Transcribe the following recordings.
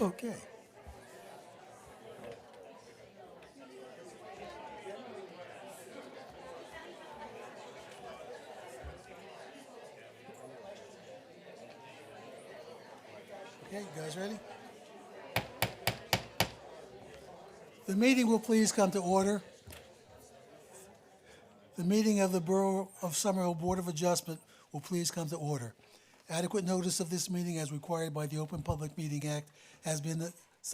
Okay. Okay, you guys ready? The meeting will please come to order. The meeting of the Borough of Somerville Board of Adjustment will please come to order. Adequate notice of this meeting as required by the Open Public Meeting Act has been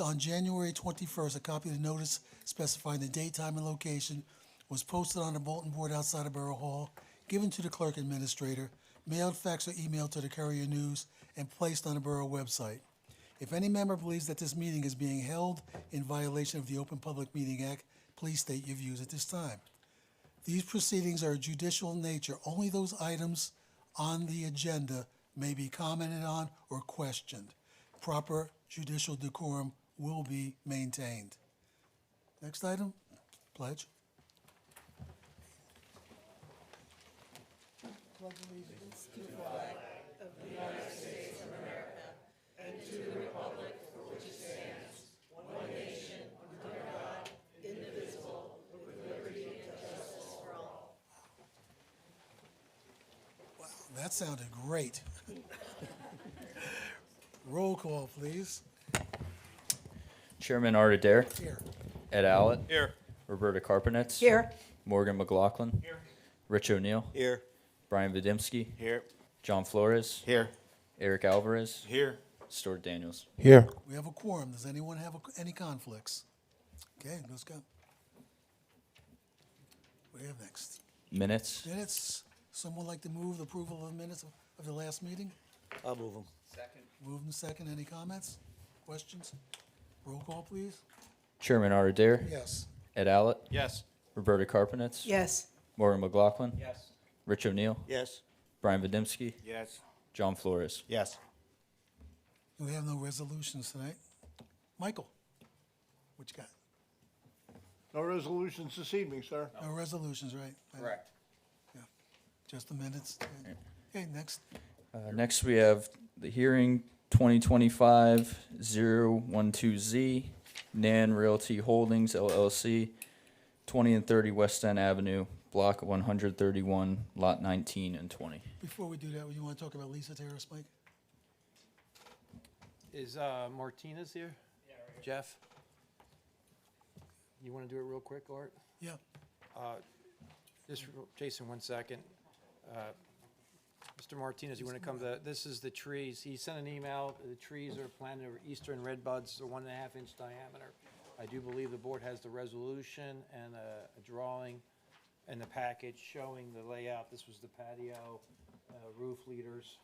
on January 21st. A copy of the notice specifying the date, time, and location was posted on the bulletin board outside of Borough Hall, given to the clerk administrator, mailed, faxed, or emailed to the Courier News, and placed on the Borough website. If any member believes that this meeting is being held in violation of the Open Public Meeting Act, please state your views at this time. These proceedings are judicial in nature. Only those items on the agenda may be commented on or questioned. Proper judicial decorum will be maintained. Next item, pledge. Pledge allegiance to the flag of the United States of America and to the republic for which it stands, one nation, under God, indivisible, with liberty and justice for all. Wow, that sounded great. Roll call, please. Chairman Art Adair. Here. Ed Allett. Here. Roberta Carpenetz. Here. Morgan McLaughlin. Here. Rich O'Neill. Here. Brian Vidimski. Here. John Flores. Here. Eric Alvarez. Here. Stuart Daniels. Here. We have a quorum. Does anyone have any conflicts? Okay, let's go. What do you have next? Minutes. Minutes. Someone like to move the approval of the minutes of the last meeting? I'll move them. Moved and second. Any comments? Questions? Roll call, please. Chairman Art Adair. Yes. Ed Allett. Yes. Roberta Carpenetz. Yes. Morgan McLaughlin. Yes. Rich O'Neill. Yes. Brian Vidimski. Yes. John Flores. Yes. We have no resolutions tonight. Michael, what you got? No resolutions this evening, sir. No resolutions, right? Correct. Yeah. Just the minutes. Okay, next. Next, we have the hearing 2025-012Z, Nan Realty Holdings LLC, 20 and 30 West End Avenue, Block 131, Lot 19 and 20. Before we do that, you want to talk about Lisa Terrace, Mike? Is Martinez here? Yeah, right. Jeff? You want to do it real quick, Art? Yeah. Jason, 1 second. Mr. Martinez, you want to come to, this is the trees. He sent an email. The trees are planted over eastern red buds. They're 1.5-inch diameter. I do believe the board has the resolution and a drawing and the package showing the layout. This was the patio, roof leaders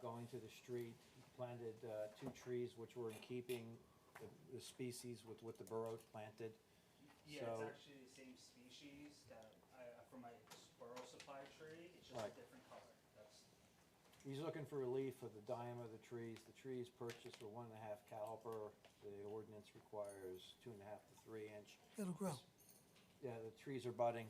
going to the street. Planted 2 trees which were in keeping the species with what the borough planted. Yeah, So- it's actually the same species that from my squirrel supply tree. It's just Right. a different color. That's He's looking for relief of the diameter of the trees. The trees purchased were 1.5 caliber. The ordinance requires 2.5 to 3 inch. It'll grow. Yeah, the trees are budding.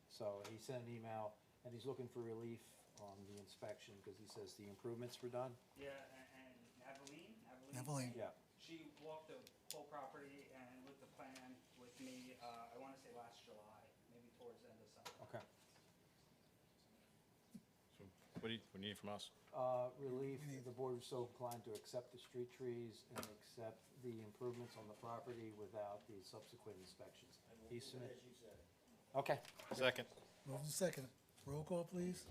So he sent an email and he's looking for relief on the inspection because he says the improvements were done. yeah, and Aveline. Evelyn. Yeah. She walked the whole property and with the plan with me. I want to say last July, maybe towards the end of summer. Okay. What do you need from us? Relief, the board is so inclined to accept the street trees and accept the improvements on the property without the subsequent inspections. He submitted. Okay. Second. Moved and second. Roll call, please.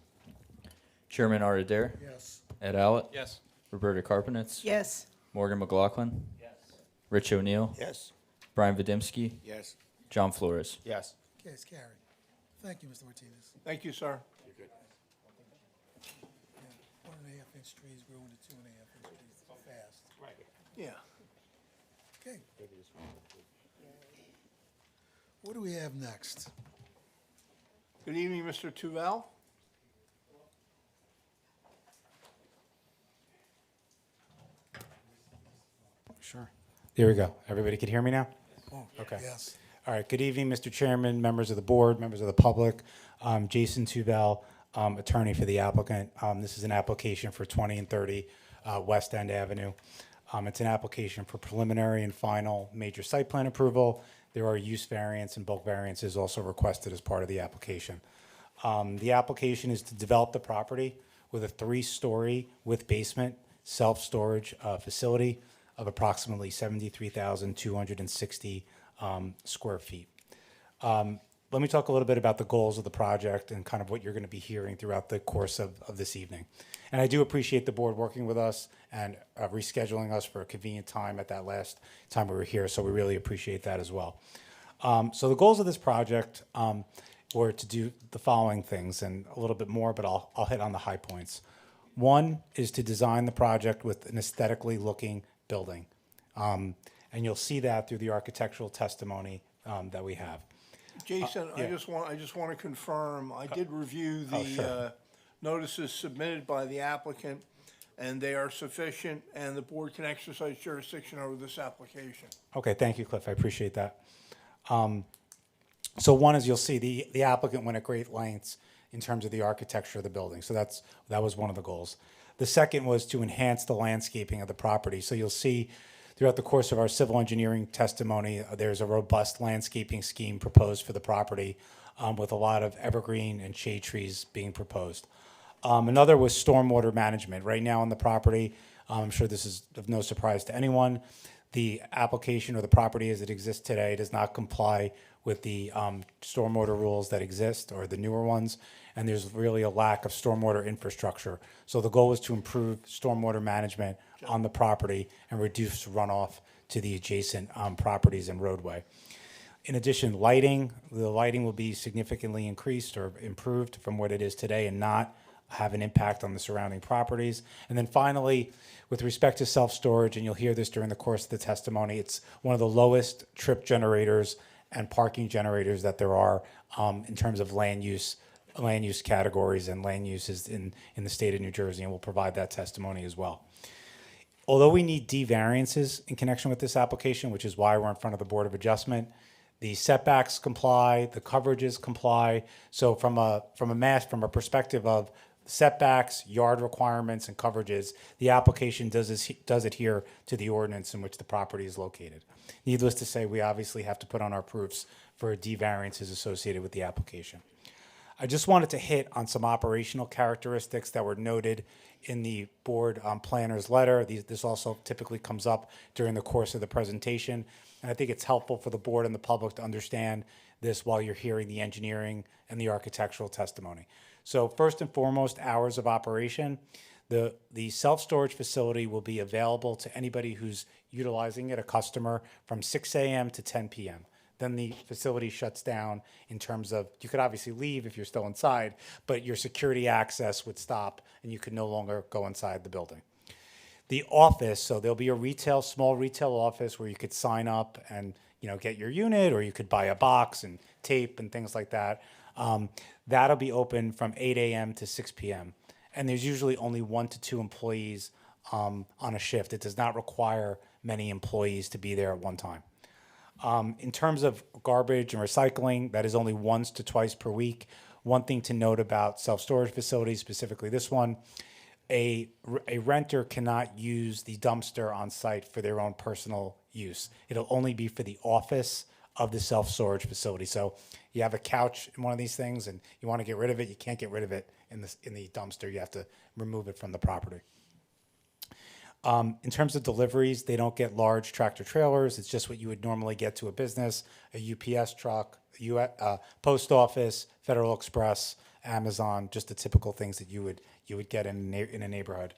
Chairman Art Adair. Yes. Ed Allett. Yes. Roberta Carpenetz. Yes. Morgan McLaughlin. Yes. Rich O'Neill. Yes. Brian Vidimski. Yes. John Flores. Yes. Okay, it's carried. Thank you, Mr. Martinez. Thank you, sir. Yeah, 1.5-inch trees grow into 2.5-inch trees fast. Right. Yeah. Okay. What do we have next? Good evening, Mr. Tuval. Sure. There we go. Everybody can hear me now? Oh, Okay. yes. All right. Good evening, Mr. Chairman, members of the board, members of the public. Jason Tuvel, attorney for the applicant. This is an application for 20 and 30 West End Avenue. It's an application for preliminary and final major site plan approval. There are use variance and bulk variances also requested as part of the application. The application is to develop the property with a 3-story with basement self-storage facility of approximately 73,260 square feet. Let me talk a little bit about the goals of the project and kind of what you're going to be hearing throughout the course of this evening. And I do appreciate the board working with us and rescheduling us for a convenient time at that last time we were here, so we really appreciate that as well. So the goals of this project were to do the following things and a little bit more, but I'll hit on the high points. One is to design the project with an aesthetically looking building. And you'll see that through the architectural testimony that we have. Jason, yeah. I just want to confirm, I did review the sure. notices submitted by the applicant, and they are sufficient, and the board can exercise jurisdiction over this application. Okay, thank you, Cliff. I appreciate that. So one is you'll see the applicant went at great lengths in terms of the architecture of the building. So that was one of the goals. The second was to enhance the landscaping of the property. So you'll see throughout the course of our civil engineering testimony, there's a robust landscaping scheme proposed for the property with a lot of evergreen and shade trees being proposed. Another was stormwater management. Right now on the property, I'm sure this is of no surprise to anyone, the application or the property as it exists today does not comply with the stormwater rules that exist or the newer ones, and there's really a lack of stormwater infrastructure. So the goal is to improve stormwater management on the property and reduce runoff to the adjacent properties and roadway. In addition, the lighting will be significantly increased or improved from what it is today and not have an impact on the surrounding properties. And then finally, with respect to self-storage, and you'll hear this during the course of the testimony, it's one of the lowest trip generators and parking generators that there are in terms of land use categories and land uses in the state of New Jersey, and we'll provide that testimony as well. Although we need D variances in connection with this application, which is why we're in front of the Board of Adjustment, the setbacks comply, the coverages comply. So from a perspective of setbacks, yard requirements, and coverages, the application does adhere to the ordinance in which the property is located. Needless to say, we obviously have to put on our proofs for D variances associated with the application. I just wanted to hit on some operational characteristics that were noted in the board planner's letter. This also typically comes up during the course of the presentation, and I think it's helpful for the board and the public to understand this while you're hearing the engineering and the architectural testimony. So first and foremost, hours of operation. The self-storage facility will be available to anybody who's utilizing it, a customer, from 6 a.m. to 10 p.m. Then the facility shuts down in terms of, you could obviously leave if you're still inside, but your security access would stop and you could no longer go inside the building. The office, so there'll be a small retail office where you could sign up and get your unit, or you could buy a box and tape and things like that. That'll be open from 8 a.m. to 6 p.m. And there's usually only 1 to 2 employees on a shift. It does not require many employees to be there at one time. In terms of garbage and recycling, that is only once to twice per week. One thing to note about self-storage facilities, specifically this one, a renter cannot use the dumpster on site for their own personal use. It'll only be for the office of the self-storage facility. So you have a couch in one of these things and you want to get rid of it, you can't get rid of it in the dumpster. You have to remove it from the property. In terms of deliveries, they don't get large tractor trailers. It's just what you would normally get to a business, a UPS truck, post office, Federal Express, Amazon, just the typical things that you would get in a neighborhood.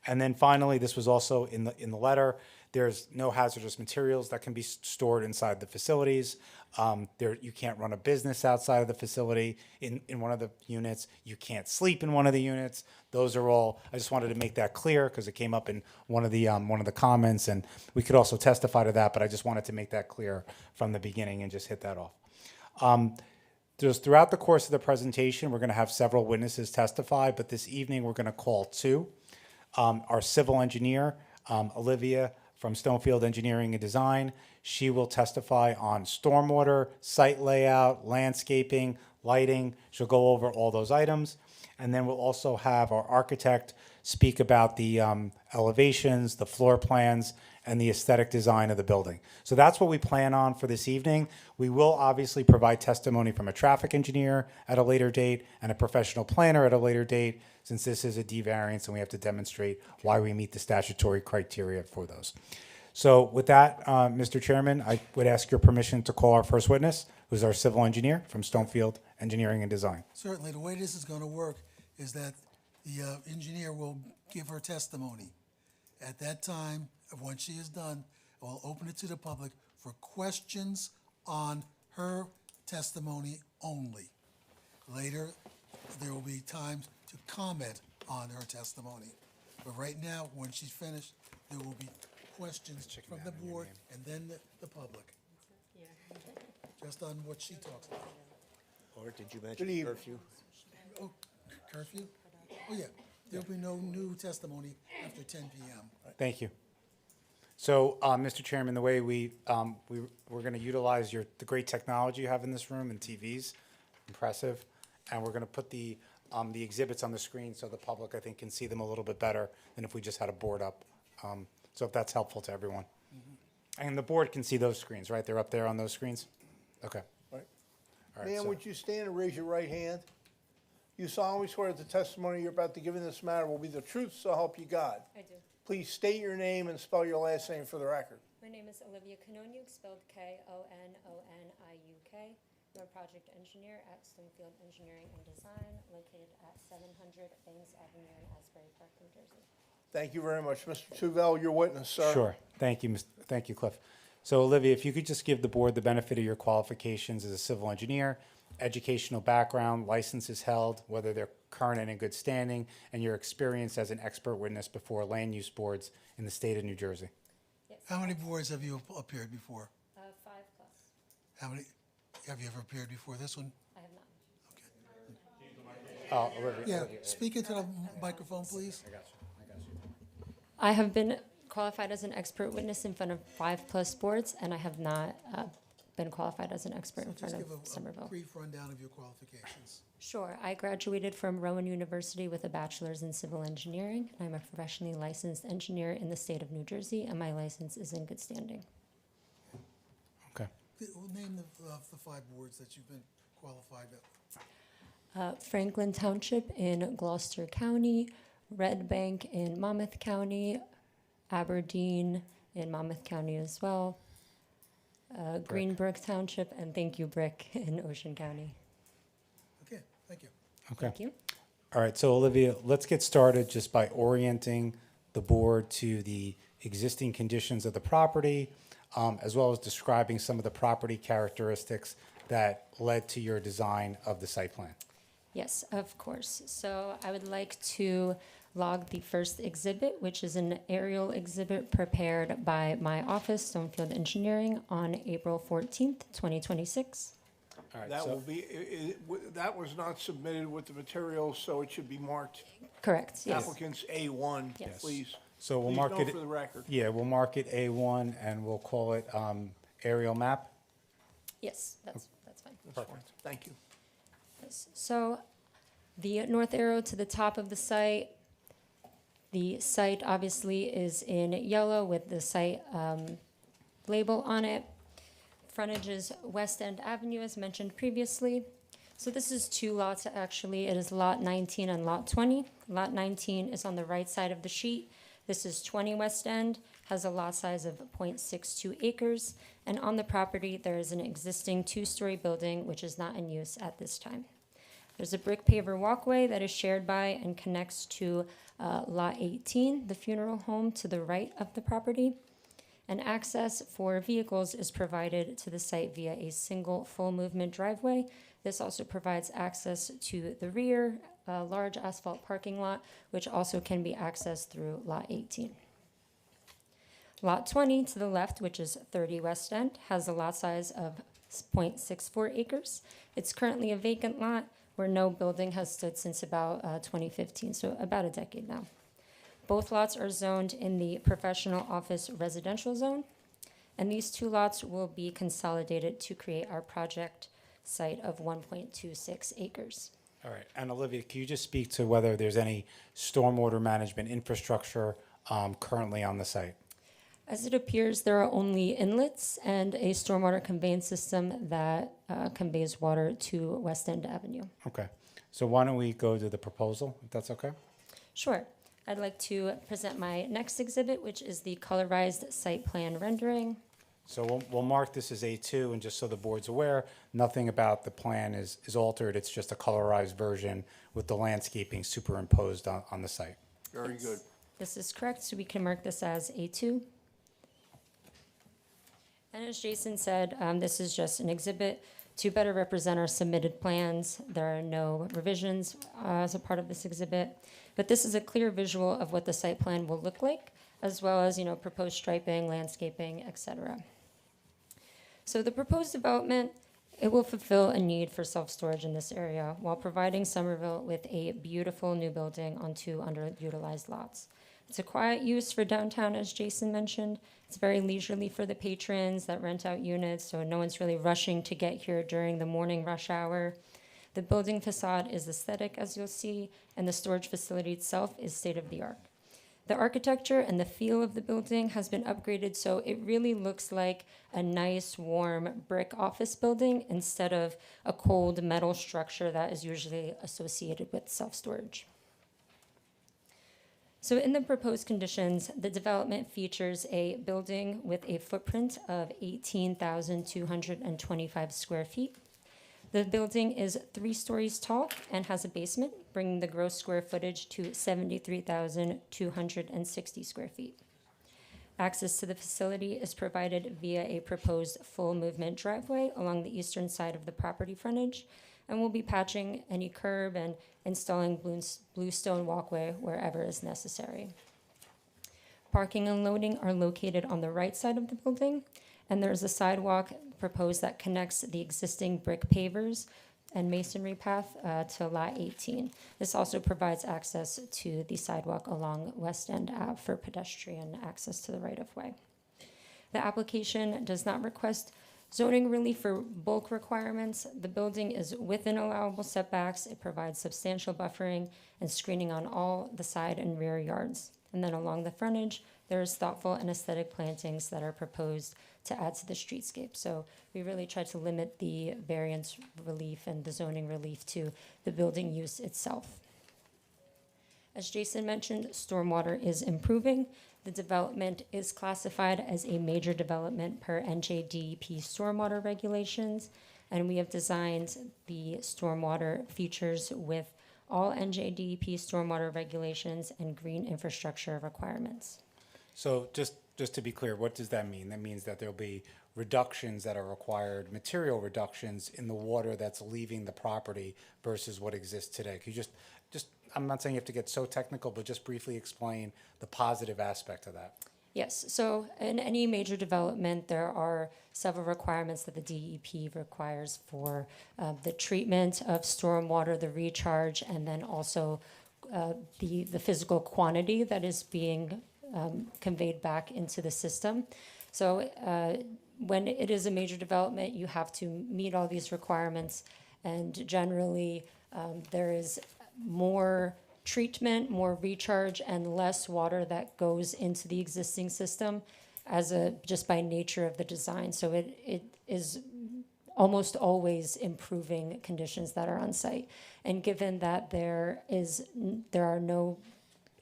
And then finally, this was also in the letter, there's no hazardous materials that can be stored inside the facilities. You can't run a business outside of the facility in one of the units. You can't sleep in one of the units. Those are all, I just wanted to make that clear because it came up in one of the comments, and we could also testify to that, but I just wanted to make that clear from the beginning and just hit that off. Just throughout the course of the presentation, we're going to have several witnesses testify, but this evening we're going to call 2. Our civil engineer, Olivia from Stonefield Engineering and Design. She will testify on stormwater, site layout, landscaping, lighting. She'll go over all those items. And then we'll also have our architect, speak about the elevations, the floor plans, and the aesthetic design of the building. So that's what we plan on for this evening. We will obviously provide testimony from a traffic engineer at a later date and a professional planner at a later date, since this is a D variance and we have to demonstrate why we meet the statutory criteria for those. So with that, Mr. Chairman, I would ask your permission to call our first witness, who's our civil engineer from Stonefield Engineering and Design. Certainly, the way this is going to work is that the engineer will give her testimony. At that time, once she is done, we'll open it to the public for questions on her testimony only. Later, there will be time to comment on her testimony. But right now, when she's finished, there will be questions from the board and then the public. Just on what she talks about. Or did you Good mention evening. curfew? Oh, curfew? Oh, yeah. There'll be no new testimony after 10 p.m. Thank you. So, Mr. Chairman, the way we're going to utilize the great technology you have in this room and TVs, impressive, and we're going to put the exhibits on the screen so the public, I think, can see them a little bit better than if we just had a board up. So if that's helpful to everyone. And the board can see those screens, right? They're up there on those screens? Okay. Right. All right, Ma'am, so- would you stand and raise your right hand? You solemnly swear that the testimony you're about to give in this matter will be the truth, so help you God. I do. Please state your name and spell your last name for the record. My name is Olivia Kanoniuk, spelled Kononiuk. I'm a project engineer at Stonefield Engineering and Design, located at 700 Banks Avenue in Asbury Park, New Jersey. Thank you very much. Mr. Tuvell, your witness, sir. Sure. Thank you, thank you, Cliff. So Olivia, if you could just give the board the benefit of your qualifications as a civil engineer, educational background, licenses held, whether they're current and in good standing, and your experience as an expert witness before land use boards in the state of New Jersey. Yes. How many boards have you appeared before? 5+. How many, have you ever appeared before this one? I have not. Oh, Olivia. Yeah, speak into the microphone, please. I have been qualified as an expert witness in front of 5+ boards, and I have not been qualified as an expert in front Just of give a Somerville. brief rundown of your qualifications. Sure. I graduated from Rowan University with a bachelor's in civil engineering. I'm a professionally licensed engineer in the state of New Jersey, and my license is in good standing. Okay. Name the 5 boards that you've been qualified at. Franklin Township in Gloucester County, Red Bank in Monmouth County, Aberdeen in Monmouth County as well, Greenbrook Township, and thank you, Brick, in Ocean County. Okay, thank you. Okay. Thank you. All right, so Olivia, let's get started just by orienting the board to the existing conditions of the property, as well as describing some of the property characteristics that led to your design of the site plan. Yes, of course. So I would like to log the first exhibit, which is an aerial exhibit prepared by my office, Stonefield Engineering, on April 14th, 2026. All right, That so- will be, that was not submitted with the materials, so it should be marked Correct, yes. applicants A1, Yes. please. So we'll Please mark note it. for the record. Yeah, we'll mark it A1 and we'll call it aerial map. Yes, that's fine. Perfect. Thank you. Yes. So the north arrow to the top of the site obviously is in yellow with the site label on it. Frontage is West End Avenue, as mentioned previously. So this is 2 lots, actually. It is Lot 19 and Lot 20. Lot 19 is on the right side of the sheet. This is 20 West End, has a lot size of 0.62 acres. And on the property, there is an existing 2-story building, which is not in use at this time. There's a brick paver walkway that is shared by and connects to Lot 18, the funeral home to the right of the property. And access for vehicles is provided to the site via a single full movement driveway. This also provides access to the rear, a large asphalt parking lot, which also can be accessed through Lot 18. Lot 20 to the left, which is 30 West End, has a lot size of 0.64 acres. It's currently a vacant lot where no building has stood since about 2015, so about a decade now. Both lots are zoned in the professional office residential zone, and these 2 lots will be consolidated to create our project site of 1.26 acres. All right, and Olivia, can you just speak to whether there's any stormwater management infrastructure currently on the site? As it appears, there are only inlets and a stormwater conveyance system that conveys water to West End Avenue. Okay, so why don't we go to the proposal, if that's okay? Sure. I'd like to present my next exhibit, which is the colorized site plan rendering. So we'll mark this as A2, and just so the board's aware, nothing about the plan is altered. It's just a colorized version with the landscaping superimposed on the site. Very good. This is correct, so we can mark this as A2. And as Jason said, this is just an exhibit to better represent our submitted plans. There are no revisions as a part of this exhibit, but this is a clear visual of what the site plan will look like, as well as, proposed striping, landscaping, etc. So the proposed development, it will fulfill a need for self-storage in this area while providing Somerville with a beautiful new building on 2 underutilized lots. It's a quiet use for downtown, as Jason mentioned. It's very leisurely for the patrons that rent out units, so no one's really rushing to get here during the morning rush hour. The building facade is aesthetic, as you'll see, and the storage facility itself is state-of-the-art. The architecture and the feel of the building has been upgraded, so it really looks like a nice, warm brick office building instead of a cold metal structure that is usually associated with self-storage. So in the proposed conditions, the development features a building with a footprint of 18,225 square feet. The building is 3 stories tall and has a basement, bringing the gross square footage to 73,260 square feet. Access to the facility is provided via a proposed full movement driveway along the eastern side of the property frontage, and we'll be patching any curb and installing bluestone walkway wherever is necessary. Parking and loading are located on the right side of the building, and there's a sidewalk proposed that connects the existing brick pavers and masonry path to Lot 18. This also provides access to the sidewalk along West End Ave for pedestrian access to the right-of-way. The application does not request zoning relief for bulk requirements. The building is within allowable setbacks. It provides substantial buffering and screening on all the side and rear yards. And then along the frontage, there's thoughtful and aesthetic plantings that are proposed to add to the streetscape. So we really try to limit the variance relief and the zoning relief to the building use itself. As Jason mentioned, stormwater is improving. The development is classified as a major development per NJDEP stormwater regulations, and we have designed the stormwater features with all NJDEP stormwater regulations and green infrastructure requirements. So just to be clear, what does that mean? That means that there'll be reductions that are required, material reductions in the water that's leaving the property versus what exists today. Could you just I'm not saying you have to get so technical, but just briefly explain the positive aspect of that. Yes, so in any major development, there are several requirements that the DEP requires for the treatment of stormwater, the recharge, and then also the physical quantity that is being conveyed back into the system. So when it is a major development, you have to meet all these requirements, and generally there is more treatment, more recharge, and less water that goes into the existing system just by nature of the design. So it is almost always improving conditions that are on site. And given that there are no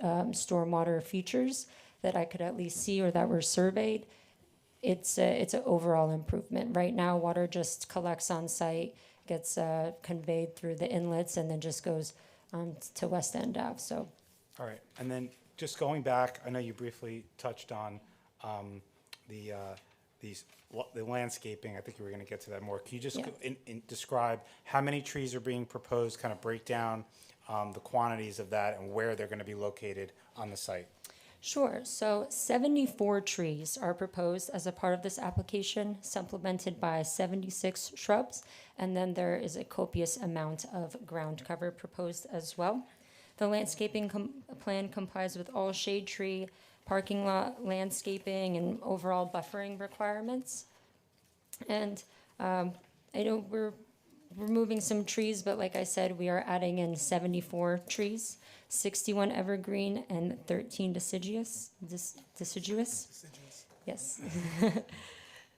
stormwater features that I could at least see or that were surveyed, it's an overall improvement. Right now, water just collects on site, gets conveyed through the inlets, and then just goes to West End Ave. So, All right, and then just going back, I know you briefly touched on the landscaping. I think you were going to get to that more. Can you just describe how many trees are being proposed, kind of break down the quantities of that and where they're going to be located on the site? sure. So 74 trees are proposed as a part of this application, supplemented by 76 shrubs, and then there is a copious amount of ground cover proposed as well. The landscaping plan complies with all shade tree, parking lot landscaping, and overall buffering requirements. And I know we're removing some trees, but like I said, we are adding in 74 trees, 61 evergreen and 13 deciduous. Deciduous? Yes.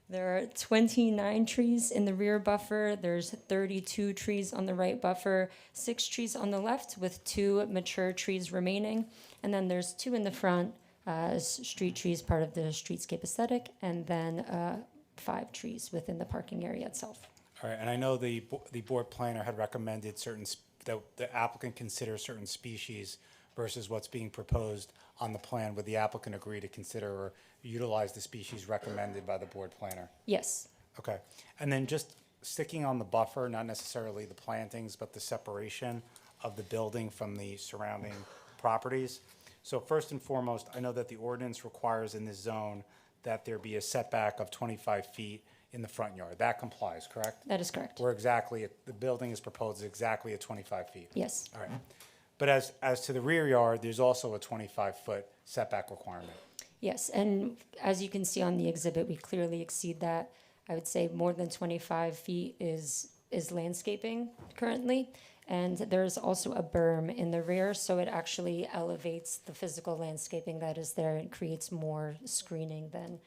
There are 29 trees in the rear buffer. There's 32 trees on the right buffer, 6 trees on the left with 2 mature trees remaining. And then there's 2 in the front, street trees, part of the streetscape aesthetic, and then 5 trees within the parking area itself. All right, and I know the board planner had recommended that the applicant consider certain species versus what's being proposed on the plan. Would the applicant agree to consider or utilize the species recommended by the board planner? Yes. Okay, and then just sticking on the buffer, not necessarily the plantings, but the separation of the building from the surrounding properties. So first and foremost, I know that the ordinance requires in this zone that there be a setback of 25 feet in the front yard. That complies, correct? That is correct. We're exactly, the building is proposed exactly at 25 feet. Yes. All right. But as to the rear yard, there's also a 25-foot setback requirement. Yes, and as you can see on the exhibit, we clearly exceed that. I would say more than 25 feet is landscaping currently. And there's also a berm in the rear, so it actually elevates the physical landscaping that is there and creates more screening than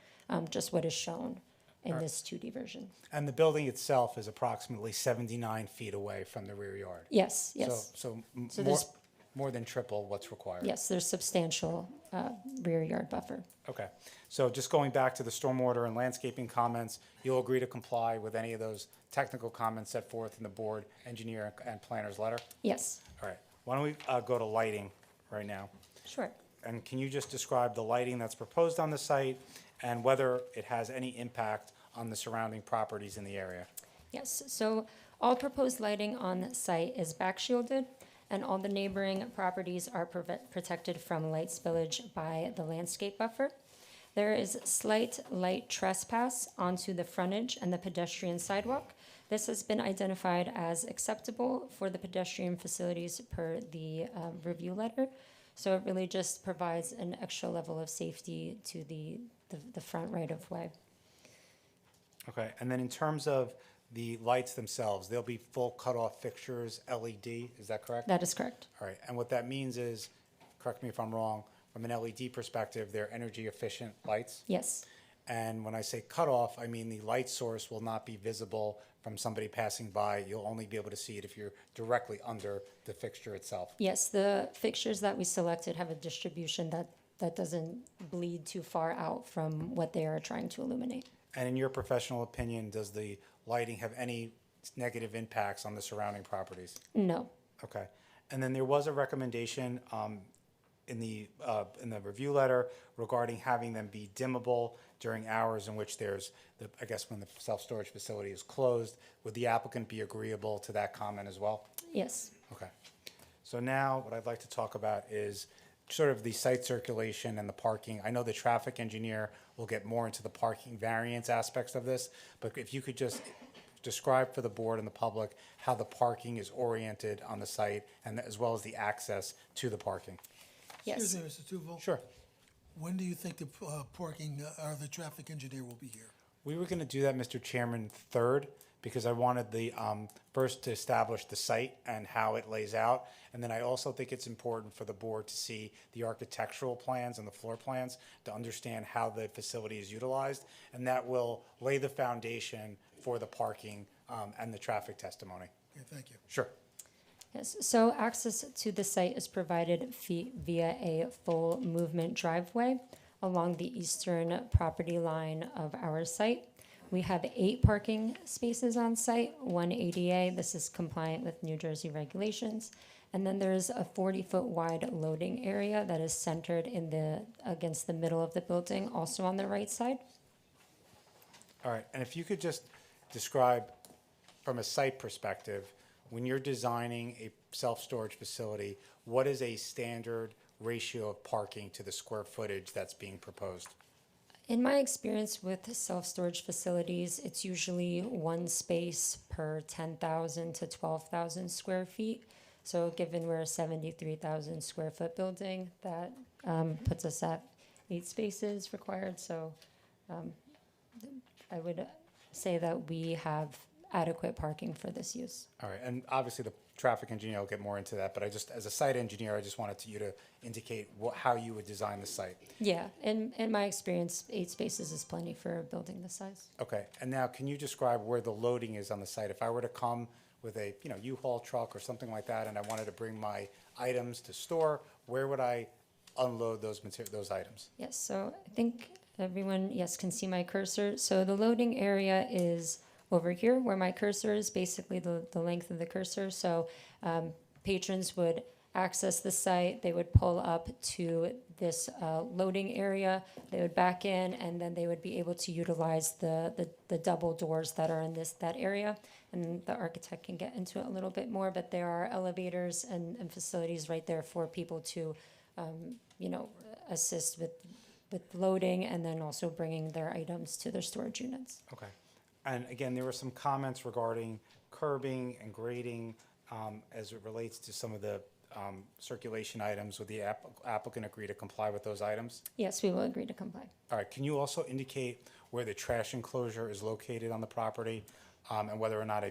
just what is shown in this 2D version. And the building itself is approximately 79 feet away from the rear yard. Yes, yes. So So more, there's- more than triple what's required. Yes, there's substantial rear yard buffer. Okay, so just going back to the stormwater and landscaping comments, you'll agree to comply with any of those technical comments set forth in the board engineer and planner's letter? Yes, All right, why don't we go to lighting right now? sure. And can you just describe the lighting that's proposed on the site and whether it has any impact on the surrounding properties in the area? Yes, so all proposed lighting on site is back shielded, and all the neighboring properties are protected from light spillage by the landscape buffer. There is slight light trespass onto the frontage and the pedestrian sidewalk. This has been identified as acceptable for the pedestrian facilities per the review letter. So it really just provides an extra level of safety to the front right-of-way. Okay, and then in terms of the lights themselves, they'll be full cutoff fixtures, LED, is that correct? That is correct. All right, and what that means is, correct me if I'm wrong, from an LED perspective, they're energy efficient lights? Yes, And when I say cutoff, I mean the light source will not be visible from somebody passing by. You'll only be able to see it if you're directly under the fixture itself. yes, the fixtures that we selected have a distribution that doesn't bleed too far out from what they are trying to illuminate. And in your professional opinion, does the lighting have any negative impacts on the surrounding properties? No, Okay. And then there was a recommendation in the review letter regarding having them be dimmable during hours in which there's, I guess when the self-storage facility is closed. Would the applicant be agreeable to that comment as well? yes, Okay. So now what I'd like to talk about is sort of the site circulation and the parking. I know the traffic engineer will get more into the parking variance aspects of this, but if you could just describe for the board and the public how the parking is oriented on the site and as well as the access to the parking. yes. Excuse me, Mr. Tuville. Sure. When do you think the parking, or the traffic engineer will be here? We were going to do that, Mr. Chairman, third, because I wanted the, first to establish the site and how it lays out. And then I also think it's important for the board to see the architectural plans and the floor plans to understand how the facility is utilized. And that will lay the foundation for the parking and the traffic testimony. Okay, thank you. Sure. Yes, so access to the site is provided via a full movement driveway along the eastern property line of our site. We have 8 parking spaces on site, 1 ADA. This is compliant with New Jersey regulations. And then there's a 40-foot wide loading area that is centered against the middle of the building, also on the right side. All right, and if you could just describe from a site perspective, when you're designing a self-storage facility, what is a standard ratio of parking to the square footage that's being proposed? In my experience with self-storage facilities, it's usually 1 space per 10,000 to 12,000 square feet. So given we're a 73,000 square foot building, that puts us at 8 spaces required. So I would say that we have adequate parking for this use. All right, and obviously the traffic engineer will get more into that, but as a site engineer, I just wanted you to indicate how you would design the site. Yeah, in my experience, 8 spaces is plenty for a building this size. Okay, and now can you describe where the loading is on the site? If I were to come with a, U-Haul truck or something like that, and I wanted to bring my items to store, where would I unload those items? Yes, so I think everyone, yes, can see my cursor. So the loading area is over here where my cursor is, basically the length of the cursor. So patrons would access the site, they would pull up to this loading area, they would back in, and then they would be able to utilize the double doors that are in that area. And the architect can get into it a little bit more, but there are elevators and facilities right there for people to, assist with loading and then also bringing their items to their storage units. Okay. And again, there were some comments regarding curbing and grading as it relates to some of the circulation items. Would the applicant agree to comply with those items? Yes, we will agree to comply. All right, can you also indicate where the trash enclosure is located on the property and whether or not a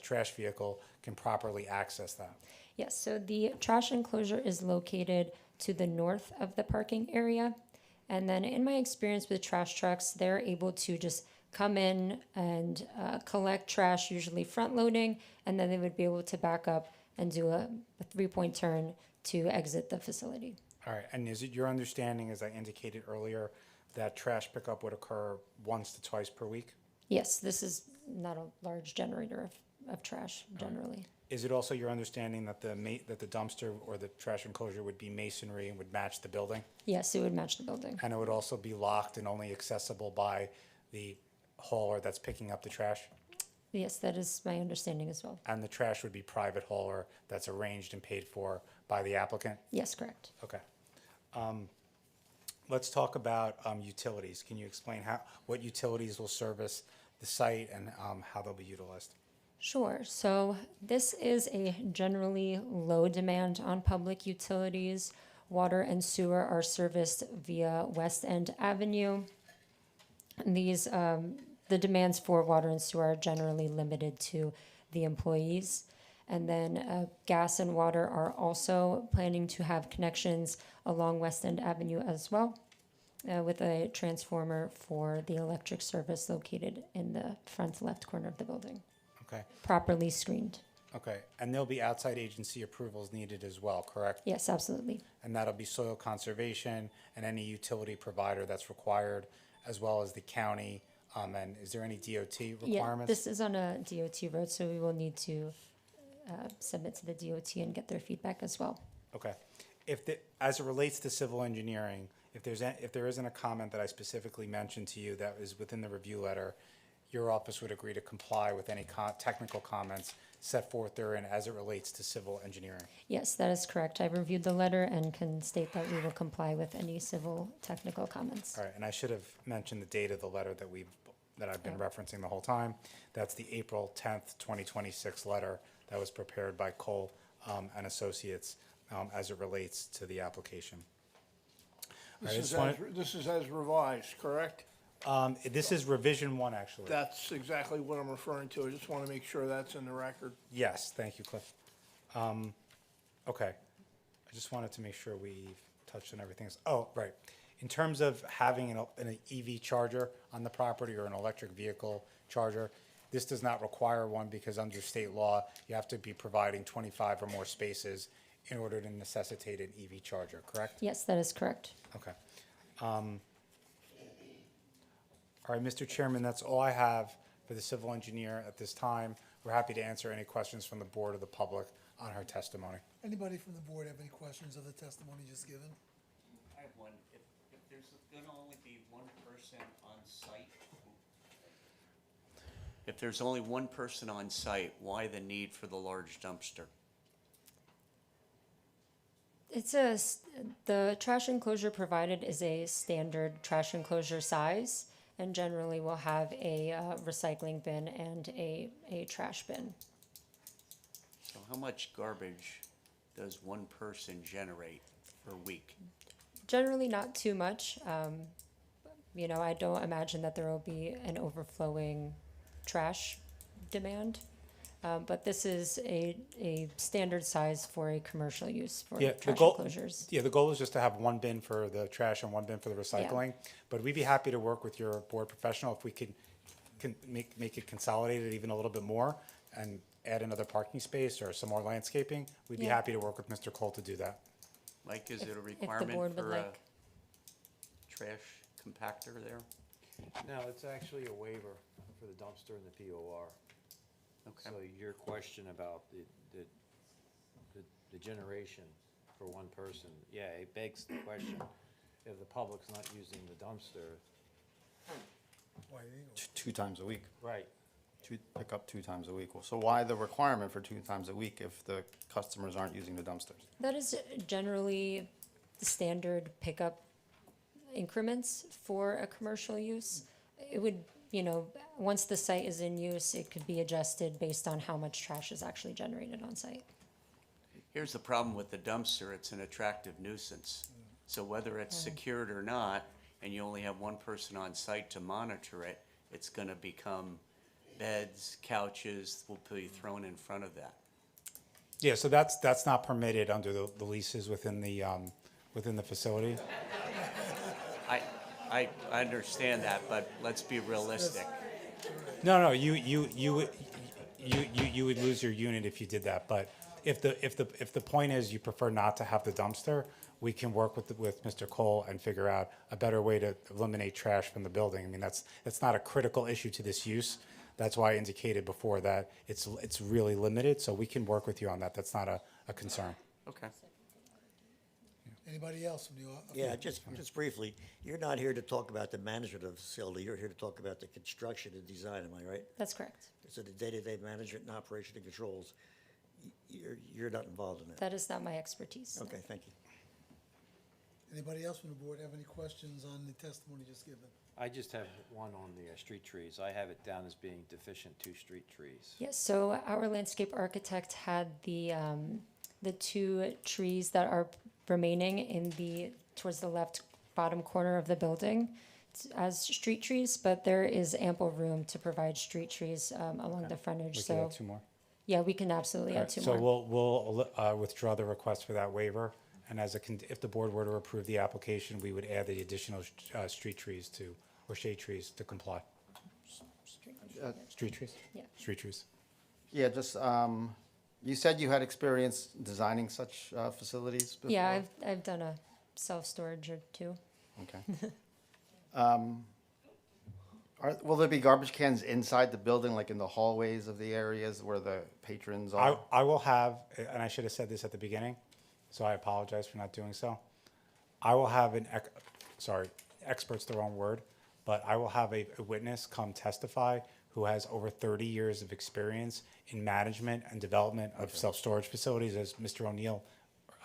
trash vehicle can properly access that? Yes, so the trash enclosure is located to the north of the parking area. And then in my experience with trash trucks, they're able to just come in and collect trash, usually front loading, and then they would be able to back up and do a 3-point turn to exit the facility. All right, and is it your understanding, as I indicated earlier, that trash pickup would occur once to twice per week? Yes, this is not a large generator of trash generally. Is it also your understanding that the dumpster or the trash enclosure would be masonry and would match the building? Yes, it would match the building. And it would also be locked and only accessible by the hauler that's picking up the trash? Yes, that is my understanding as well. And the trash would be private hauler that's arranged and paid for by the applicant? Yes, correct. Okay. Let's talk about utilities. Can you explain what utilities will service the site and how they'll be utilized? Sure. So this is a generally low demand on public utilities. Water and sewer are serviced via West End Avenue. And these, the demands for water and sewer are generally limited to the employees. And then gas and water are also planning to have connections along West End Avenue as well, with a transformer for the electric service located in the front left corner of the building, Okay. properly screened. Okay. And there'll be outside agency approvals needed as well, correct? Yes, absolutely. And that'll be soil conservation and any utility provider that's required, as well as the county. And is there any DOT Yeah, requirements? this is on a DOT road, so we will need to submit to the DOT and get their feedback as well. Okay. As it relates to civil engineering, if there isn't a comment that I specifically mentioned to you that is within the review letter, your office would agree to comply with any technical comments set forth therein as it relates to civil engineering. Yes, that is correct. I've reviewed the letter and can state that we will comply with any civil technical comments. All right, and I should have mentioned the date of the letter that I've been referencing the whole time. That's the April 10th, 2026 letter that was prepared by Cole and Associates as it relates to the application. All right, I just wanted- This is as revised, correct? This is revision 1, actually. That's exactly what I'm referring to. I just want to make sure that's in the record. Yes, thank you, Cliff. Okay, I just wanted to make sure we've touched on everything. Oh, right. In terms of having an EV charger on the property or an electric vehicle charger, this does not require one because under state law, you have to be providing 25 or more spaces in order to necessitate an EV charger, correct? Yes, that is correct. Okay. All right, Mr. Chairman, that's all I have for the civil engineer at this time. We're happy to answer any questions from the board or the public on her testimony. Anybody from the board have any questions of the testimony just given? I have one. If there's gonna only be one person on site, if there's only one person on site, why the need for the large dumpster? The trash enclosure provided is a standard trash enclosure size, and generally will have a recycling bin and a trash bin. So how much garbage does one person generate per week? Generally not too much. I don't imagine that there will be an overflowing trash demand. But this is a standard size for a commercial use for Yeah, the trash goal, enclosures. yeah, the goal is just to have one bin for the trash and one bin for the recycling. But we'd be happy to work with your board professional if we can make it consolidated even a little bit more and add another parking space or some more landscaping. We'd be Yeah. happy to work with Mr. Cole to do that. Mike, is it a If the requirement board would for a like. trash compactor there? No, it's actually a waiver for the dumpster and the POR. Okay. So your question about the generation for one person, yeah, it begs the question, if the public's not using the dumpster, Two times a week. right, Pick up 2 times a week. So why the requirement for 2 times a week if the customers aren't using the dumpsters? That is generally the standard pickup increments for a commercial use. It would, once the site is in use, it could be adjusted based on how much trash is actually generated on site. Here's the problem with the dumpster, it's an attractive nuisance. So whether it's secured or not, and you only have one person on site to monitor it, it's gonna become beds, couches will be thrown in front of that. Yeah, so that's not permitted under the leases within the facility. I understand that, but let's be realistic. No, you would lose your unit if you did that. But if the point is you prefer not to have the dumpster, we can work with Mr. Cole and figure out a better way to eliminate trash from the building. I mean, that's not a critical issue to this use. That's why I indicated before that it's really limited. So we can work with you on that. That's not a concern. Okay. Anybody else from the? Yeah, just briefly, you're not here to talk about the management of the facility, you're here to talk about the construction and design, am I right? That's correct. So the day-to-day management and operation and controls, you're not involved in that? That is not my expertise. no. Okay, thank you. Anybody else from the board have any questions on the testimony just given? I just have one on the street trees. I have it down as being deficient 2 street trees. Yes, so our landscape architect had the 2 trees that are remaining towards the left bottom corner of the building as street trees, but there is ample room to provide street trees along the frontage, We so. can add 2 more. Yeah, we can absolutely add 2 So more. we'll withdraw the request for that waiver, and if the board were to approve the application, we would add the additional street trees or shade trees to comply. Street trees? Yeah. Street trees. Yeah, just, you said you had experience designing such facilities before? Yeah, I've done a self-storage or 2. Okay. Will there be garbage cans inside the building, like in the hallways of the areas where the patrons are? I will have, and I should have said this at the beginning, so I apologize for not doing so. I will have expert's the wrong word, but I will have a witness come testify who has over 30 years of experience in management and development of self-storage facilities, as Mr. O'Neill,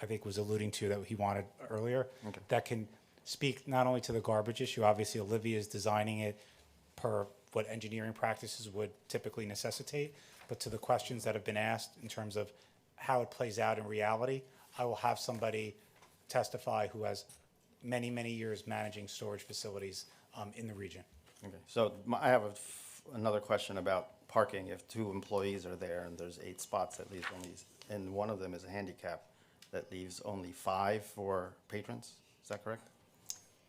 I think, was alluding to that he wanted earlier, that can speak not only to the garbage issue, obviously Olivia is designing it per what engineering practices would typically necessitate, but to the questions that have been asked in terms of how it plays out in reality. I will have somebody testify who has many, many years managing storage facilities in the region. Okay, so I have another question about parking. If 2 employees are there and there's 8 spots, that leaves only, and one of them is a handicap, that leaves only 5 for patrons, is that correct?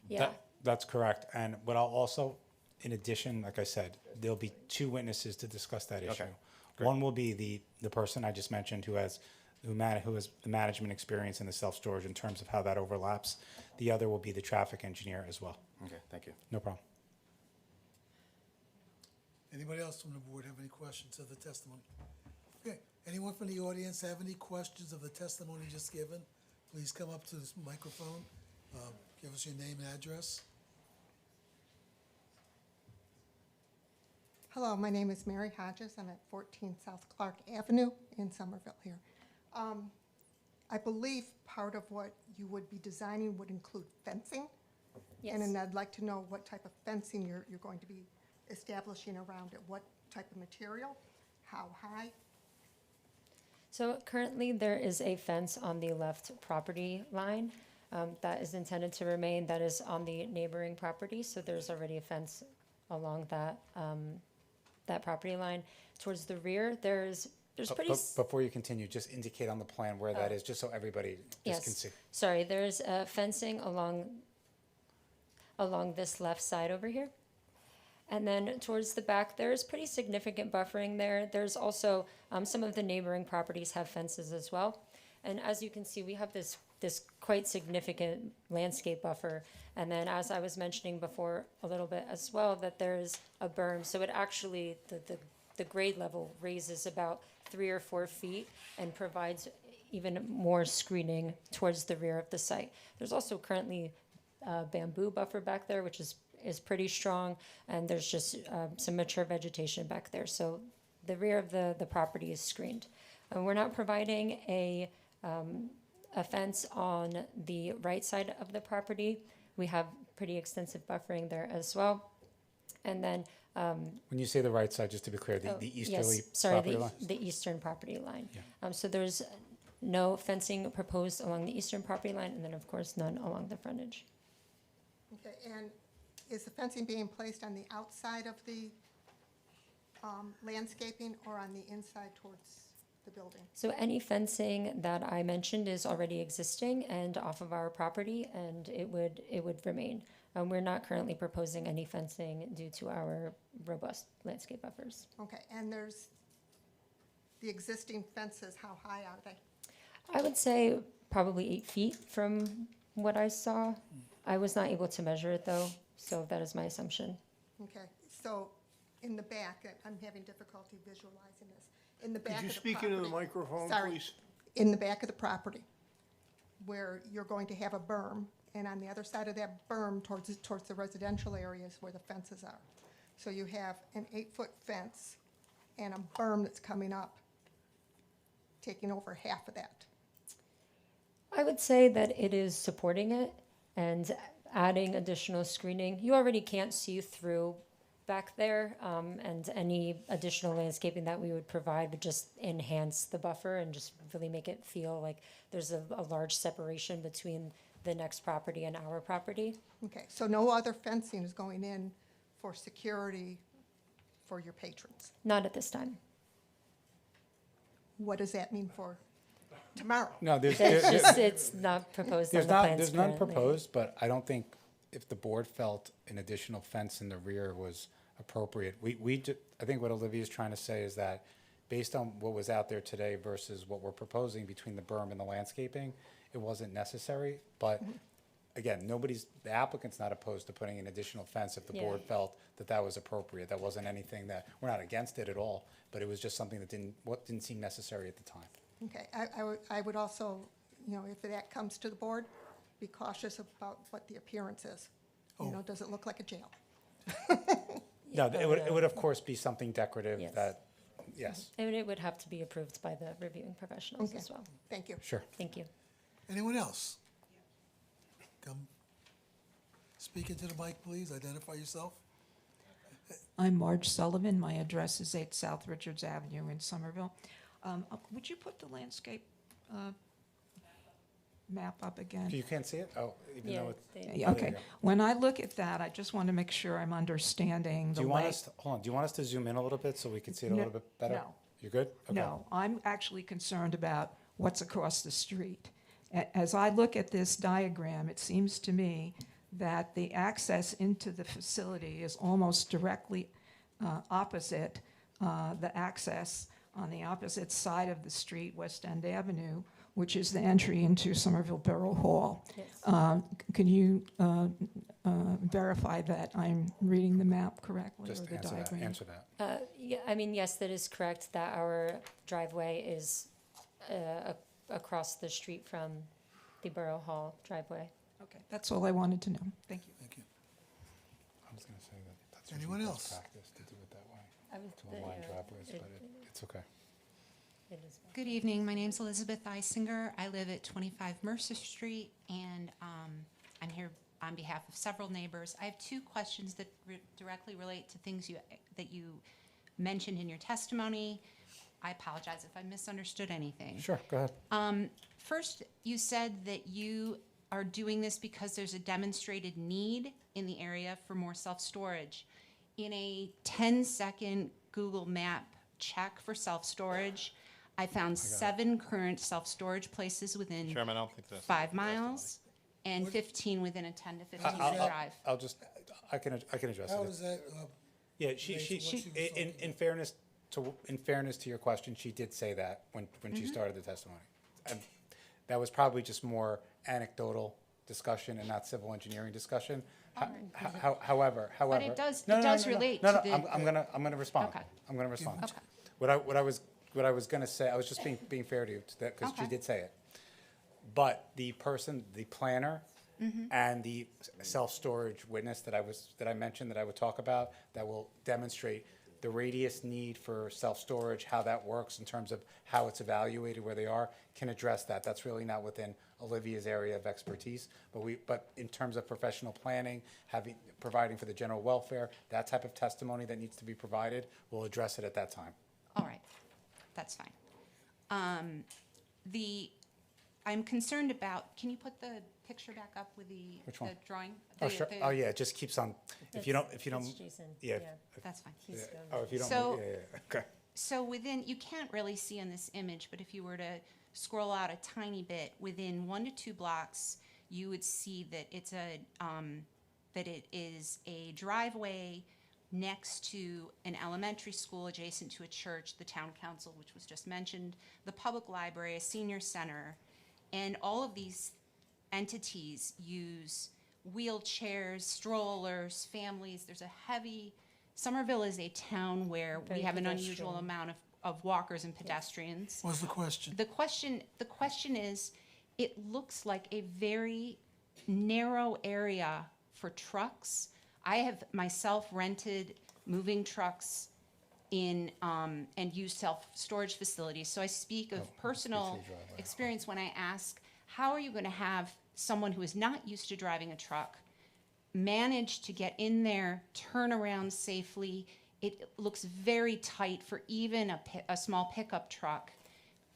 Yeah, That's correct. And what I'll also, in addition, like I said, there'll be 2 witnesses to discuss that issue. great. One will be the person I just mentioned who has the management experience in the self-storage in terms of how that overlaps. The other will be the traffic engineer as well. Okay, thank you. No problem. Anybody else from the board have any questions of the testimony? Okay, anyone from the audience have any questions of the testimony just given? Please come up to this microphone, give us your name and address. Hello, my name is Mary Hodges. I'm at 14 South Clark Avenue in Somerville here. I believe part of what you would be designing would include fencing. yes. And then I'd like to know what type of fencing you're going to be establishing around it. What type of material? How high? So currently, there is a fence on the left property line that is intended to remain. That is on the neighboring property, so there's already a fence along that that property line. Towards the rear, there's pretty. Before you continue, just indicate on the plan where that is, just so everybody just can Yes, see. sorry, there's fencing along this left side over here. And then towards the back, there's pretty significant buffering there. There's also, some of the neighboring properties have fences as well. And as you can see, we have this quite significant landscape buffer. And then as I was mentioning before a little bit as well, that there's a berm. So it actually, the grade level raises about 3 or 4 feet and provides even more screening towards the rear of the site. There's also currently a bamboo buffer back there, which is pretty strong, and there's just some mature vegetation back there. So the rear of the property is screened. We're not providing a fence on the right side of the property. We have pretty extensive buffering there as well. And then When you say the right side, just to be clear, the easterly yes, sorry, property line? the eastern property line. So there's no fencing proposed along the eastern property line, and then of course none along the frontage. Okay, and is the fencing being placed on the outside of the landscaping or on the inside towards the building? So any fencing that I mentioned is already existing and off of our property, and it would remain. We're not currently proposing any fencing due to our robust landscape buffers. Okay, and there's the existing fences, how high are they? I would say probably 8 feet from what I saw. I was not able to measure it though, so that is my assumption. Okay, so in the back, I'm having difficulty visualizing this. In the back Could of you the speak into the property- microphone, Sorry. please? In the back of the property, where you're going to have a berm, and on the other side of that berm towards the residential areas where the fences are. So you have an 8-foot fence and a berm that's coming up, taking over half of that. I would say that it is supporting it and adding additional screening. You already can't see through back there, and any additional landscaping that we would provide would just enhance the buffer and just really make it feel like there's a large separation between the next property and our property. Okay, so no other fencing is going in for security for your patrons? Not at this time. What does that mean for tomorrow? No, It's not proposed on the plans there's none currently. proposed, but I don't think if the board felt an additional fence in the rear was appropriate. I think what Olivia's trying to say is that based on what was out there today versus what we're proposing between the berm and the landscaping, it wasn't necessary. But again, the applicant's not opposed to putting an additional fence if the Yeah. board felt that that was appropriate. That wasn't anything we're not against it at all, but it was just something that didn't seem necessary at the time. Okay, I would also, if that comes to the board, be cautious about what the appearance is. Does it look like a jail? No, it would of course be something decorative Yes. that, yes, And it would have to be approved by the reviewing professionals Okay. as well. Thank you. sure. Thank you. Anyone else? Come speak into the mic, please. Identify yourself. I'm Marge Sullivan. My address is 8 South Richards Avenue in Somerville. Would you put the landscape map up again? You can't see it? Oh, even though it's. they- Yeah, Oh, there okay. you go. When I look at that, I just want to make sure I'm understanding Do the you want length. us, hold on, do you want us to zoom in a little bit so we can see it a No, little bit better? no. You're good? Okay. No, I'm actually concerned about what's across the street. As I look at this diagram, it seems to me that the access into the facility is almost directly opposite the access on the opposite side of the street, West End Avenue, which is the entry into Somerville Borough Hall. Yes. Can you verify that I'm reading the map correctly or Just the answer diagram? that. Yeah, I mean, yes, that is correct, that our driveway is across the street from the Borough Hall driveway. Okay, that's all I wanted to know. Thank you. Thank you. I was gonna say that's Anyone usually else? best practice to do it that way, I was- to align yeah, driveways, it- but it's okay. it is- Good evening. My name's Elizabeth Eisinger. I live at 25 Mercer Street, and I'm here on behalf of several neighbors. I have 2 questions that directly relate to things that you mentioned in your testimony. I apologize if I misunderstood anything. Sure, go ahead. First, you said that you are doing this because there's a demonstrated need in the area for more self-storage. In a 10-second Google map check for self-storage, I found 7 current self-storage places within Chairman, I don't think that's. 5 miles and 15 within a 10 to 15 minute drive. I can address How it. does that, Yeah, relate to what she was talking in fairness to your question, she did say that when she started the testimony. And that was probably just more anecdotal discussion and not civil engineering discussion. However. But it does relate No, to no, the. I'm gonna respond. Okay. I'm gonna respond. Okay. What I was gonna say, I was just being fair to you, because she Okay. did say it. But the planner, and the self-storage witness that I mentioned that I would talk about, that will demonstrate the radius need for self-storage, how that works in terms of how it's evaluated where they are, can address that. That's really not within Olivia's area of expertise, but in terms of professional planning, providing for the general welfare, that type of testimony that needs to be provided, we'll address it at that time. All right, that's fine. I'm concerned about, can you put the picture back up with the Which one? the drawing? Oh, sure. The- Oh, yeah, it just keeps on, if you don't, It's Jason. yeah. That's fine. Yeah. Oh, if you don't, So- yeah, okay. So within, you can't really see on this image, but if you were to scroll out a tiny bit, within 1 to 2 blocks, you would see that that it is a driveway next to an elementary school adjacent to a church, the town council, which was just mentioned, the public library, a senior center, and all of these entities use wheelchairs, strollers, families. There's a heavy, Somerville is a town where we Very have an pedestrian. unusual amount of walkers and pedestrians. what's the question? The question is, it looks like a very narrow area for trucks. I have myself rented moving trucks in, and used self-storage facilities. So I speak of personal experience when I ask, how are you going to have someone who is not used to driving a truck manage to get in there, turn around safely? It looks very tight for even a small pickup truck.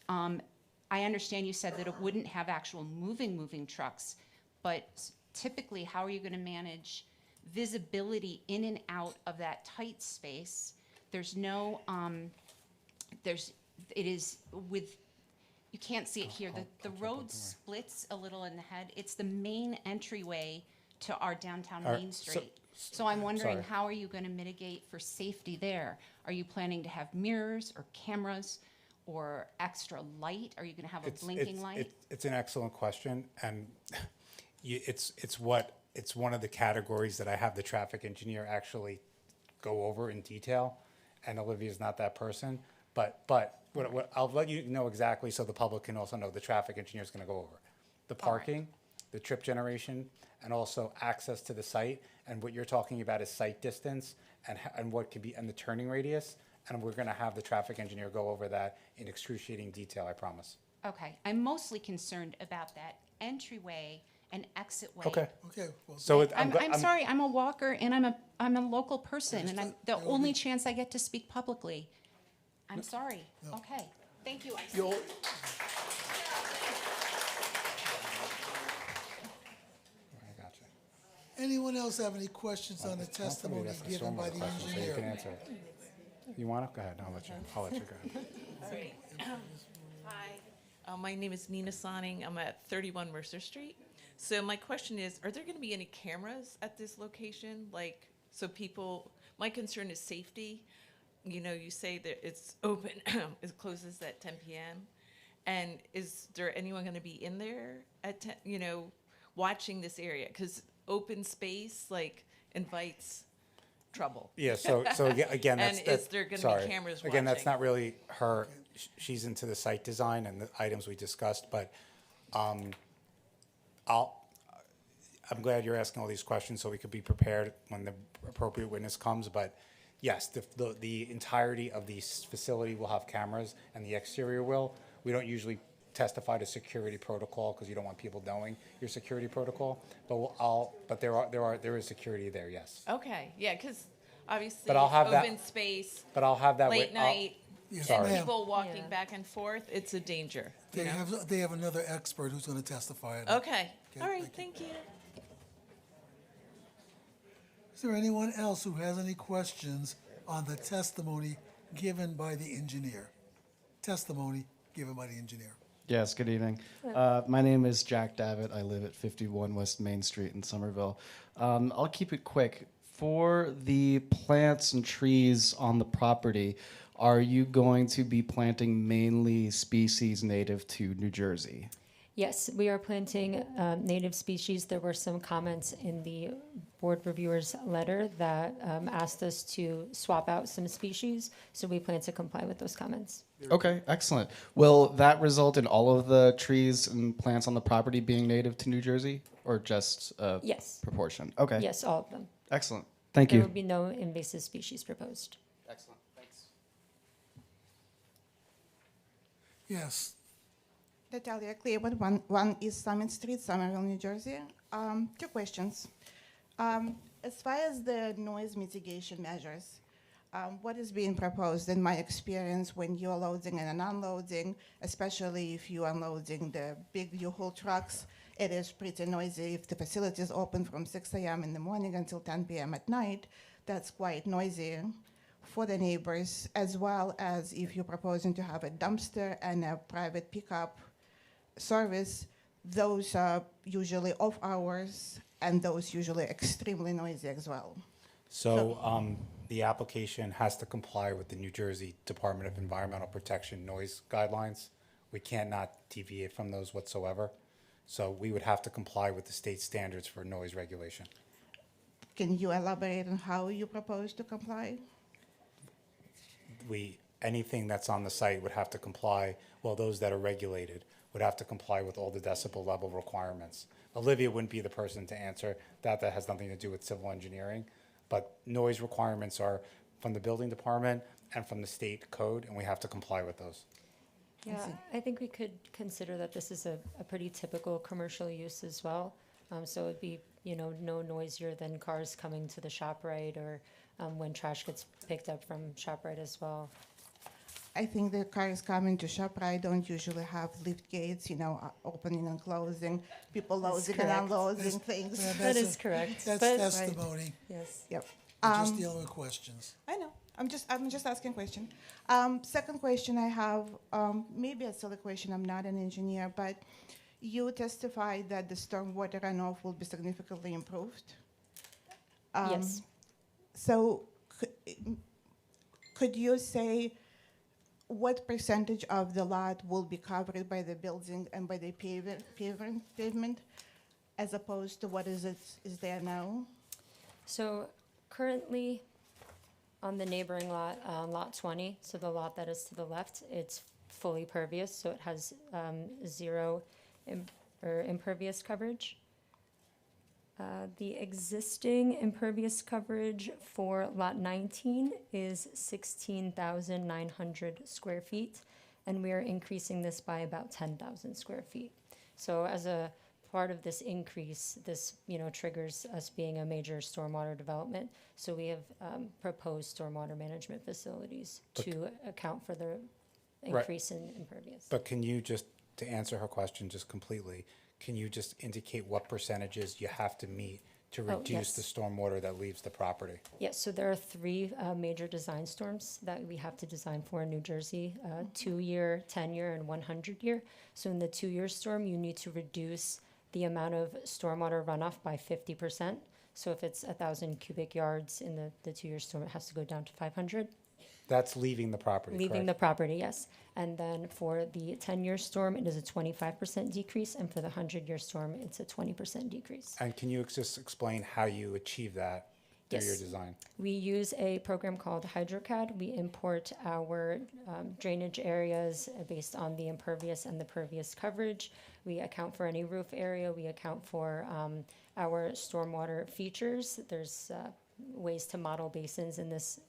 I understand you said that it wouldn't have actual moving trucks, but typically, how are you going to manage visibility in and out of that tight space? There's no, it is with, you can't see it here. The road splits a little in the head. It's the main entryway to our downtown Main Street. So I'm wondering, sorry. how are you going to mitigate for safety there? Are you planning to have mirrors or cameras or extra light? Are you going to have a blinking light? It's an excellent question, and it's one of the categories that I have the traffic engineer actually go over in detail, and Olivia's not that person. But what I'll let you know exactly, so the public can also know, the traffic engineer is going to go over the parking, the trip generation, and also access to the site. And what you're talking about is site distance and what could be, and the turning radius. And we're going to have the traffic engineer go over that in excruciating detail, I promise. Okay, I'm mostly concerned about that entryway and exitway. Okay. Okay, well, So I'm sorry, I'm a walker and I'm a local person, and I'm the only chance I get to speak publicly. I'm sorry. Okay, thank you. I see. I got you. anyone else have any questions on the Somebody testimony asked a given by stormwater the question, so you engineer? can answer it. You want to? Go ahead. I'll let you go ahead. Hi, my name is Nina Sonning. I'm at 31 Mercer Street. So my question is, are there going to be any cameras at this location? Like, so people, my concern is safety. You know, you say that it's open, it closes at 10 p.m. And is there anyone going to be in there at 10, watching this area? Because open space, like, invites trouble. Yeah, so again, that's. And is there gonna be sorry. cameras Again, that's watching? not really her, she's into the site design and the items we discussed, but I'm glad you're asking all these questions so we could be prepared when the appropriate witness comes, but yes, the entirety of the facility will have cameras and the exterior will. We don't usually testify to security protocol because you don't want people knowing your security protocol, but there is security there, yes. Okay, yeah, because obviously But I'll have that- open space, But I'll have that. late night, Yes, Sorry. and ma'am. people walking Yeah. back and forth, it's a danger. you They know? they have another expert who's going to testify. on it. Okay, all right, thank you. thank you. Is there anyone else who has any questions on the testimony given by the engineer. Testimony given by the engineer. Yes, good evening. My name is Jack Davitt. I live at 51 West Main Street in Somerville. I'll keep it quick. For the plants and trees on the property, are you going to be planting mainly species native to New Jersey? Yes, we are planting native species. There were some comments in the board reviewer's letter that asked us to swap out some species, so we plan to comply with those comments. Okay, excellent. Will that result in all of the trees and plants on the property being native to New Jersey, or just a Yes. proportion? Okay. Yes, all of them. Excellent. Thank There you. will be no invasive species proposed. Excellent. Thanks. Yes. Natalia Clearwood, one East Summit Street, Somerville, New Jersey. Two questions. As far as the noise mitigation measures, what is being proposed? In my experience, when you're loading and unloading, especially if you're unloading the big U-Haul trucks, it is pretty noisy. If the facility is open from 6 a.m. in the morning until 10 p.m. at night, that's quite noisy for the neighbors, as well as if you're proposing to have a dumpster and a private pickup service. Those are usually off hours, and those usually extremely noisy as well. So the application has to comply with the New Jersey Department of Environmental Protection noise guidelines. We cannot deviate from those whatsoever. So we would have to comply with the state standards for noise regulation. Can you elaborate on how you propose to comply? Anything that's on the site would have to comply, well, those that are regulated would have to comply with all the decibel level requirements. Olivia wouldn't be the person to answer that. That has nothing to do with civil engineering. But noise requirements are from the building department and from the state code, and we have to comply with those. Yeah, I think we could consider that this is a pretty typical commercial use as well. So it'd be, no noisier than cars coming to the ShopRite or when trash gets picked up from ShopRite as well. I think the cars coming to ShopRite don't usually have lift gates, opening and closing, people That's loading and correct. unloading things. Yeah, That is correct. That's but- testimony. Yes. Yep. We're just dealing with questions. I know. I'm just asking a question. Second question I have, maybe a silly question. I'm not an engineer, but you testified that the stormwater runoff will be significantly improved. Yes. So could you say what percentage of the lot will be covered by the building and by the pavement, as opposed to what is there now? So currently, on the neighboring lot, lot 20, so the lot that is to the left, it's fully pervious, so it has zero impervious coverage. The existing impervious coverage for lot 19 is 16,900 square feet, and we are increasing this by about 10,000 square feet. So as a part of this increase, this triggers us being a major stormwater development. So we have proposed stormwater management facilities to account for the increase in impervious. But can you just, to answer her question just completely, can you just indicate what percentages you have to meet to reduce yes. the stormwater that leaves the property? Yes, so there are three major design storms that we have to design for in New Jersey, 2-year, 10-year, and 100-year. So in the 2-year storm, you need to reduce the amount of stormwater runoff by 50%. So if it's 1,000 cubic yards in the 2-year storm, it has to go down to 500. That's leaving the property, Leaving the correct? property, yes. And then for the 10-year storm, it is a 25% decrease, and for the 100-year storm, it's a 20% decrease. And can you just explain how you achieve that through your Yes. design? We use a program called HydroCAD. We import our drainage areas based on the impervious and the pervious coverage. We account for any roof area. We account for our stormwater features. There's ways to model basins in this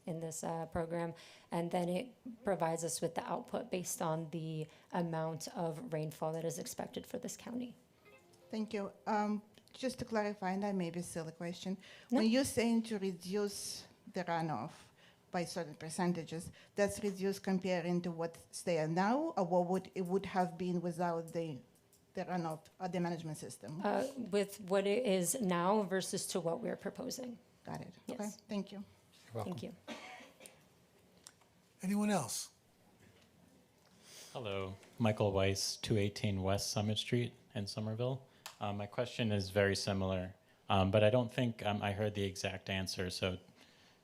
program, and then it provides us with the output based on the amount of rainfall that is expected for this county. Thank you. Just to clarify, and that may be a silly question, No. when you're saying to reduce the runoff by certain percentages, that's reduced comparing to what's there now, or what it would have been without the runoff or the management system? With what it is now versus to what we're proposing. Got it. Yes. Okay, thank you. You're welcome. Thank you. Anyone else? Hello, Michael Weiss, 218 West Summit Street in Somerville. My question is very similar, but I don't think I heard the exact answer. So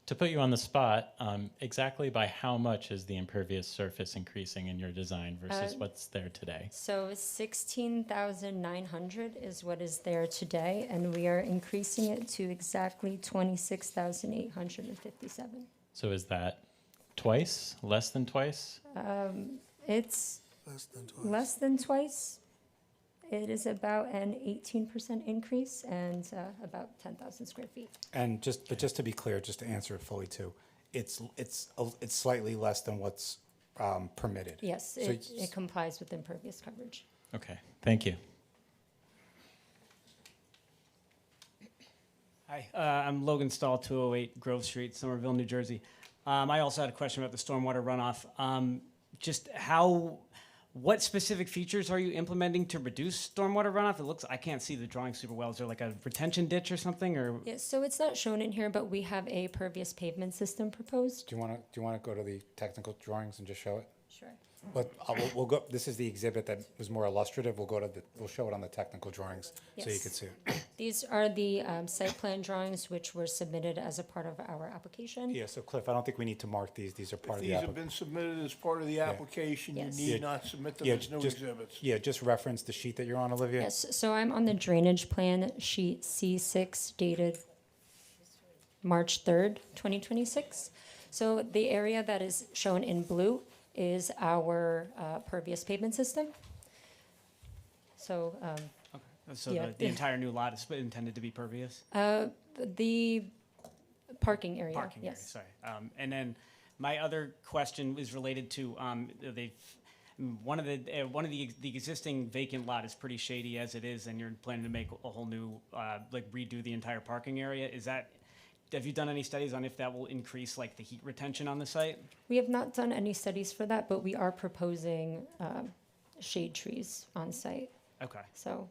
to put you on the spot, exactly by how much is the impervious surface increasing in your design versus what's there today? So 16,900 is what is there today, and we are increasing it to exactly 26,857. So is that twice, less than twice? It's Less than twice. less than twice. It is about an 18% increase and about 10,000 square feet. And just to be clear, just to answer it fully too, it's slightly less than what's permitted. Yes, So it complies with impervious coverage. Okay, thank you. Hi, I'm Logan Stahl, 208 Grove Street, Somerville, New Jersey. I also had a question about the stormwater runoff. What specific features are you implementing to reduce stormwater runoff? I can't see the drawing super well. Is there like a retention ditch or something, or? Yeah, so it's not shown in here, but we have a pervious pavement system proposed. Do you want to go to the technical drawings and just show it? Sure. But we'll go. This is the exhibit that was more illustrative. We'll show it on the technical drawings so you Yes. can see it. These are the site plan drawings which were submitted as a part of our application. Yeah. So Cliff, I don't think we need to mark these. These are part If of these the have application. been submitted as part of the application, you Yes. need Yeah. not submit them Yeah, as new exhibits. just reference the sheet that you're on, Olivia. Yes, so I'm on the drainage plan sheet C6 dated March 3rd, 2026. So the area that is shown in blue is our pervious pavement system. So So Yeah. the entire new lot is intended to be pervious? the parking area, Parking area, yes. sorry. And then my other question is related to, one of the existing vacant lot is pretty shady as it is, and you're planning to make a whole new, redo the entire parking area. Have you done any studies on if that will increase like the heat retention on the site? We have not done any studies for that, but we are proposing shade trees on site. Okay. So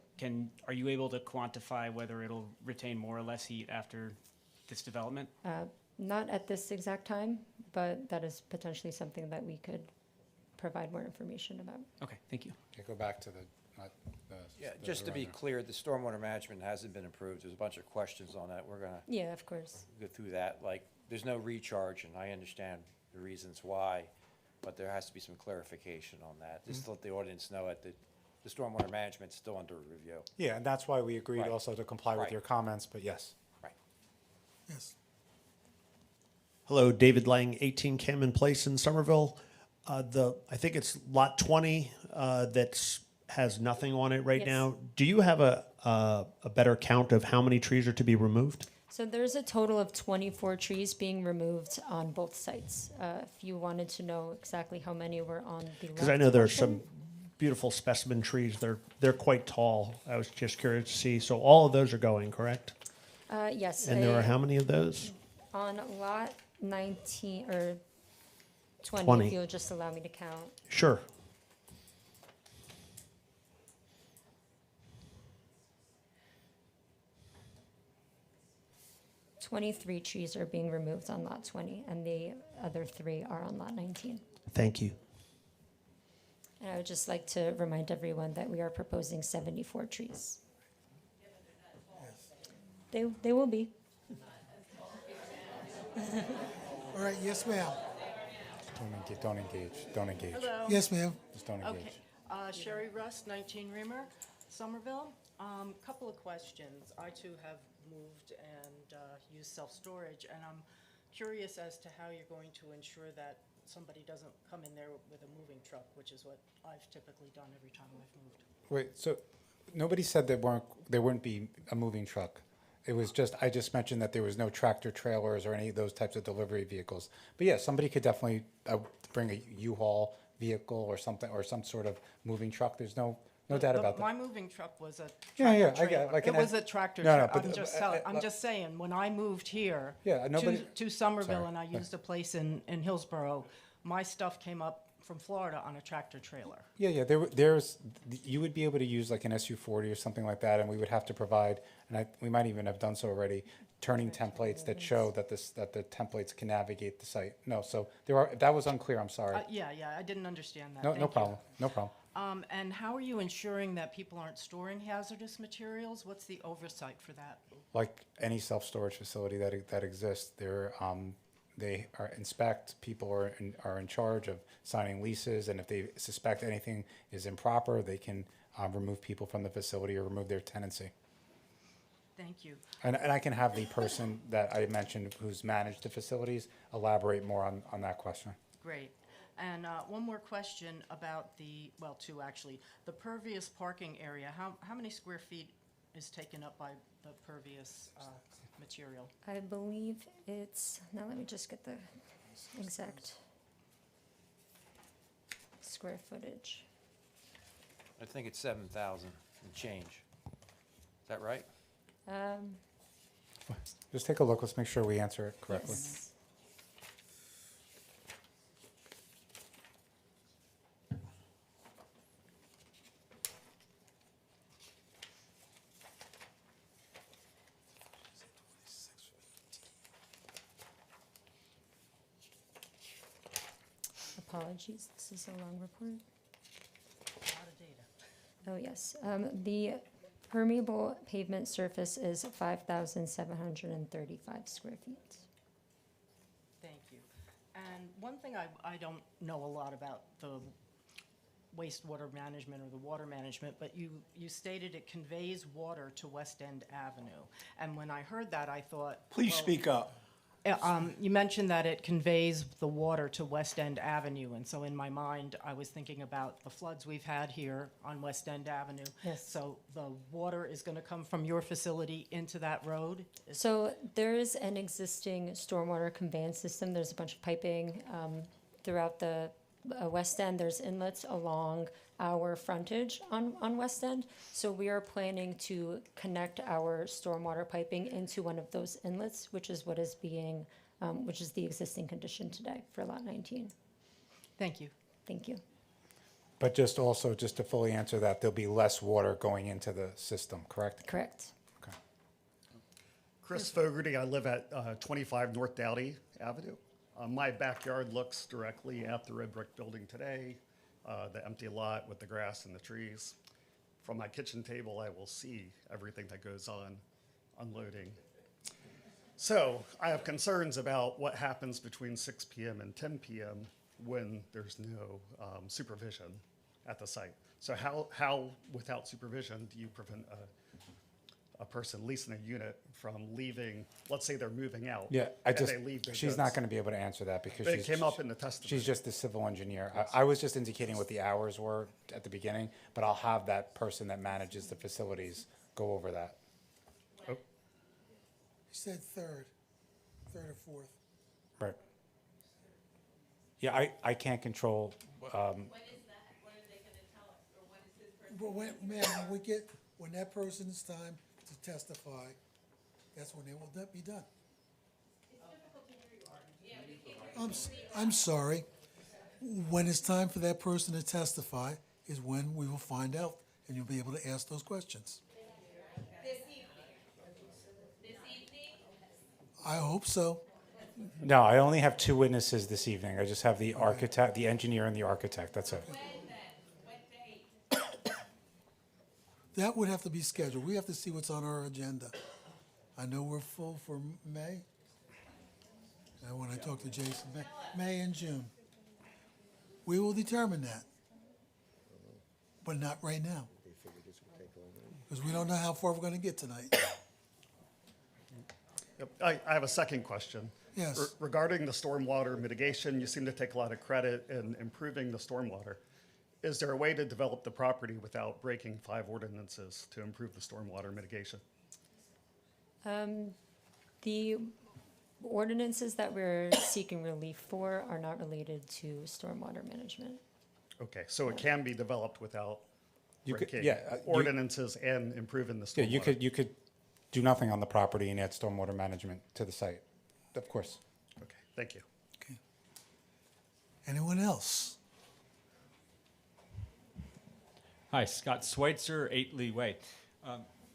Are you able to quantify whether it'll retain more or less heat after this development? not at this exact time, but that is potentially something that we could provide more information about. Okay, thank you. Okay, go back to the. Yeah, just to be clear, the stormwater management hasn't been approved. There's a bunch of questions on that. We're gonna Yeah, of course. go through that. Like, there's no recharge, and I understand the reasons why, but there has to be some clarification on that. Just to let the audience know that the stormwater management's still under review. Yeah, and that's why we agreed Right. also to comply with Right. your comments. But yes. Right. Yes. Hello, David Lang, 18 Cameron Place in Somerville. I think it's lot 20 that's has nothing on it right Yes. now. Do you have a better count of how many trees are to be removed? So there's a total of 24 trees being removed on both sites. If you wanted to know exactly how many were on the Because I know there are some beautiful specimen trees. They're quite tall. I was just curious to see. So all of those are going, correct? Yes. And there are how many of those? On lot 19, or 20, 20. if you'll just allow me to count. Sure. Twenty-three trees are being removed on lot 20, and the other 3 are on lot 19. Thank you. And I would just like to remind everyone that we are proposing 74 trees. They will be. All right, yes, ma'am. Don't engage. Hello. Yes, ma'am. Just don't engage. Okay. Sherry Rust, 19 Reamer, Somerville. Couple of questions. I too have moved and used self-storage, and I'm curious as to how you're going to ensure that somebody doesn't come in there with a moving truck, which is what I've typically done every time I've moved. Wait. So nobody said there wouldn't be a moving truck. It was just I just mentioned that there was no tractor trailers or any of those types of delivery vehicles. But yeah, somebody could definitely bring a U-Haul vehicle or something or some sort of moving truck. There's no doubt about that. My moving truck was a Yeah, tractor I get it. trailer. Like It an was ex- a tractor No, no, trailer. but, I'm just saying, when I moved here Yeah, nobody- to Somerville Sorry. and I used a place in Hillsborough, my stuff came up from Florida on a tractor trailer. Yeah. You would be able to use like an SU-40 or something like that, and we would have to provide, and we might even have done so already, turning templates that show that that the templates can navigate the site. No, so that was unclear, I'm sorry. Yeah, I didn't understand that. No, Thank no you. problem, no problem. And how are you ensuring that people aren't storing hazardous materials? What's the oversight for that? Like any self-storage facility that exists, they inspect, people are in charge of signing leases, and if they suspect anything is improper, they can remove people from the facility or remove their tenancy. Thank you. And I can have the person that I mentioned who's managed the facilities elaborate more on that question. Great. And one more question about two actually. The pervious parking area, how many square feet is taken up by the pervious material? I believe it's, now let me just get the exact square footage. I think it's 7,000 and change. Is that right? Just take a look, let's make sure we answer it correctly. Yes. Apologies, this is a long report. A lot of data. Oh, yes. The permeable pavement surface is 5,735 square feet. Thank you. And one thing I don't know a lot about the wastewater management or the water management, but you stated it conveys water to West End Avenue. And when I heard that, I thought... Please well, speak up. You mentioned that it conveys the water to West End Avenue, and so in my mind, I was thinking about the floods we've had here on West End Avenue. Yes. So the water is going to come from your facility into that road? So there is an existing stormwater conveyance system. There's a bunch of piping throughout the West End. There's inlets along our frontage on West End. So we are planning to connect our stormwater piping into one of those inlets, which is what is being, which is the existing condition today for Lot 19. Thank you. Thank you. But just to fully answer that, there'll be less water going into the system, correct? Correct. Okay. Chris Fogarty, I live at 25 North Dowdy Avenue. My backyard looks directly at the red brick building today, the empty lot with the grass and the trees. From my kitchen table, I will see everything that goes on unloading. So I have concerns about what happens between 6 p.m. and 10 p.m. when there's no supervision at the site. So how without supervision, do you prevent a person leasing a unit from leaving, let's say they're moving out. Yeah, and they leave their she's goods? not going to be able to answer that because But it came up in the testimony. She's just the civil engineer. I was just indicating what the hours were at the beginning, but I'll have that person that manages the facilities go over that. He said third or fourth. Right. Yeah, I can't control, When is that? When are they gonna tell us, or when is his person? But when that person's time to testify, that's when it will be done. I'm sorry. When it's time for that person to testify is when we will find out, and you'll be able to ask those questions. This evening? This evening? I hope so. no, I only have 2 witnesses this evening. I just have the architect, the engineer and the architect, that's it. When then? What date? That would have to be scheduled. We have to see what's on our agenda. I know we're full for May. And when I talk to Jason, May and June. We will determine that. But not right now. Because we don't know how far we're going to get tonight. Yep. I have a second question. Yes. Regarding the stormwater mitigation, you seem to take a lot of credit in improving the stormwater. Is there a way to develop the property without breaking 5 ordinances to improve the stormwater mitigation? The ordinances that we're seeking relief for are not related to stormwater management. Okay, so it can be developed without You could- breaking yeah, ordinances and improving the Yeah, stormwater? you could do nothing on the property and add stormwater management to the site, of course. Okay, thank you. Okay. Anyone else? Hi, Scott Schweitzer, 8 Lee Way.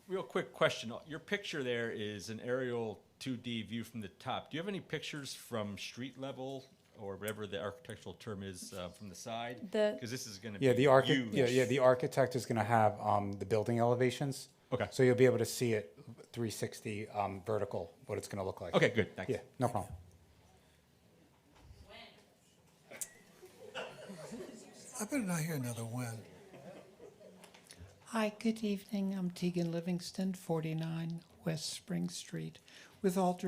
Real quick question. Your picture there is an aerial 2D view from the top. Do you have any pictures from street level or whatever the architectural term is from the side? Because this is going to be huge. The architect is going to have the building elevations. Okay. So you'll be able to see it 360 vertical, what it's going to look like. Okay, good, thanks. Yeah, no problem. I better not hear another when. Hi, good evening. I'm Tegan Livingston, 49 West Spring Street. With all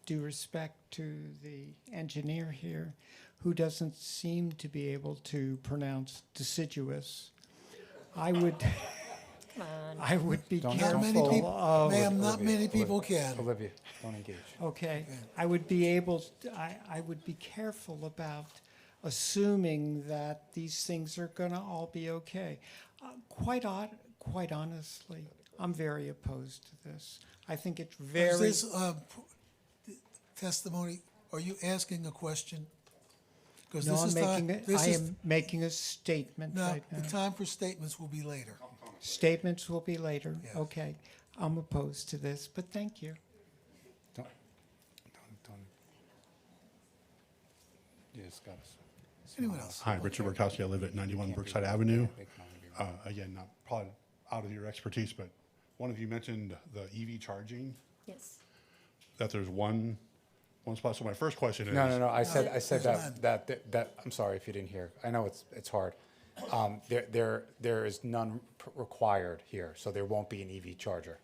due respect to the engineer here, who doesn't seem to be able to pronounce deciduous, I would be careful of... Ma'am, not many people can. Olivia, don't engage. Okay, I would be careful about assuming that these things are going to all be okay. Quite honestly, I'm very opposed to this. I think it's very... Is this testimony, are you asking a question? Because No, this I am making a statement No, right now. the time for statements will be later. Statements will be later. Yes. Okay, I'm opposed to this, but thank you. Don't. Yes, got us. Anyone else? Hi, Richard Burkowski. I live at 91 Brookside Avenue. Again, not probably out of your expertise, but one of you mentioned the EV charging, Yes. that there's one spot. So my first question is... No. I said that. I'm sorry if you didn't hear. I know it's hard. There is none required here, so there won't be an EV charger.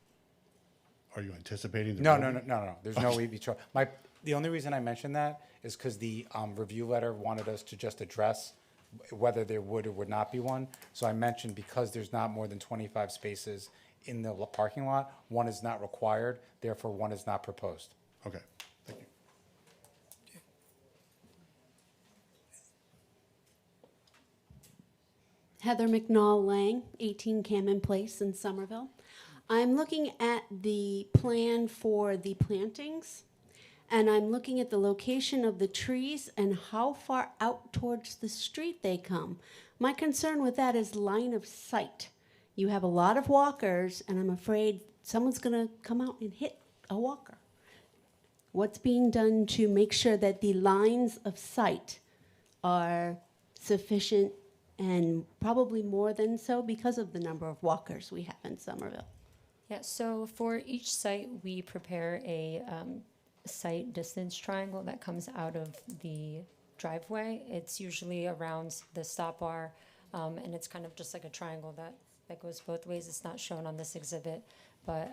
Are you anticipating? No. There's no EV charger. The only reason I mentioned that is because the review letter wanted us to just address whether there would or would not be one. So I mentioned because there's not more than 25 spaces in the parking lot, one is not required, therefore one is not proposed. Okay, thank you. Heather McNall Lang, 18 Cameron Place in Somerville. I'm looking at the plan for the plantings, and I'm looking at the location of the trees and how far out towards the street they come. My concern with that is line of sight. You have a lot of walkers, and I'm afraid someone's going to come out and hit a walker. What's being done to make sure that the lines of sight are sufficient, and probably more than so because of the number of walkers we have in Somerville? Yeah, so for each site, we prepare a site distance triangle that comes out of the driveway. It's usually around the stop bar, and it's kind of just like a triangle that goes both ways. It's not shown on this exhibit, but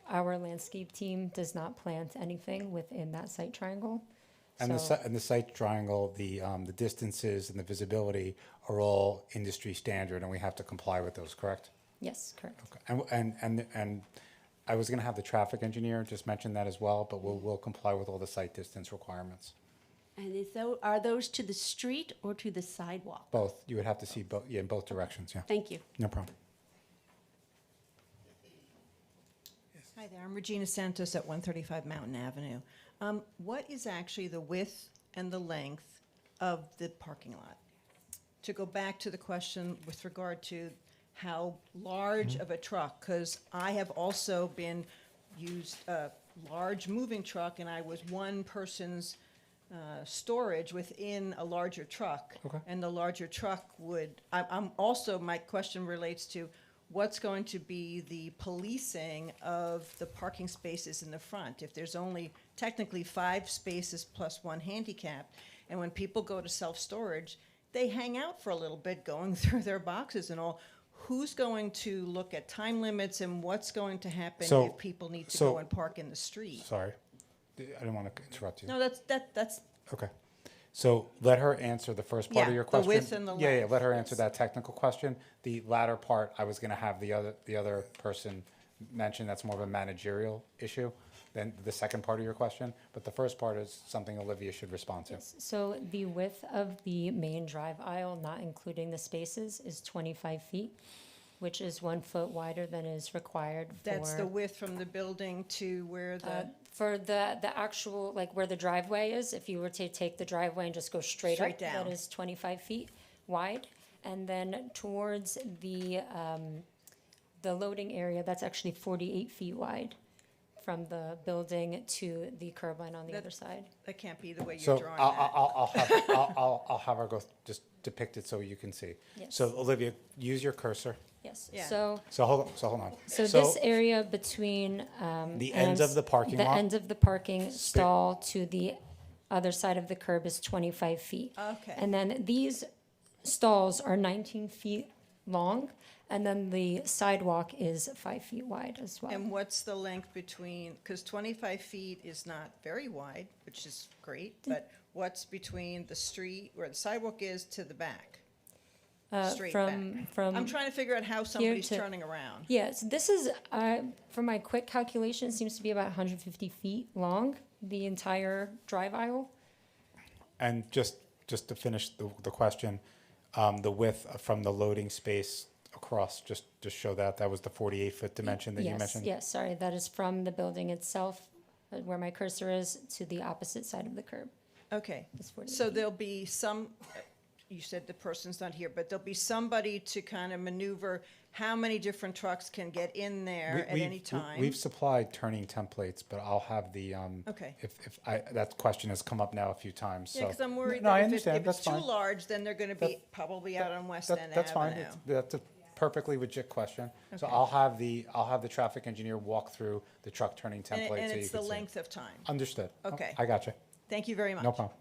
our landscape team does not plant anything within that site triangle. And the site triangle, the distances and the visibility are all industry standard, and we have to comply with those, correct? Yes, correct. Okay. And I was going to have the traffic engineer just mention that as well, but we'll comply with all the site distance requirements. And are those to the street or to the sidewalk? Both. You would have to see both, in both directions, yeah. Thank you. No problem. Hi there, I'm Regina Santos at 135 Mountain Avenue. What is actually the width and the length of the parking lot? To go back to the question with regard to how large of a truck, because I have also used a large moving truck, and I was one person's storage within a larger truck. Okay. And the larger truck I'm also, my question relates to what's going to be the policing of the parking spaces in the front? If there's only technically 5 spaces plus 1 handicap, and when people go to self-storage, they hang out for a little bit going through their boxes and all. Who's going to look at time limits, and what's going to happen if people need to go and park in the street? Sorry. I didn't want to interrupt you. No, that's Okay. So let her answer the first part of your the question. width and the Yeah, length, let her answer that technical question. The latter part, I was going to have the other person mention. That's more of a managerial issue than the second part of your question. But the first part is something Olivia should respond to. Yes, so the width of the main drive aisle, not including the spaces, is 25 feet, which is 1 foot wider than is required for... That's the width from the building to where the... For the actual, like where the driveway is, if you were to take the driveway and just go straight up, down. that is 25 feet wide. And then towards the loading area, that's actually 48 feet wide from the building to the curb line on the That- other side. That can't be the way So you're drawing that. I'll have her go just depict it so you can see. Yes. So Olivia, use your cursor. Yes, Yeah. so, So hold on. so this area between. The ends of the parking The lot? ends of the parking stall to the other side of the curb is 25 feet. Okay. And then these stalls are 19 feet long, and then the sidewalk is 5 feet wide as well. And what's the length between, because 25 feet is not very wide, which is great, but what's between the street, where the sidewalk is, to the back? Straight back. I'm trying to figure out how somebody's to- turning around. Yes, this is, from my quick calculation, seems to be about 150 feet long, the entire drive aisle. And just to finish the question, the width from the loading space across, just show that was the 48-foot dimension that you mentioned? Yes, sorry, that is from the building itself, where my cursor is, to the opposite side of the curb. Okay, It's 48 so feet. there'll be some, you said the person's not here, but there'll be somebody to kind of maneuver how many different trucks can get in there at any time? We've supplied turning templates, but I'll have the, Okay. that question has come up now a few times, so. Yeah, because I'm worried No, I that understand, if it's that's too fine. large, then they're going to be probably out on West End Avenue. That's fine, that's a perfectly legit question. So Okay. I'll have the traffic engineer walk through the truck turning template so you And can it's see. the length of time. Understood. Okay. I got you. Thank you very much. No problem.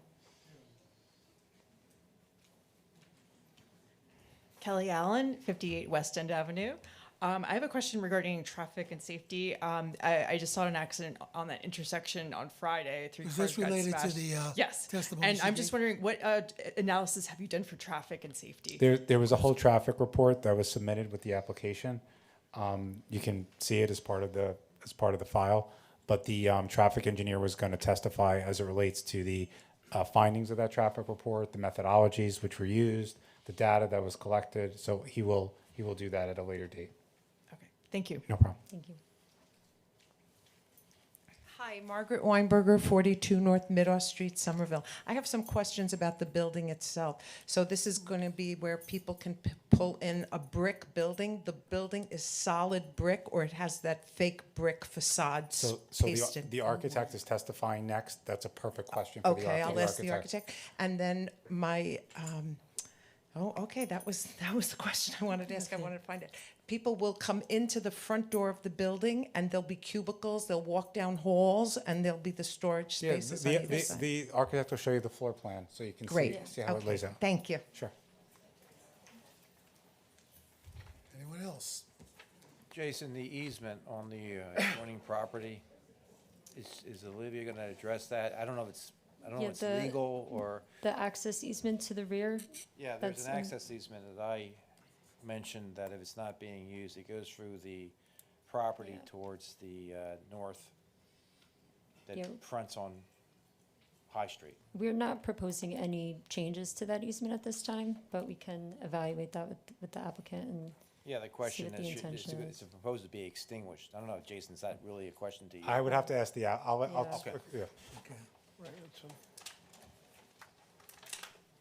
Kelly Allen, 58 West End Avenue. I have a question regarding traffic and safety. I just saw an accident on that intersection on Friday. Is this related to the yes. testimony And she I'm just gave? wondering, what analysis have you done for traffic and safety? There was a whole traffic report that was submitted with the application. You can see it as part of the file, but the traffic engineer was going to testify as it relates to the findings of that traffic report, the methodologies which were used, the data that was collected. So he will do that at a later date. Okay, thank you. No problem. Thank you. Hi, Margaret Weinberger, 42 North Middle Street, Somerville. I have some questions about the building itself. So this is going to be where people can pull in a brick building. The building is solid brick, or it has that fake brick facade So pasted? the architect is testifying next. That's a perfect question for the Okay, architect. I'll ask the architect. And then my, okay, that was the question I wanted to ask. I wanted to find it. People will come into the front door of the building, and there'll be cubicles, they'll walk down halls, and there'll be the storage Yeah, spaces on either side. the architect will show you the floor plan so you can Great. see how it Okay, lays out. thank you. Sure. Anyone else? Jason, the easement on the adjoining property, is Olivia going to address that? I don't know if it's Yeah, it's legal or, The access easement to the rear. yeah, there's that's an in- access easement that I mentioned that if it's not being used, it goes through the property towards the north that Yeah. fronts on High Street. We're not proposing any changes to that easement at this time, but we can evaluate that with the applicant and Yeah, the question what the is, intention it's proposed to be extinguished. I don't know, Jason, is that really a question to you? I would have to ask I'll Okay. yeah. Right, that's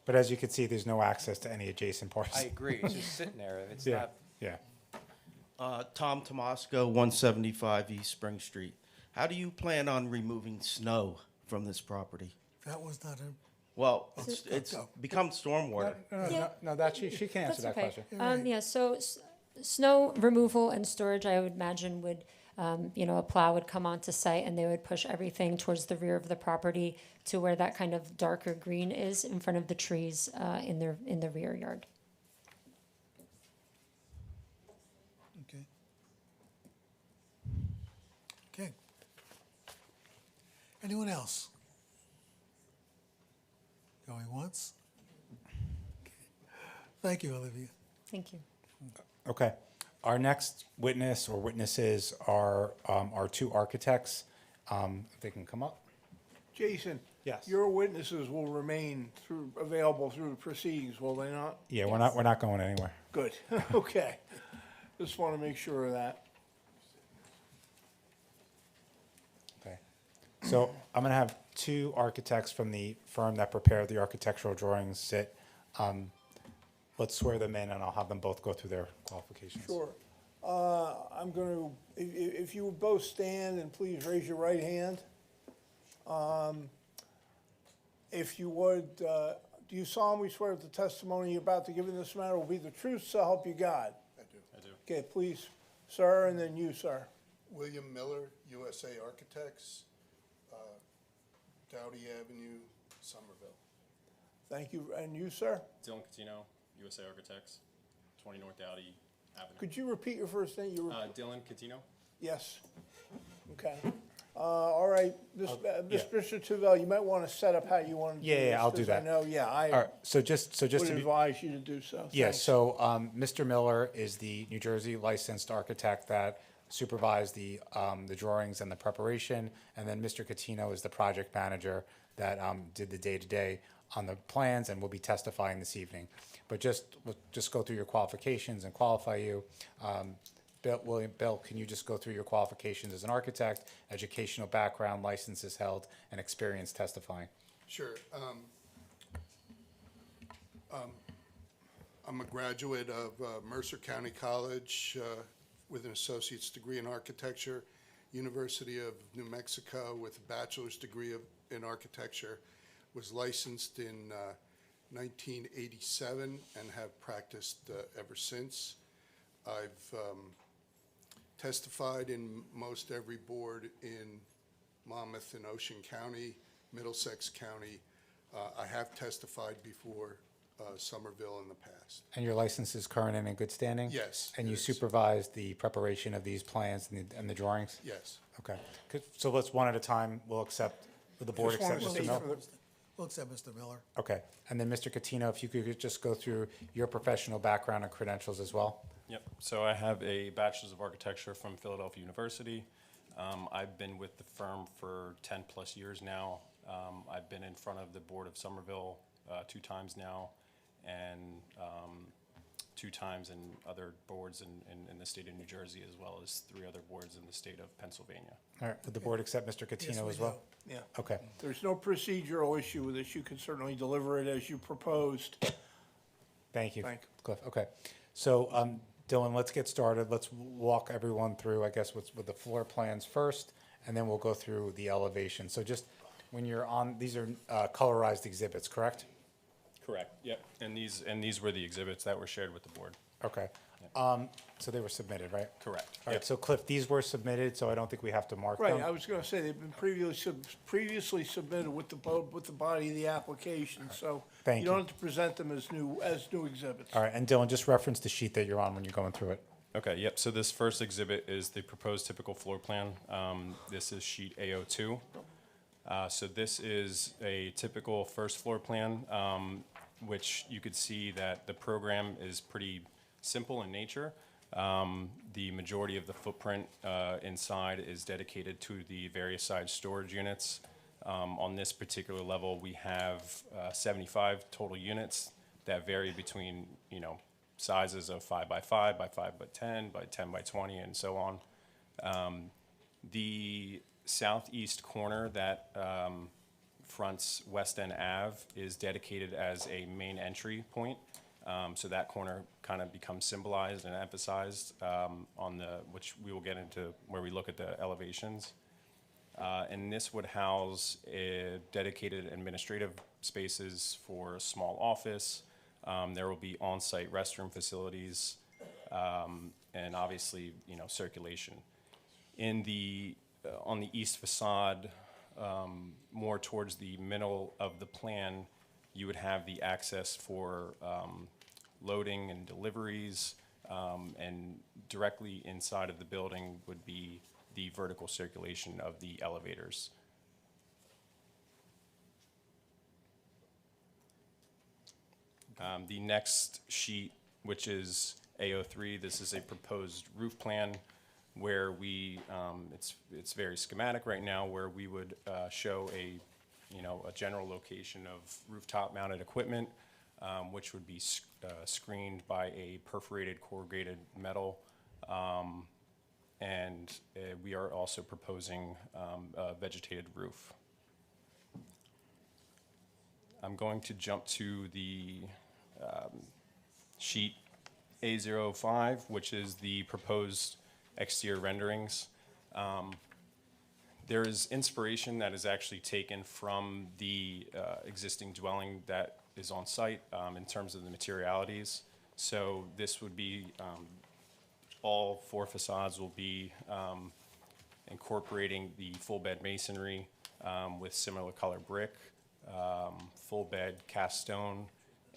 But as you can see, there's no access to any adjacent parts. I agree, it's just sitting there, if it's Yeah, not, yeah. Tom Tomasco, 175 East Spring Street. How do you plan on removing snow from this property? That was not a, Well, it's become stormwater. No, she can answer that That's okay. question. Yeah, so snow removal and storage, I would imagine would, a plow would come onto site and they would push everything towards the rear of the property to where that kind of darker green is in front of the trees in the rear yard. okay. Okay. Anyone else? Going once? Okay. Thank you, Olivia. Thank you. Okay. Our next witness or witnesses are our two architects. If they can come up. Jason? Yes. Your witnesses will remain available through the proceedings, will they not? Yeah, we're not going anywhere. Good, okay. Just want to make sure of that. Okay. So I'm going to have two architects from the firm that prepared the architectural drawings sit. Let's swear them in, and I'll have them both go through their qualifications. Sure. I'm going to, if you would both stand and please raise your right hand. If you would, do you solemnly swear that the testimony you're about to give in this matter will be the truth, so help you God? I do. Okay, please, sir, and then you, sir. William Miller, USA Architects, Dowdy Avenue, Somerville. Thank you, and you, sir? Dylan Catino, USA Architects, 20 North Dowdy Avenue. Could you repeat your first name? Dylan Catino. Yes. Okay. All right, yeah. Mr. Tuvell, you might want to set up how you want to do this. Yeah, I'll do 'cause that. I know, yeah, I All right, so just would to be, advise you to do so. yeah, Thanks. so Mr. Miller is the New Jersey licensed architect that supervised the drawings and the preparation, and then Mr. Catino is the project manager that did the day-to-day on the plans and will be testifying this evening. But we'll just go through your qualifications and qualify you. Bill, can you just go through your qualifications as an architect, educational background, licenses held, and experience testifying? Sure. I'm a graduate of Mercer County College with an associate's degree in architecture, University of New Mexico with a bachelor's degree in architecture, was licensed in 1987 and have practiced ever since. I've testified in most every board in Monmouth and Ocean County, Middlesex County. I have testified before Somerville in the past. And your license is current and in good standing? Yes, And it you is. supervised the preparation of these plans and the drawings? Yes. Okay. So let's one at a time. Will the board Just wanted accept to Mr. say Miller? for the- We'll accept Mr. Miller. Okay. And then Mr. Catino, if you could just go through your professional background and credentials as well? Yep. So I have a Bachelor's of Architecture from Philadelphia University. I've been with the firm for 10 plus years now. I've been in front of the board of Somerville 2 times now, and 2 times in other boards in the state of New Jersey, as well as 3 other boards in the state of Pennsylvania. All right. Would the board accept Mr. Catino as well? Yeah. Okay. There's no procedural issue with this. You can certainly deliver it as you proposed. Thank you, Thank you. Cliff. Okay. So, Dylan, let's get started. Let's walk everyone through, I guess, with the floor plans first, and then we'll go through the elevation. So just when you're on, these are colorized exhibits, correct? Correct. Yep. And these were the exhibits that were shared with the board. Okay. So they were submitted, right? Correct. All right, Yep. so Cliff, these were submitted, so I don't think we have to mark them. Right, I was going to say, they've been previously submitted with the body of the application, so Thank you don't you. have to present them as new exhibits. All right, and Dylan, just reference the sheet that you're on when you're going through it. Okay, yep, so this first exhibit is the proposed typical floor plan. This is sheet AO2. So this is a typical first floor plan, which you could see that the program is pretty simple in nature. The majority of the footprint inside is dedicated to the various size storage units. On this particular level, we have 75 total units that vary between, sizes of 5 by 5 by 5 by 10 by 10 by 20 and so on. The southeast corner that fronts West End Ave is dedicated as a main entry point. So that corner kind of becomes symbolized and emphasized which we will get into where we look at the elevations. And this would house dedicated administrative spaces for a small office. There will be on-site restroom facilities, and obviously, circulation. On the east facade, more towards the middle of the plan, you would have the access for loading and deliveries, and directly inside of the building would be the vertical circulation of the elevators. The next sheet, which is AO3, this is a proposed roof plan where it's very schematic right now, where we would show a general location of rooftop mounted equipment, which would be screened by a perforated corrugated metal. And we are also proposing a vegetated roof. I'm going to jump to the sheet A05, which is the proposed exterior renderings. There is inspiration that is actually taken from the existing dwelling that is on site in terms of the materialities. So this would be, all 4 facades will be incorporating the full bed masonry with similar color brick, full bed cast stone,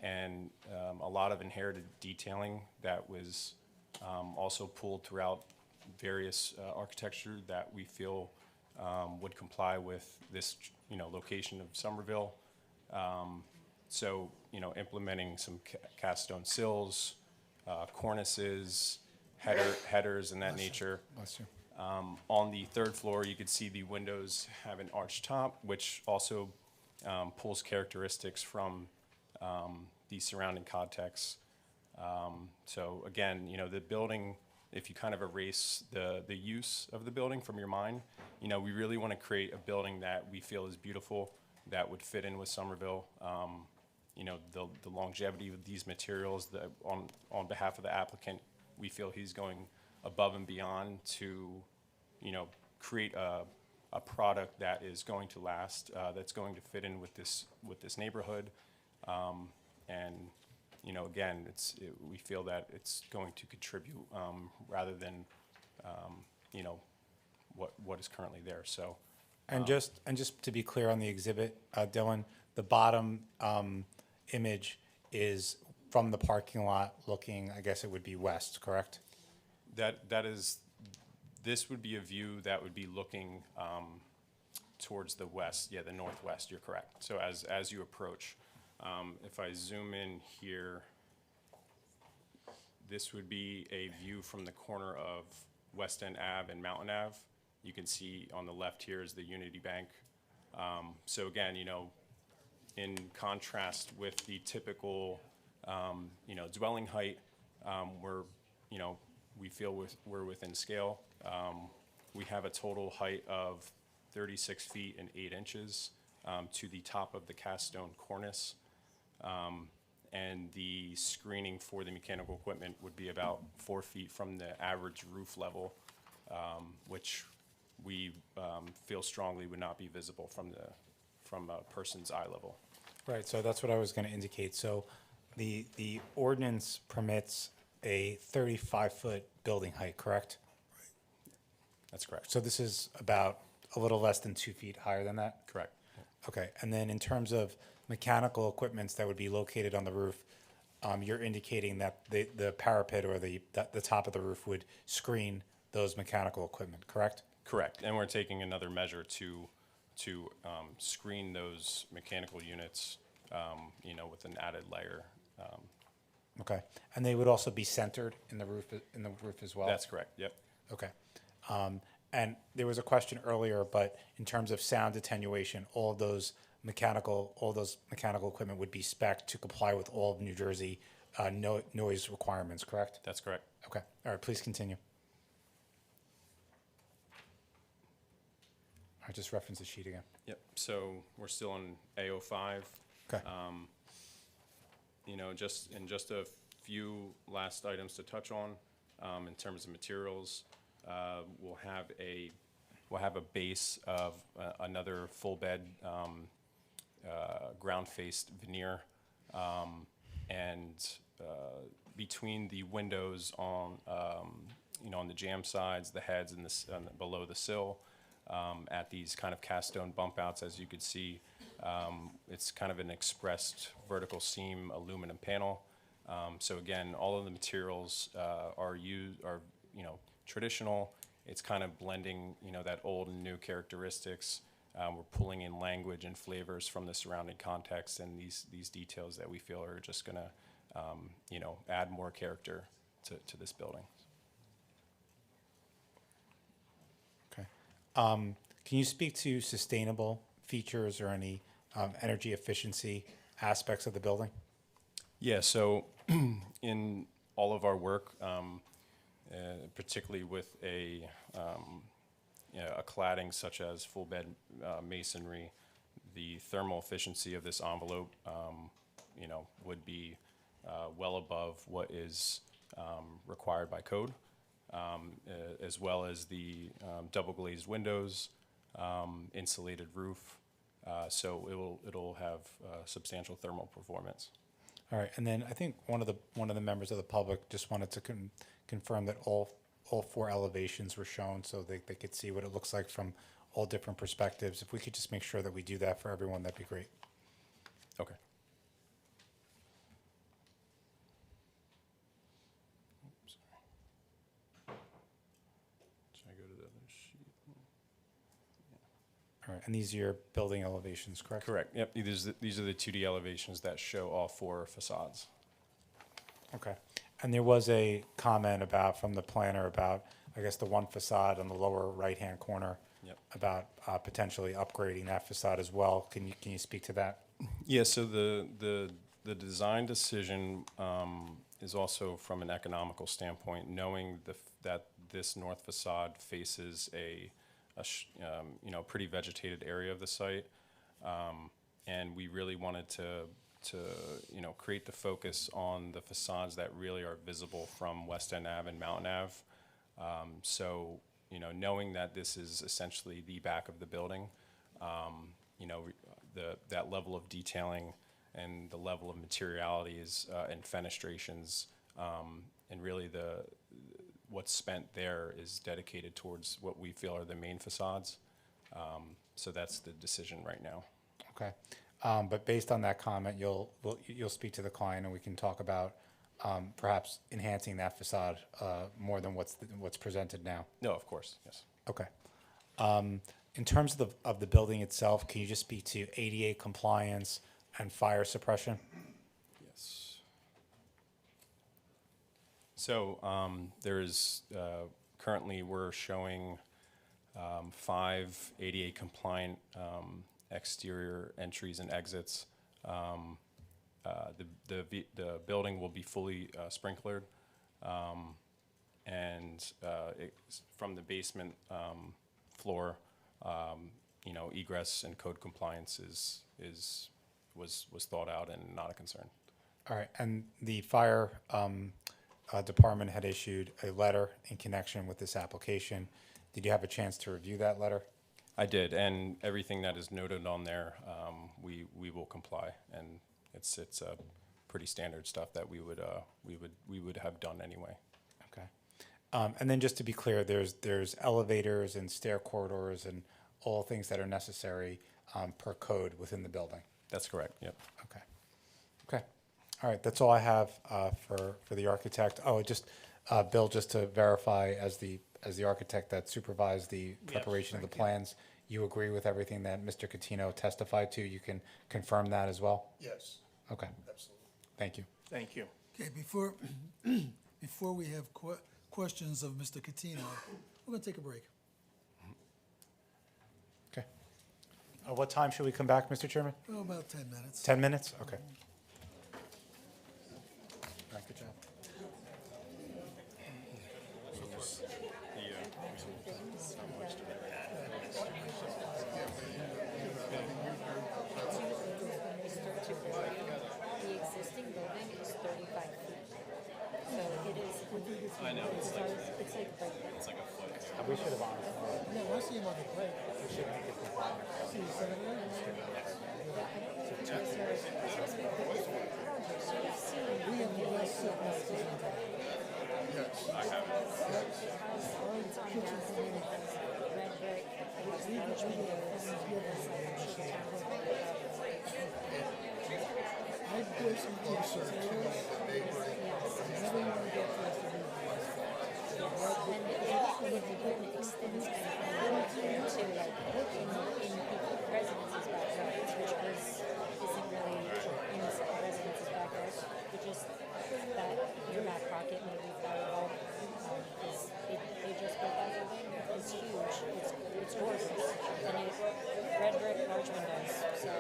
and a lot of inherited detailing that was also pulled throughout various architecture that we feel would comply with this, location of Somerville. So, implementing some cast stone sills, cornices, headers and that nature. Bless you. On the 3rd floor, you could see the windows have an arched top, which also pulls characteristics from the surrounding context. So again, the building, if you kind of erase the use of the building from your mind, we really want to create a building that we feel is beautiful, that would fit in with Somerville. The longevity of these materials, on behalf of the applicant, we feel he's going above and beyond to, create a product that is going to last, that's going to fit in with this neighborhood. And, again, we feel that it's going to contribute rather than, what is currently there. So, And just to be clear on the exhibit, Dylan, the bottom image is from the parking lot looking, I guess it would be west, correct? This would be a view that would be looking towards the west, the northwest, you're correct. So as you approach, if I zoom in here, this would be a view from the corner of West End Ave and Mountain Ave. You can see on the left here is the Unity Bank. So again, in contrast with the typical, dwelling height, we feel we're within scale. We have a total height of 36 feet and 8 inches to the top of the cast stone cornice. And the screening for the mechanical equipment would be about 4 feet from the average roof level, which we feel strongly would not be visible from a person's eye level. Right, so that's what I was going to indicate. So the ordinance permits a 35-foot building height, correct? That's correct. So this is about a little less than 2 feet higher than that? Correct. Okay, and then in terms of mechanical equipments that would be located on the roof, you're indicating that the parapet or the top of the roof would screen those mechanical equipment, correct? Correct, and we're taking another measure to screen those mechanical units, with an added layer. Okay, and they would also be centered in the roof as well? That's correct, yep. Okay. And there was a question earlier, but in terms of sound attenuation, all those mechanical equipment would be spec'd to comply with all of New Jersey noise requirements, correct? That's correct. Okay, all right, please continue. I just referenced the sheet again. Yep, so we're still on A05. Okay. Just a few last items to touch on in terms of materials. We'll have a base of another full bed ground faced veneer, and between the windows on the jamb sides, the heads, and below the sill, at these kind of cast stone bump outs, as you could see, it's kind of an expressed vertical seam aluminum panel. So again, all of the materials are traditional. It's kind of blending, that old and new characteristics. We're pulling in language and flavors from the surrounding context, and these details that we feel are just going to, add more character to this building. Okay. Can you speak to sustainable features or any energy efficiency aspects of the building? Yeah, so in all of our work, particularly with a cladding such as full bed masonry, the thermal efficiency of this envelope, would be well above what is required by code, as well as the double glazed windows, insulated roof. So it'll have substantial thermal performance. All right, and then I think one of the members of the public just wanted to confirm that all 4 elevations were shown, so they could see what it looks like from all different perspectives. If we could just make sure that we do that for everyone, that'd be great. Okay. Oops, sorry. Should I go to the other sheet? All right, and these are your building elevations, correct? Correct. Yep. These are the 2D elevations that show all 4 facades. Okay. And there was a comment from the planner about, I guess, the one facade on the lower right-hand corner. Yep. About potentially upgrading that facade as well. Can you speak to that? Yeah. So the design decision is also from an economical standpoint, knowing that this north facade faces a pretty vegetated area of the site, and we really wanted to create the focus on the facades that really are visible from West End Ave and Mountain Ave. So, knowing that this is essentially the back of the building, that level of detailing and the level of materialities and fenestrations, and really what's spent there is dedicated towards what we feel are the main facades. So that's the decision right now. Okay. But based on that comment, you'll speak to the client and we can talk about perhaps enhancing that facade more than what's presented now. No, of course, yes. Okay. In terms of the building itself, can you just speak to ADA compliance and fire suppression? Yes. So there's currently we're showing 5 ADA compliant exterior entries and exits. The building will be fully sprinklered, and from the basement floor, egress and code compliance was thought out and not a concern. All right, and the fire department had issued a letter in connection with this application. Did you have a chance to review that letter? I did, and everything that is noted on there, we will comply, and it's pretty standard stuff that we would have done anyway. Okay, and then just to be clear, there's elevators and stair corridors and all things that are necessary per code within the building. That's correct. Yep. Okay. Okay. All right. That's all I have for the architect. Oh, just Bill, just to verify, as the architect that supervised the preparation of the plans, you agree with everything that Mr. Catino testified to? You can confirm that as well? Yes. Okay. Absolutely. Thank you. Thank you. Okay, before we have questions of Mr. Catino, we're going to take a break. Okay. What time should we come back, Mr. Chairman? Oh, about 10 minutes. 10 minutes? Okay. All right, good job. The existing building is 35 feet. So it is. I know, it's like right there. it's like a foot. We should have honestly. No, I see him on the plate. We should make it compliant. See you Saturday? We have the best set next to him. Yes. I have it. I did some research on the neighboring. Your back pocket, maybe we've got it all, because they just built that building, it's huge, it's gorgeous, and it, red brick, large windows, so.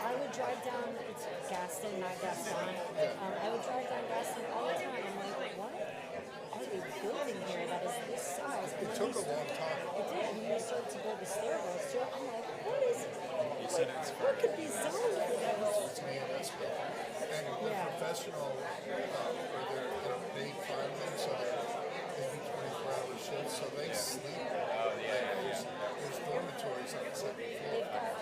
I would drive down, it's Gaston, not Gaston, I would drive down Gaston all the time, I'm like, what are they building here that is this size? It took a long time. It did, and we started to build the stairwells too, I'm like, what is could be zoned for those? It's me and this building. And they're professional, or they're paid firemen, so they do 24-hour shifts, so they sleep. There's dormitories on the second floor. They've got,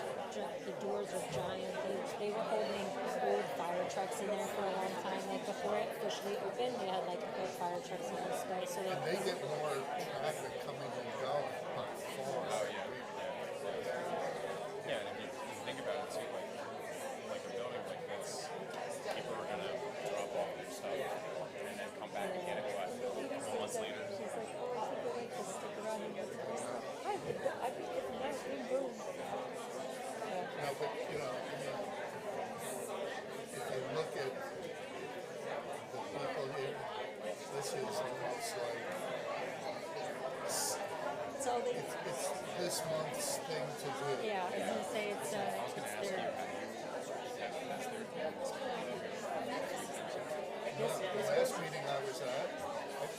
the doors are giant. They were holding old fire trucks in there for a long time. Like before it officially opened, they had like old fire trucks in this space. So And they get more traffic coming and going by far. Yeah, and if you think about it too, like a building like this, people are gonna drop off their stuff and then come back and get it, what, 4 months later? She's like, oh, people like to stick around and get their stuff. I'd be getting that boom. No, but, you know, I mean, if you look at the people here, this is almost like, So they, it's this month's thing to do. yeah, I was gonna say it's their. The last meeting I was at,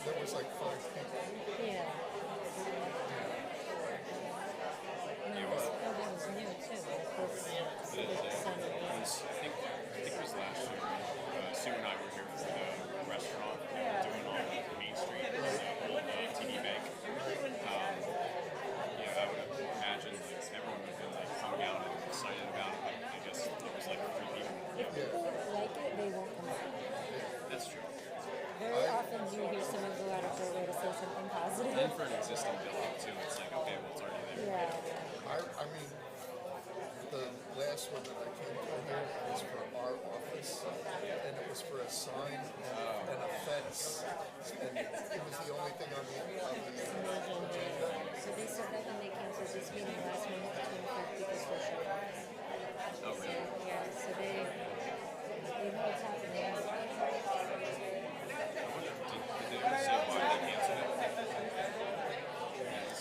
there was like 5 people. Yeah. No, this building was new too. Like this civic center. I think it was last year. Sue and I were here for the restaurant that we're doing on Main Street, the TD Bank. Yeah, I would imagine like everyone would have been like coming out and excited about it, but I guess there was like 3 people. If people like it, they won't come back. That's true. Very often you hear someone go out of their way to say something positive. And for an existing building too, it's like, okay, well, it's already there. Yeah. I mean, the last one that I came to here was for our office, and it was for a sign and a fence, and it was the only thing on the agenda. So they said that when they canceled this meeting last minute, 25 people still showed up. Oh, really? Yeah, so they know what's happening. Did they say why they canceled it?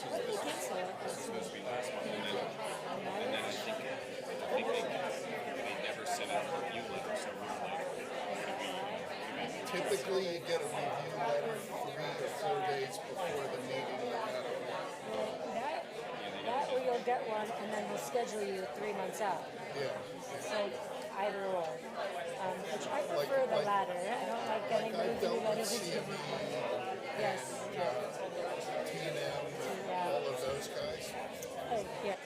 What did they cancel? This was supposed to be last month, and then I think they never sent out a review letter, so we were like, Typically, you get a review letter 3 or 4 days before the meeting, no matter what. That or you'll get one and then they'll schedule you 3 months out. Yeah. So either or. Which I prefer the latter. I don't like getting the review letters. Yes. T&M, all of those guys. Oh, yeah.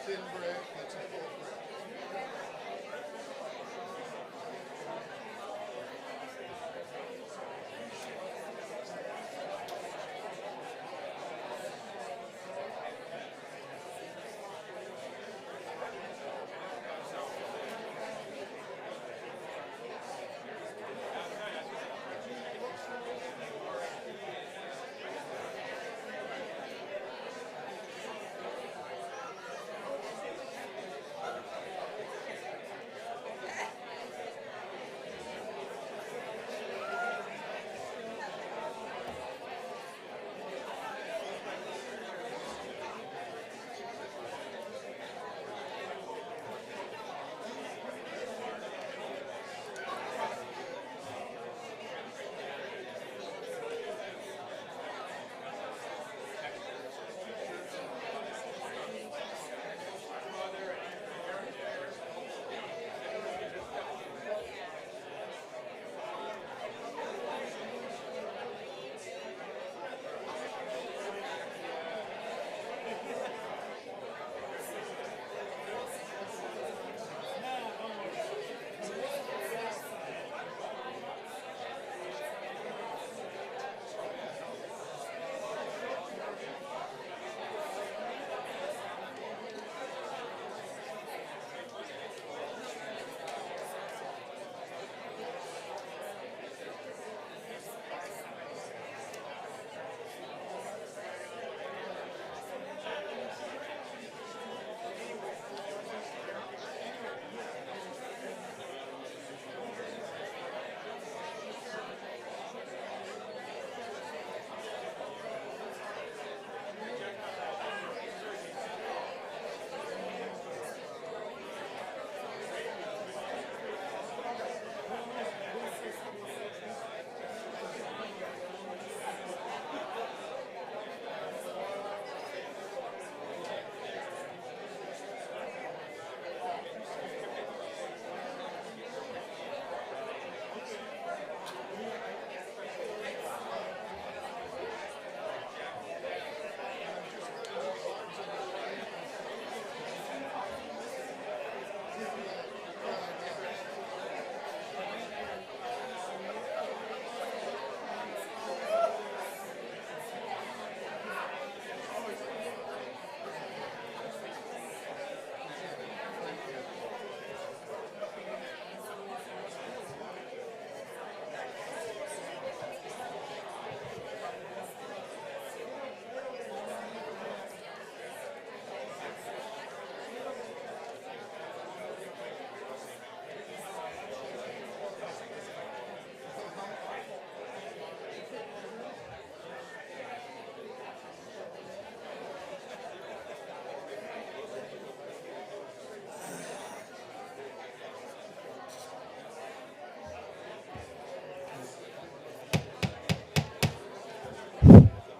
Thin brick, that's a full brick.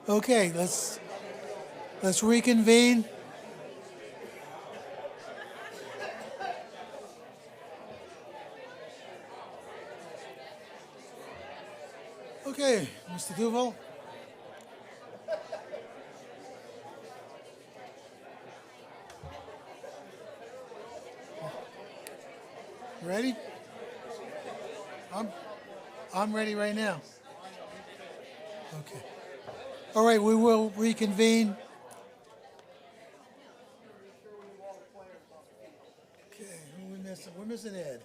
Okay, let's reconvene. Okay, Mr. Duval. Ready? I'm ready right now. Okay. All right, we will reconvene. we're missing Ed.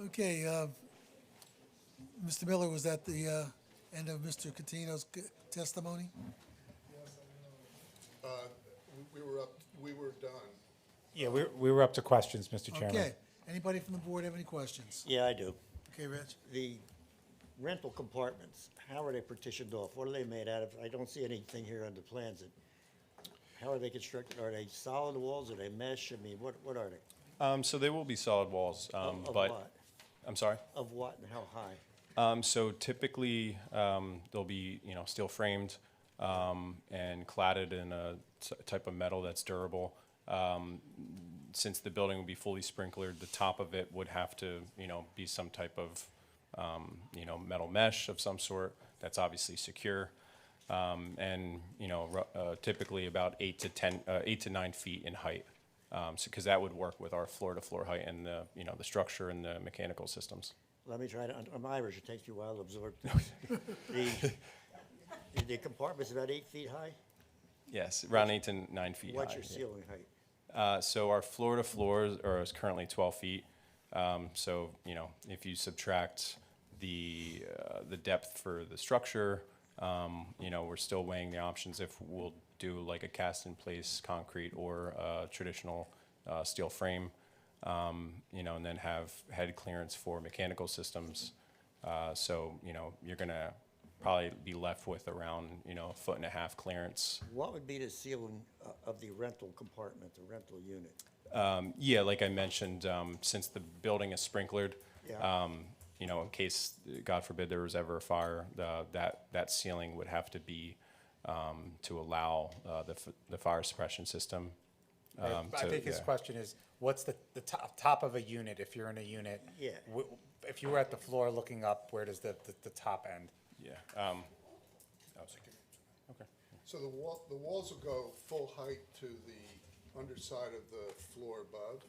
Okay, Mr. Miller, was that the end of Mr. Catino's testimony? We were done. Yeah, we were up to questions, Mr. Chairman. Okay, anybody from the board have any questions? Yeah, I do. Okay, Rich? The rental compartments, how are they partitioned off? What are they made out of? I don't see anything here on the plans. How are they constructed? Are they solid walls? Are they mesh? I mean, what are they? So they will be solid walls, Of but, what? I'm sorry? Of what and how high? So typically, they'll be, steel framed, and cladded in a type of metal that's durable. Since the building will be fully sprinklered, the top of it would have to, be some type of, metal mesh of some sort that's obviously secure. And, typically about 8 to 9 feet in height. Because that would work with our floor-to-floor height and the, the structure and the mechanical systems. Let me try to, I'm Irish, it takes me a while to absorb. The compartment's about 8 feet high? Yes, around 8 to 9 feet high. What's your yeah. ceiling height? So our floor-to-floor is currently 12 feet. So, if you subtract the depth for the structure, we're still weighing the options if we'll do like a cast-in-place concrete or traditional steel frame, and then have head clearance for mechanical systems. So, you're going to probably be left with around, 1.5 foot clearance. What would be the ceiling of the rental compartment, the rental unit? Yeah, like I mentioned, since the building is sprinklered, Yeah. In case, God forbid, there was ever a fire, that ceiling would have to be to allow the fire suppression system. I think his question is, what's the top of a unit if you're in a unit? Yeah. If you were at the floor looking up, where does the top end? Yeah. Okay. So the walls will go full height to the underside of the floor above.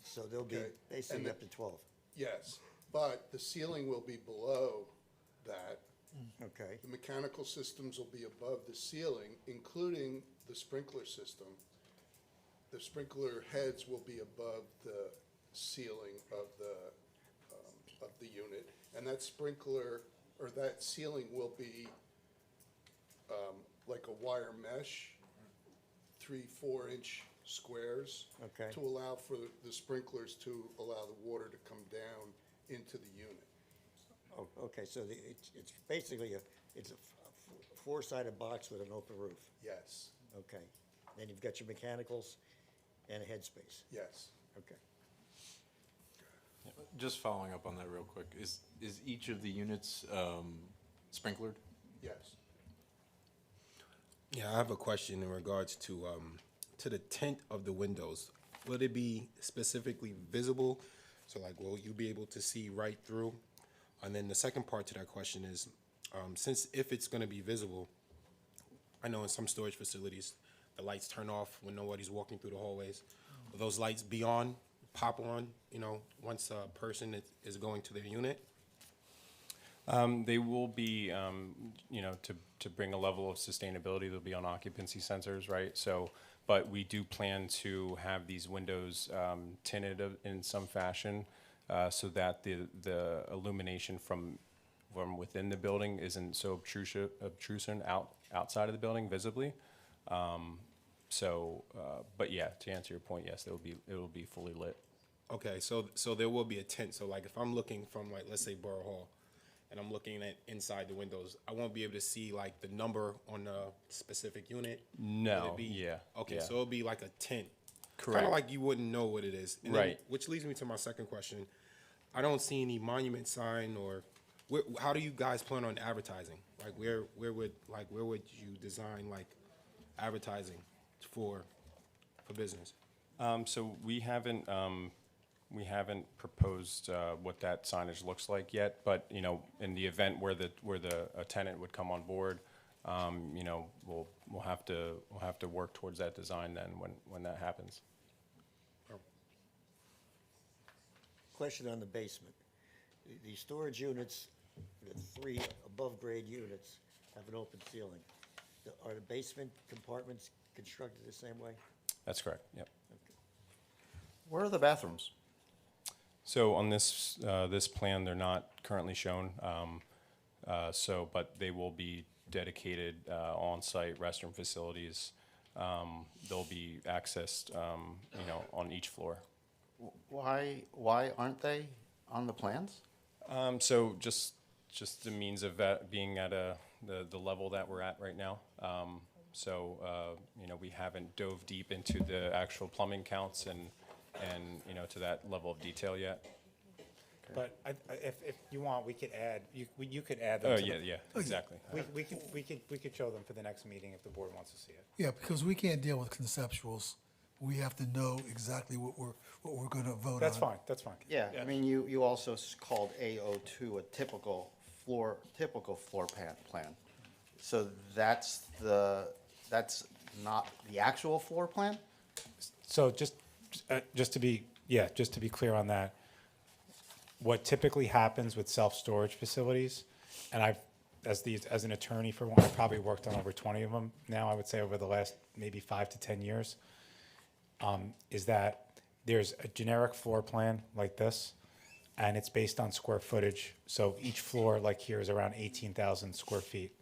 So they'll be Okay. basically And up to 12. Yes, but the ceiling will be below that. Okay. The mechanical systems will be above the ceiling, including the sprinkler system. The sprinkler heads will be above the ceiling of the unit. And that sprinkler, or that ceiling will be like a wire mesh, 3-4 inch squares. Okay. To allow for the sprinklers to allow the water to come down into the unit. Oh, okay, so it's basically it's a four-sided box with an open roof. Yes, Okay. Then you've got your mechanicals and a headspace. yes. Okay. Just following up on that real quick, is each of the units sprinklered? Yes. Yeah, I have a question in regards to the tint of the windows. Will it be specifically visible? So like, will you be able to see right through? And then the second part to that question is, since if it's gonna be visible, I know in some storage facilities, the lights turn off when nobody's walking through the hallways. Will those lights be on, pop on, once a person is going to their unit? They will be, to bring a level of sustainability, they'll be on occupancy sensors, right? So, but we do plan to have these windows tinted in some fashion so that the illumination from within the building isn't so obtrusive outside of the building visibly. But yeah, to answer your point, yes, it will be fully lit. Okay, so there will be a tint. So like if I'm looking from like, let's say Borough Hall, and I'm looking at inside the windows, I won't be able to see like the number on the specific unit? No, Will it be- yeah, Okay, yeah. so it'll be like a tint. Correct. Kind of like you wouldn't know what it is. And then- Right. which leads me to my second question. I don't see any monument sign or, how do you guys plan on advertising? Like where would you design like advertising for business? So we haven't proposed what that signage looks like yet, but, in the event where a tenant would come on board, we'll have to work towards that design then when that happens. Question on the basement. The storage units, the 3 above-grade units, have an open ceiling. Are the basement compartments constructed the same way? That's correct, yep. Where are the bathrooms? So on this, this plan, they're not currently shown, but they will be dedicated on-site restroom facilities. They'll be accessed, on each floor. Why aren't they on the plans? So just the means of that being at the level that we're at right now. We haven't dove deep into the actual plumbing counts and to that level of detail yet. But if you want, we could add, you could add them Oh, to the- yeah, exactly. We could show them for the next meeting if the board wants to see it. Yeah, because we can't deal with conceptuals. We have to know exactly what we're gonna vote on. That's fine, that's fine. Yeah, I mean, you also called A02 a typical floor plan. So that's not the actual floor plan? So just to be clear on that, what typically happens with self-storage facilities, and as an attorney for one, I've probably worked on over 20 of them now, I would say over the last maybe 5 to 10 years, is that there's a generic floor plan like this, and it's based on square footage. So each floor, like here, is around 18,000 square feet.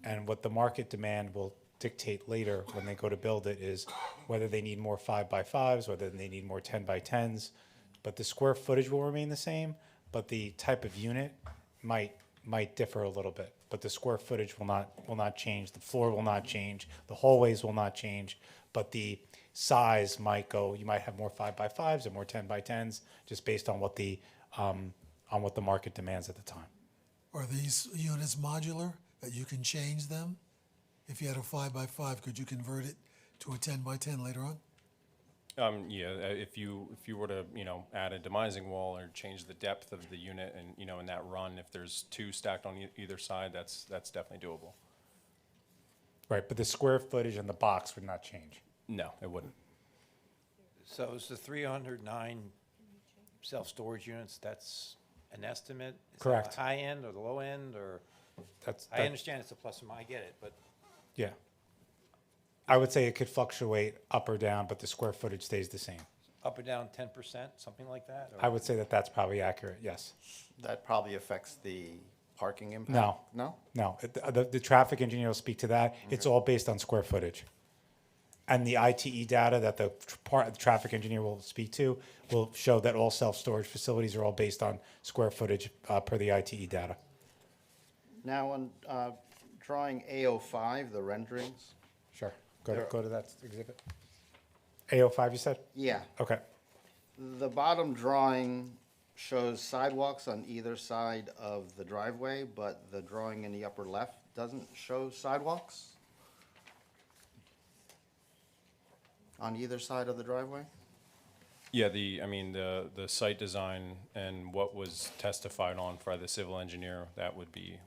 And what the market demand will dictate later when they go to build it is whether they need more 5x5s, whether they need more 10x10s. But the square footage will remain the same, but the type of unit might differ a little bit. But the square footage will not change. The floor will not change. The hallways will not change. But the size might go. You might have more 5x5s or more 10x10s, just based on what the market demands at the time. Are these units modular, that you can change them? If you had a 5x5, could you convert it to a 10x10 later on? If you were to, add a demising wall or change the depth of the unit and, in that run, if there's two stacked on either side, that's definitely doable. Right, but the square footage in the box would not change. No, it wouldn't. So is the 309 self-storage units, that's an estimate? Is that Correct. the high end or the low end, or? I understand it's a plus or minus, I get it, but. Yeah. I would say it could fluctuate up or down, but the square footage stays the same. Up or down 10%, something like that? or- I would say that that's probably accurate, yes. That probably affects the parking impact? No. No? No, the traffic engineer will speak to that. It's all based on square footage. And the ITE data that the traffic engineer will speak to will show that all self-storage facilities are all based on square footage per the ITE data. Now, on drawing A05, the renderings, Sure. Go to that exhibit. A05, you said? yeah, Okay. the bottom drawing shows sidewalks on either side of the driveway, but the drawing in the upper left doesn't show sidewalks on either side of the driveway? Yeah, the site design and what was testified on by the civil engineer, that would be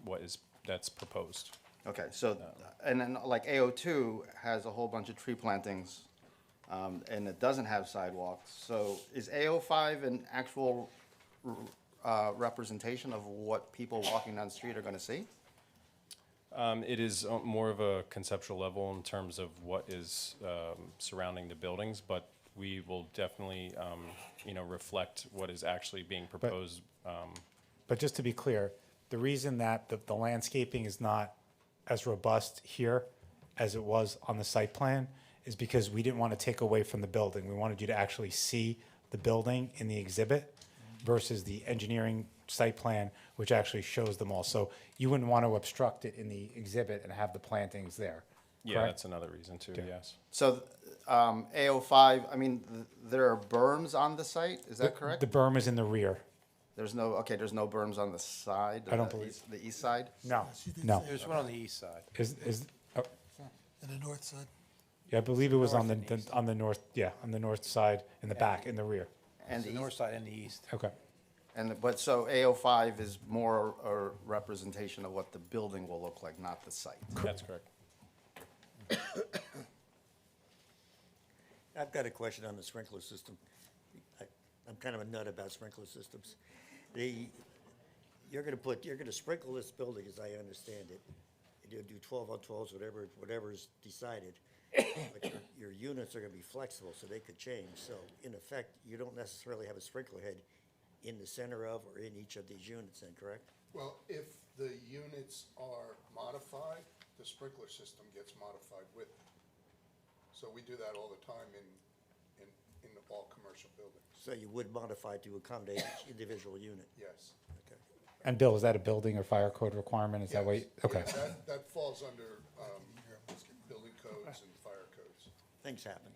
that's proposed. Okay, so, and then like A02 has a whole bunch of tree plantings, and it doesn't have sidewalks. So is A05 an actual representation of what people walking down the street are gonna see? It is more of a conceptual level in terms of what is surrounding the buildings, but we will definitely, reflect what is actually being proposed. But just to be clear, the reason that the landscaping is not as robust here as it was on the site plan is because we didn't want to take away from the building. We wanted you to actually see the building in the exhibit versus the engineering site plan, which actually shows them all. So you wouldn't want to obstruct it in the exhibit and have the plantings there. Yeah, correct? that's another reason too, yes. So, A05, I mean, there are berms on the site, is that correct? The berm is in the rear. There's no berms on the side? I don't believe- The east side? No, She did no. say There's one on the east side. Is, oh, And the north side? yeah, I believe it was on North and east. on the north, yeah, on the north side, in the back, in the rear. And It's the the north side and the east. Okay. But so A05 is more a representation of what the building will look like, not the site? That's correct. I've got a question on the sprinkler system. I'm kind of a nut about sprinkler systems. You're gonna sprinkle this building, as I understand it, and can do 12 on 12s, whatever's decided. But your units are gonna be flexible, so they could change. So in effect, you don't necessarily have a sprinkler head in the center of or in each of these units then, correct? Well, if the units are modified, the sprinkler system gets modified with them. So we do that all the time in all commercial buildings. So you would modify to accommodate each individual unit? Yes. Okay. And Bill, is that a building or fire code requirement? Is that what, okay. Yeah, that falls under building codes and fire codes. Things happen.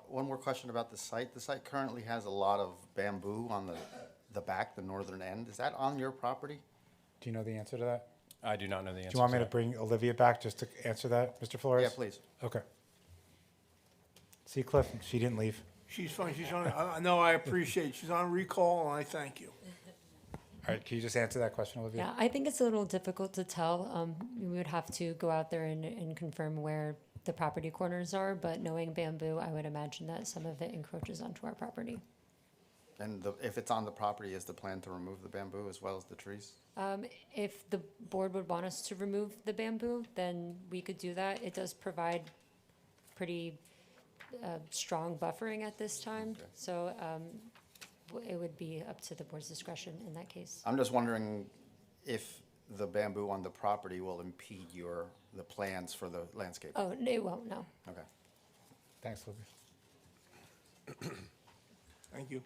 One more question about the site. The site currently has a lot of bamboo on the back, the northern end. Is that on your property? Do you know the answer to that? I do not know the answer. Do you want me to that. bring Olivia back just to answer that, Mr. Flores? Yeah, please. Okay. See, Cliff, she didn't leave. She's fine, she's on, no, I appreciate it. She's on recall, and I thank you. All right, can you just answer that question, Olivia? Yeah, I think it's a little difficult to tell. We would have to go out there and confirm where the property corners are, but knowing bamboo, I would imagine that some of it encroaches onto our property. And if it's on the property, is the plan to remove the bamboo as well as the trees? If the board would want us to remove the bamboo, then we could do that. It does provide pretty strong buffering at this time, so it would be up to the board's discretion in that case. I'm just wondering if the bamboo on the property will impede the plans for the landscape. Oh, it won't, no. Okay. Thanks, Olivia. Thank you.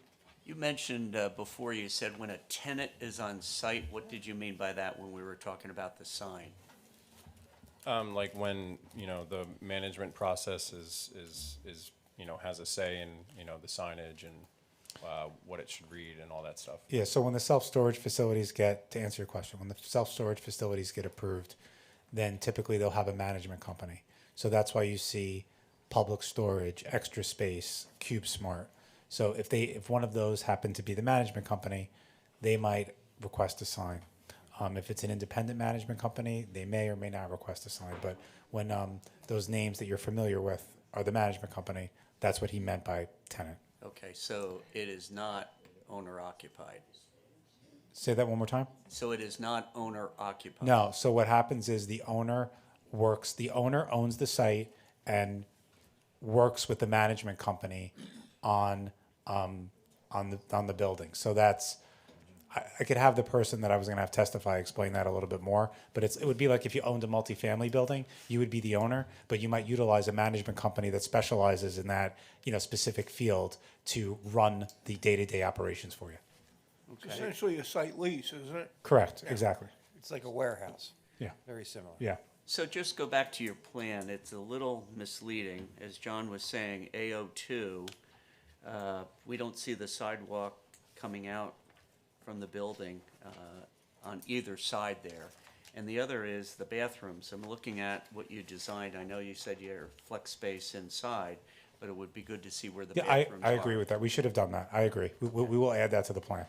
You mentioned before, you said when a tenant is on site. What did you mean by that when we were talking about the sign? Like when, the management process is, has a say in, the signage and what it should read and all that stuff. Yeah, so when the self-storage facilities get, to answer your question, when the self-storage facilities get approved, then typically they'll have a management company. So that's why you see Public Storage, Extra Space, CubeSmart. So if one of those happen to be the management company, they might request a sign. If it's an independent management company, they may or may not request a sign. But when those names that you're familiar with are the management company, that's what he meant by tenant. Okay, so it is not owner occupied. Say that one more time. So it is not owner occupied. No. So what happens is the owner owns the site and works with the management company on the building. So that's, I could have the person that I was going to have testify explain that a little bit more, but it would be like if you owned a multifamily building, you would be the owner, but you might utilize a management company that specializes in that, specific field to run the day-to-day operations for you. It's essentially a site lease, isn't it? Correct, exactly. It's like a warehouse. Yeah. Very similar. Yeah. So just go back to your plan. It's a little misleading. As John was saying, AO2, we don't see the sidewalk coming out from the building on either side there. And the other is the bathrooms. I'm looking at what you designed. I know you said you're flex space inside, but it would be good to see where the bathrooms are. I agree with that. We should have done that. I agree. We will add that to the plan.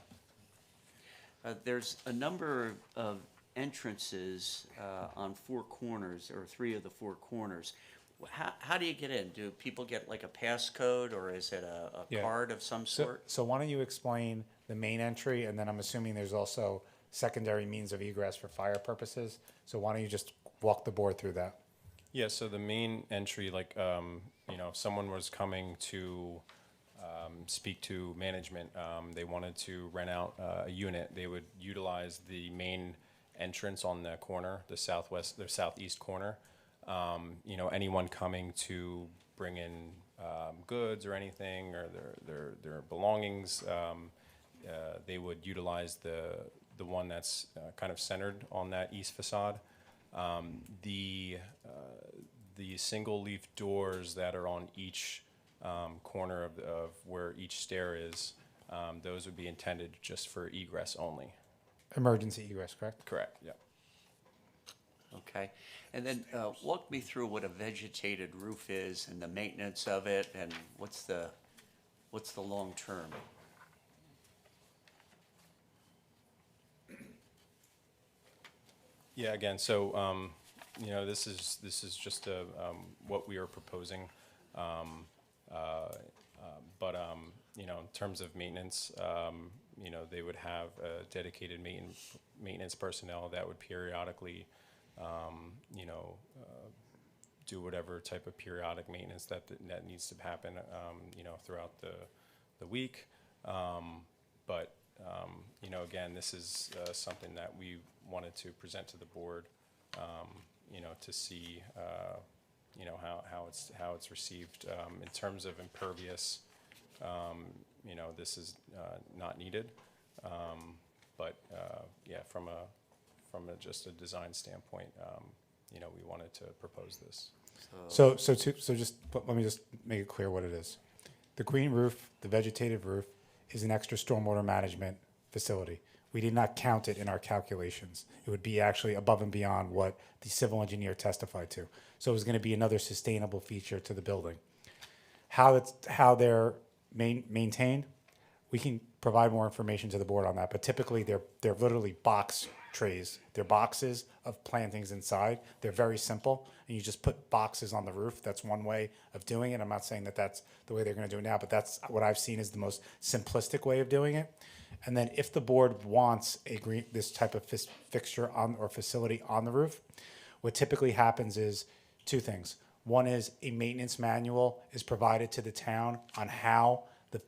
There's a number of entrances on four corners, or three of the four corners. How do you get in? Do people get like a passcode, or is it a card of some sort? So why don't you explain the main entry, and then I'm assuming there's also secondary means of egress for fire purposes. So why don't you just walk the board through that? Yeah, so the main entry, like, if someone was coming to speak to management, they wanted to rent out a unit, they would utilize the main entrance on the corner, the southeast corner. Anyone coming to bring in goods or anything, or their belongings, they would utilize the one that's kind of centered on that east facade. The single leaf doors that are on each corner of where each stair is, those would be intended just for egress only. Emergency egress, correct? Correct, yeah. Okay, and then walk me through what a vegetated roof is and the maintenance of it, and what's the long term? Yeah, again, so this is just what we are proposing, but in terms of maintenance, they would have a dedicated maintenance personnel that would periodically, do whatever type of periodic maintenance that needs to happen, throughout the week. Again, this is something that we wanted to present to the board, to see, how it's received. In terms of impervious, this is not needed. Just a design standpoint, we wanted to propose this. Let me just make it clear what it is. The green roof, the vegetative roof, is an extra stormwater management facility. We did not count it in our calculations. It would be actually above and beyond what the civil engineer testified to. So it was going to be another sustainable feature to the building. How they're maintained, we can provide more information to the board on that. But typically, they're literally box trays. They're boxes of plantings inside. They're very simple, and you just put boxes on the roof. That's one way of doing it. I'm not saying that that's the way they're going to do it now, but that's what I've seen is the most simplistic way of doing it. And then if the board wants this type of fixture or facility on the roof, what typically happens is two things. One is a maintenance manual is provided to the town on how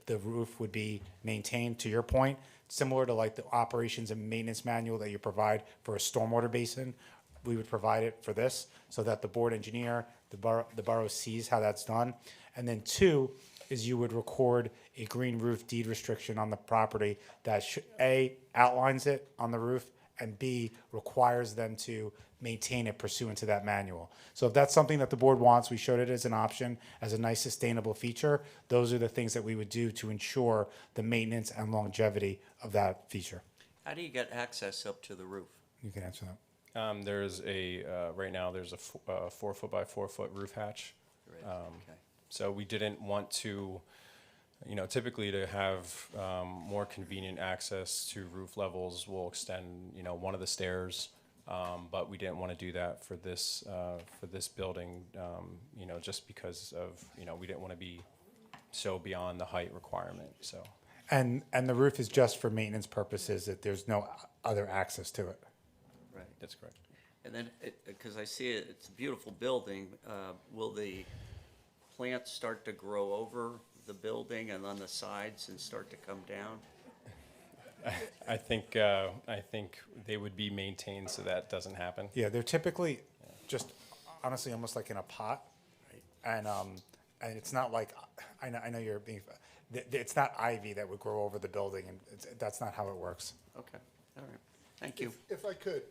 the roof would be maintained, to your point, similar to like the operations and maintenance manual that you provide for a stormwater basin. We would provide it for this so that the board engineer, the borough sees how that's done. And then two is you would record a green roof deed restriction on the property that A, outlines it on the roof, and B, requires them to maintain it pursuant to that manual. So if that's something that the board wants, we showed it as an option, as a nice sustainable feature. Those are the things that we would do to ensure the maintenance and longevity of that feature. How do you get access up to the roof? You can answer that. There's right now there's a 4 foot by 4 foot roof hatch. Okay. So we didn't want to, typically to have more convenient access to roof levels, we'll extend, one of the stairs. But we didn't want to do that for this building, just because of, we didn't want to be so beyond the height requirement, so. And the roof is just for maintenance purposes, that there's no other access to it. Right. That's correct. And then, because I see it, it's a beautiful building, will the plants start to grow over the building and on the sides and start to come down? I think they would be maintained so that doesn't happen. Yeah, they're typically just honestly almost like in a pot, and it's not like I know you're being. It's not ivy that would grow over the building, and that's not how it works. Okay, all right, thank you. If I could,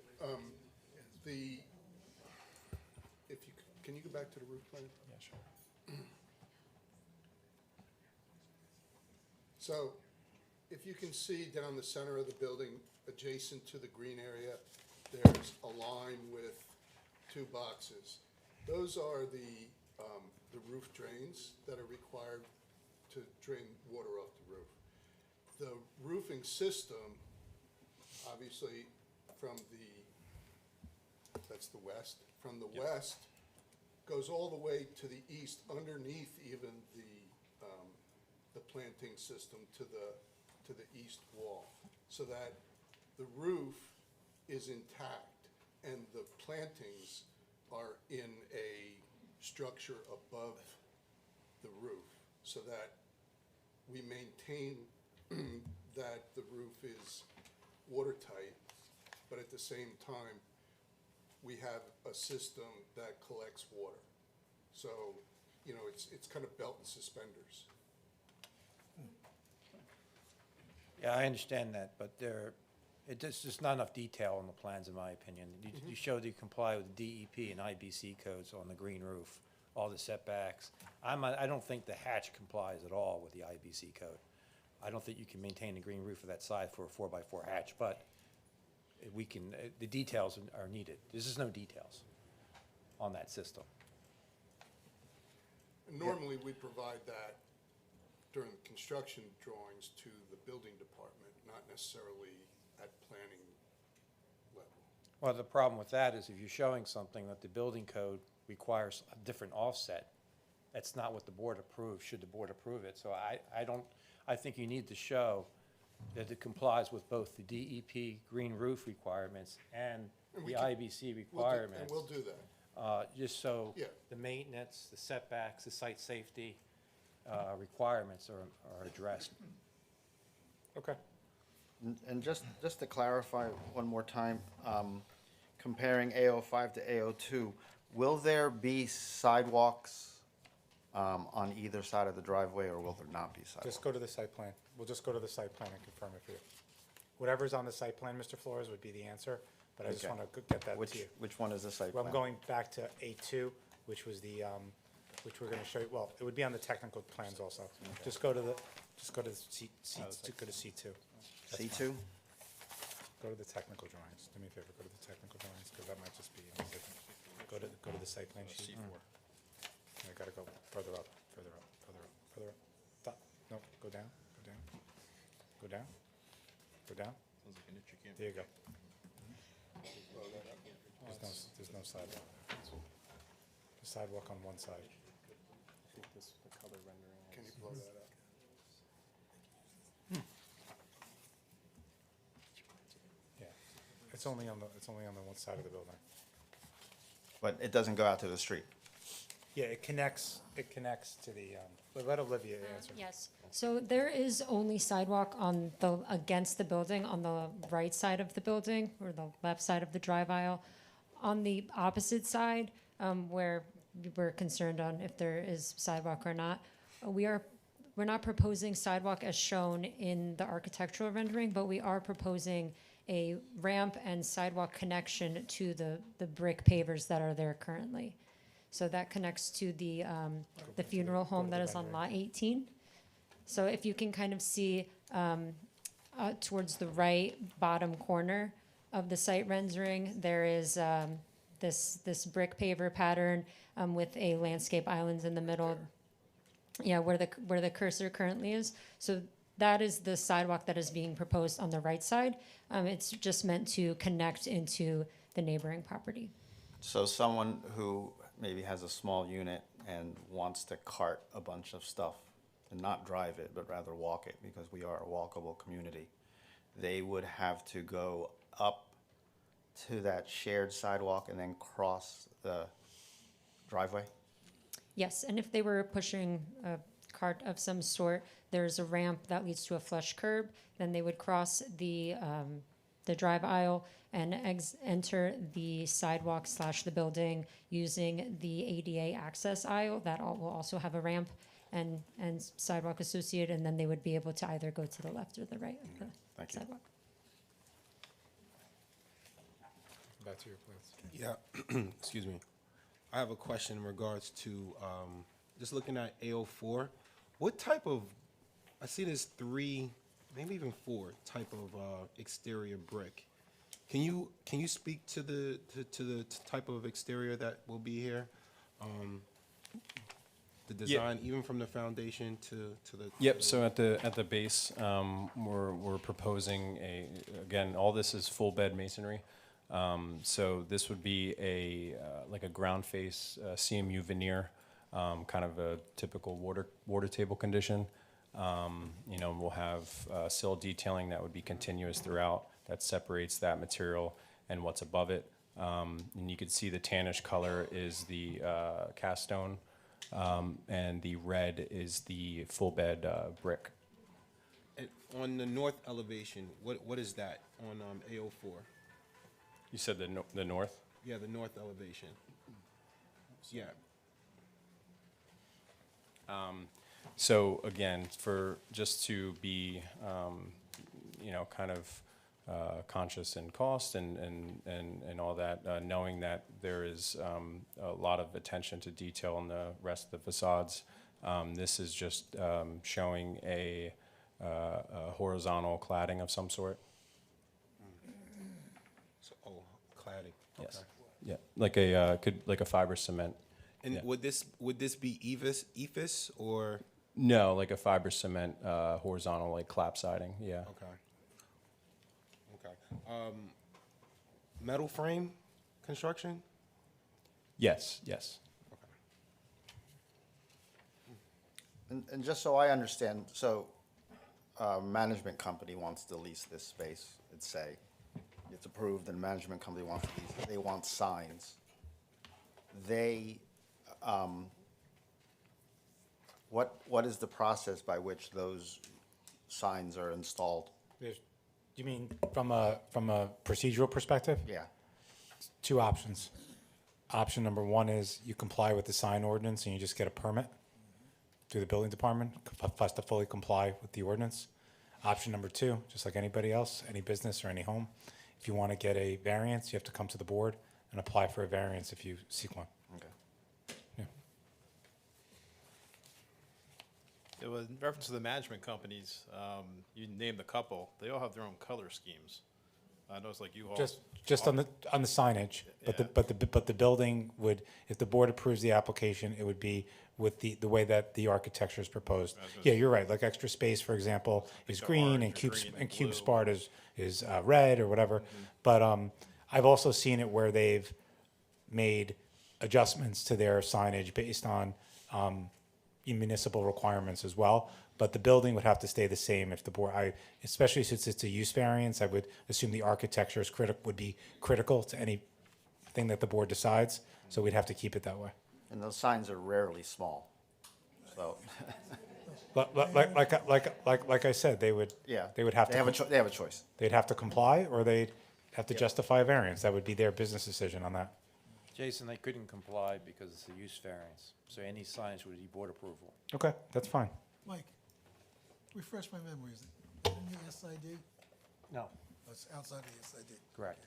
can you go back to the roof plan? Yeah, sure. So, if you can see down the center of the building, adjacent to the green area, there's a line with two boxes. Those are the roof drains that are required to drain water off the roof. The roofing system, obviously, that's the west. From the west, goes all the way to the east, underneath even the planting system to the east wall, so that the roof is intact and the plantings are in a structure above the roof, so that we maintain that the roof is watertight, but at the same time, we have a system that collects water. So, it's kind of belt and suspenders. Yeah, I understand that, but it's just not enough detail in the plans, in my opinion. You showed you comply with DEP and IBC codes on the green roof, all the setbacks. I don't think the hatch complies at all with the IBC code. I don't think you can maintain a green roof of that size for a 4x4 hatch, but the details are needed. There's just no details on that system. Normally, we provide that during construction drawings to the building department, not necessarily at planning level. Well, the problem with that is if you're showing something that the building code requires a different offset, that's not what the board approves, should the board approve it. So I think you need to show that it complies with both the DEP green roof requirements and And the we can- IBC requirements. And we'll do that. Just so Yeah. the maintenance, the setbacks, the site safety requirements are addressed. Okay. And just to clarify one more time, comparing AO5 to AO2, will there be sidewalks on either side of the driveway, or will there not be sidewalks? Just go to the site plan. We'll just go to the site plan and confirm it for you. Whatever's on the site plan, Mr. Flores, would be the answer, but I just Okay. want to get that to you. Which one is the site Well, plan? I'm going back to A2, which was the, which we're going to show you, well, it would be on the technical plans also. Just go to the go to C2. That's C2? fine. Go to the technical drawings. Do me a favor, go to the technical drawings, because that might just be, go to the site plan sheet. I gotta go further up, further up, further up, further up. Stop, no, go down, go down, go down, go down. There you go. There's no sidewalk. The sidewalk on one side. Can you blow that up? Yeah, it's only on the one side of the building. But it doesn't go out to the street? Yeah, it connects to the, but let Olivia answer. Yes, so there is only sidewalk on the, against the building, on the right side of the building, or the left side of the drive aisle. On the opposite side, where we're concerned on if there is sidewalk or not, we're not proposing sidewalk as shown in the architectural rendering, but we are proposing a ramp and sidewalk connection to the brick pavers that are there currently. So that connects to the funeral home that is on lot 18. So if you can kind of see towards the right bottom corner of the site rendering, there is this brick paver pattern with a landscape islands in the middle. Yeah, where the cursor currently is. So that is the sidewalk that is being proposed on the right side. It's just meant to connect into the neighboring property. So someone who maybe has a small unit and wants to cart a bunch of stuff and not drive it, but rather walk it, because we are a walkable community, they would have to go up to that shared sidewalk and then cross the driveway? Yes, and if they were pushing a cart of some sort, there's a ramp that leads to a flush curb. Then they would cross the drive aisle and enter the sidewalk / the building using the ADA access aisle. That will also have a ramp and sidewalk associated, and then they would be able to either go to the left or the right of the Thank you. sidewalk. Back to your plans. Yeah, excuse me. I have a question in regards to, just looking at AO4. What type of, I see there's 3, maybe even 4 type of exterior brick. Can you speak to the type of exterior that will be here? The design, even from the foundation to the. Yep, so at the base, we're proposing again, all this is full bed masonry. So this would be like a ground face CMU veneer, kind of a typical water table condition. We'll have sill detailing that would be continuous throughout, that separates that material and what's above it. And you can see the tannish color is the cast stone, and the red is the full bed brick. And on the north elevation, what is that on AO4? You said the north? Yeah, the north elevation. Yeah. So again, just to be, kind of conscious in cost and all that, knowing that there is a lot of attention to detail in the rest of the facades, this is just showing a horizontal cladding of some sort. Cladding. Yes. Yeah, like a fiber cement. And Yeah. would this be EFIS or? No, like a fiber cement horizontal, like clap siding. Yeah. Okay. Metal frame construction? Yes. And just so I understand, so management company wants to lease this space, let's say, it's approved and the management company wants to lease it, they want signs. They, what is the process by which those signs are installed? You mean from a procedural perspective? Yeah. Two options. Option number one is you comply with the sign ordinance and you just get a permit through the building department, has to fully comply with the ordinance. Option number two, just like anybody else, any business or any home, if you want to get a variance, you have to come to the board and apply for a variance if you seek one. Okay. Yeah. It was in reference to the management companies, you named a couple, they all have their own color schemes. I know it's like you all. Just on the signage, but the building would, if the board approves the application, it would be with the way that the architecture is proposed. Yeah, you're right. Like Extra Space, for example, is green, and Cube Smart is red or whatever. But I've also seen it where they've made adjustments to their signage based on municipal requirements as well. But the building would have to stay the same if the board, especially since it's a use variance, I would assume the architecture is would be critical to anything that the board decides. So we'd have to keep it that way. And those signs are rarely small, so. Like I said, they would. Yeah. They would have to. They have a choice. They'd have to comply, or they'd have to justify a variance. That would be their business decision on that. Jason, they couldn't comply because it's a use variance, so any signs would be board approval. Okay, that's fine. Mike, refresh my memory. Is it in the SID? No. Oh, it's outside of the SID. Correct.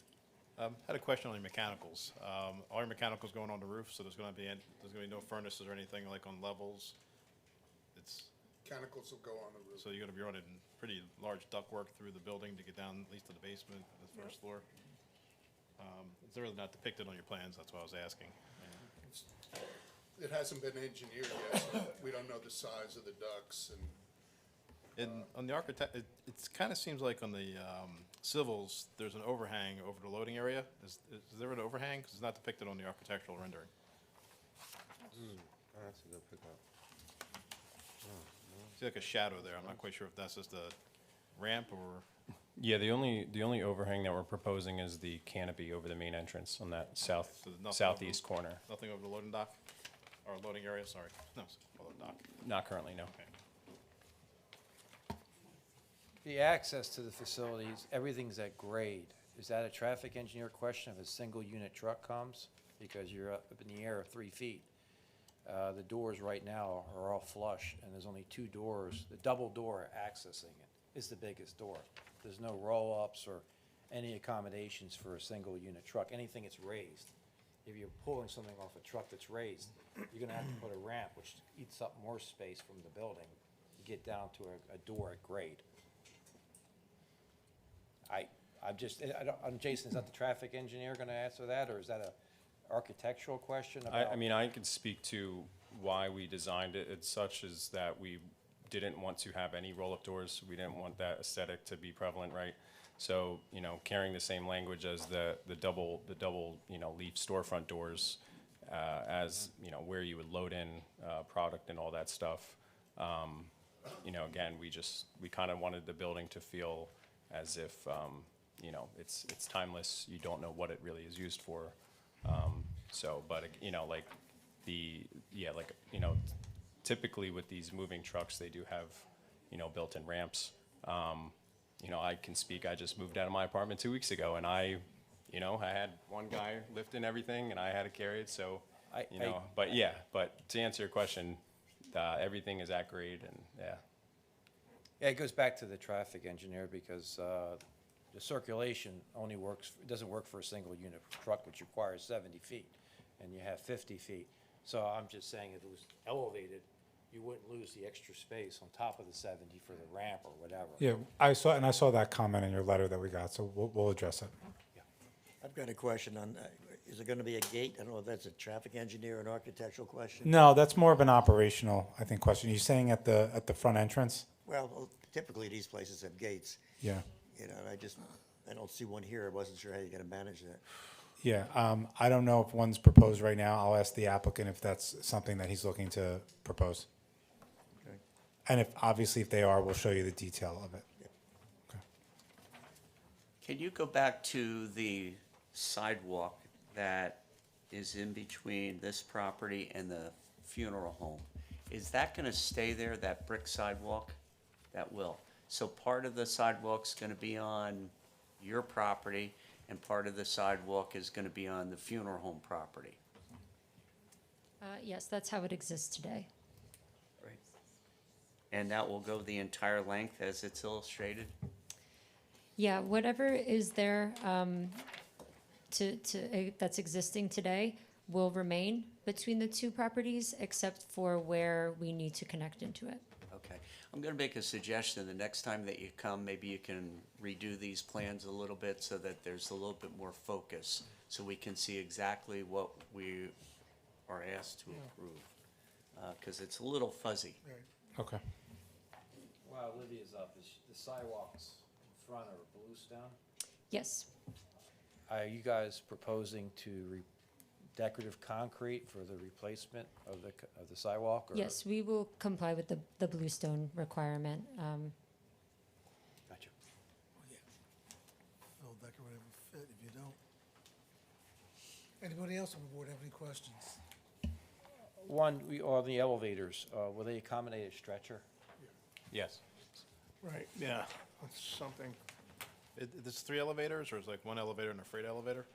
Had a question on your mechanicals. All your mechanicals going on the roof, so there's gonna be no furnaces or anything like on levels? It's, Mechanicals will go on the roof. so you're gonna be running pretty large ductwork through the building to get down at least to the basement, the first floor? It's really not depicted on your plans, that's why I was asking. It hasn't been engineered yet, so we don't know the size of the ducts and. And on the architect, it kind of seems like on the civils, there's an overhang over the loading area. Is there an overhang? Because it's not depicted on the architectural rendering. That's a good pickup. See like a shadow there. I'm not quite sure if that's just a ramp or. Yeah, the only overhang that we're proposing is the canopy over the main entrance on that southeast corner. Nothing over the loading dock, or loading area, sorry. No, loading dock. Not currently, no. Okay. The access to the facilities, everything's at grade. Is that a traffic engineer question if a single unit truck comes? Because you're up in the air 3 feet. The doors right now are all flush, and there's only 2 doors. The double door accessing it is the biggest door. There's no roll-ups or any accommodations for a single unit truck, anything that's raised. If you're pulling something off a truck that's raised, you're gonna have to put a ramp, which eats up more space from the building, to get down to a door at grade. Jason, is that the traffic engineer gonna answer that, or is that a architectural question about? I mean, I can speak to why we designed it. It's such as that we didn't want to have any roll-up doors. We didn't want that aesthetic to be prevalent, right? So, carrying the same language as the double, leaf storefront doors, as, where you would load in, product and all that stuff. Again, we kind of wanted the building to feel as if, it's timeless. You don't know what it really is used for. Typically with these moving trucks, they do have, built-in ramps. I can speak, I just moved out of my apartment 2 weeks ago, and I had one guy lifting everything, and I had to carry it, so, but to answer your question, everything is at grade, and, yeah. Yeah, it goes back to the traffic engineer, because the circulation only doesn't work for a single unit truck, which requires 70 feet, and you have 50 feet. So I'm just saying if it was elevated, you wouldn't lose the extra space on top of the 70 for the ramp or whatever. Yeah, I saw that comment in your letter that we got, so we'll address it. I've got a question on, is it gonna be a gate? I don't know if that's a traffic engineer or an architectural question. No, that's more of an operational, I think, question. You're saying at the front entrance? Well, typically these places have gates. Yeah. And I don't see one here. I wasn't sure how you're gonna manage that. Yeah, I don't know if one's proposed right now. I'll ask the applicant if that's something that he's looking to propose. And if they are, we'll show you the detail of it. Can you go back to the sidewalk that is in between this property and the funeral home? Is that gonna stay there, that brick sidewalk? That will. So part of the sidewalk's gonna be on your property, and part of the sidewalk is gonna be on the funeral home property? Yes, that's how it exists today. Right. And that will go the entire length as it's illustrated? Yeah, whatever is there that's existing today will remain between the two properties, except for where we need to connect into it. Okay. I'm gonna make a suggestion. The next time that you come, maybe you can redo these plans a little bit so that there's a little bit more focus, so we can see exactly what we are asked to approve. 'Cause it's a little fuzzy. Okay. While Olivia's up, is the sidewalks in front are bluestone? Yes. Are you guys proposing to decorative concrete for the replacement of the sidewalk? Or? Yes, we will comply with the bluestone requirement. Gotcha. They'll decorate fit if you don't. Anybody else on the board have any questions? On the elevators, will they accommodate a stretcher? Yes. Right, yeah, that's something. There's 3 elevators, or is like 1 elevator and a freight elevator?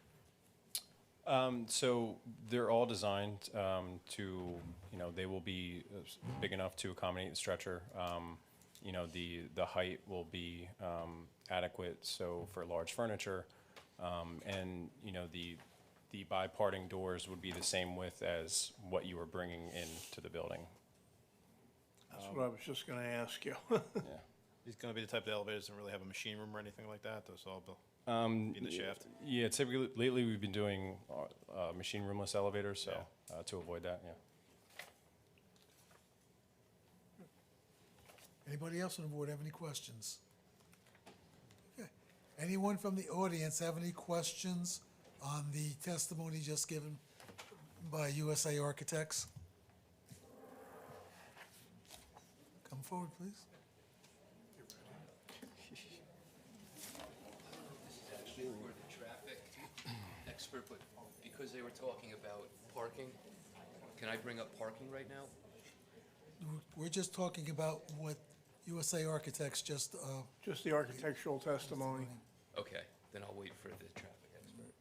So they're all designed to, they will be big enough to accommodate the stretcher. The height will be adequate, so for large furniture. And, the bi-parting doors would be the same width as what you were bringing into the building. That's what I was just gonna ask you. Yeah. It's gonna be the type of elevators that don't really have a machine room or anything like that, those all be in the shaft? Yeah, typically, lately we've been doing machine roomless elevators, so to avoid that, yeah. Anybody else on the board have any questions? Okay. Anyone from the audience have any questions on the testimony just given by USA Architects? Come forward, please. Actually, we're the traffic expert, but because they were talking about parking, can I bring up parking right now? We're just talking about what USA Architects just. Just the architectural testimony. Okay, then I'll wait for the traffic expert.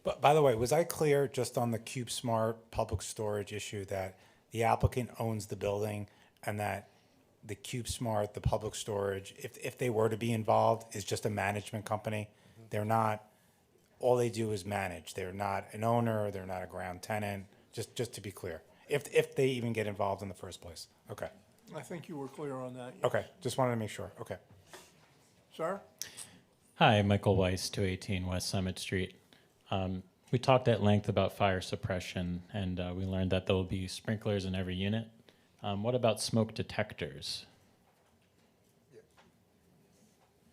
But by the way, was I clear just on the CubeSmart public storage issue that the applicant owns the building and that the CubeSmart, the public storage, if they were to be involved, is just a management company? They're not, all they do is manage. They're not an owner, they're not a ground tenant, just to be clear. If they even get involved in the first place. Okay. I think you were clear on that. yes. Okay, just wanted to make sure. Okay. Sir? Hi, Michael Weiss, 218 West Summit Street. We talked at length about fire suppression, and we learned that there will be sprinklers in every unit. What about smoke detectors?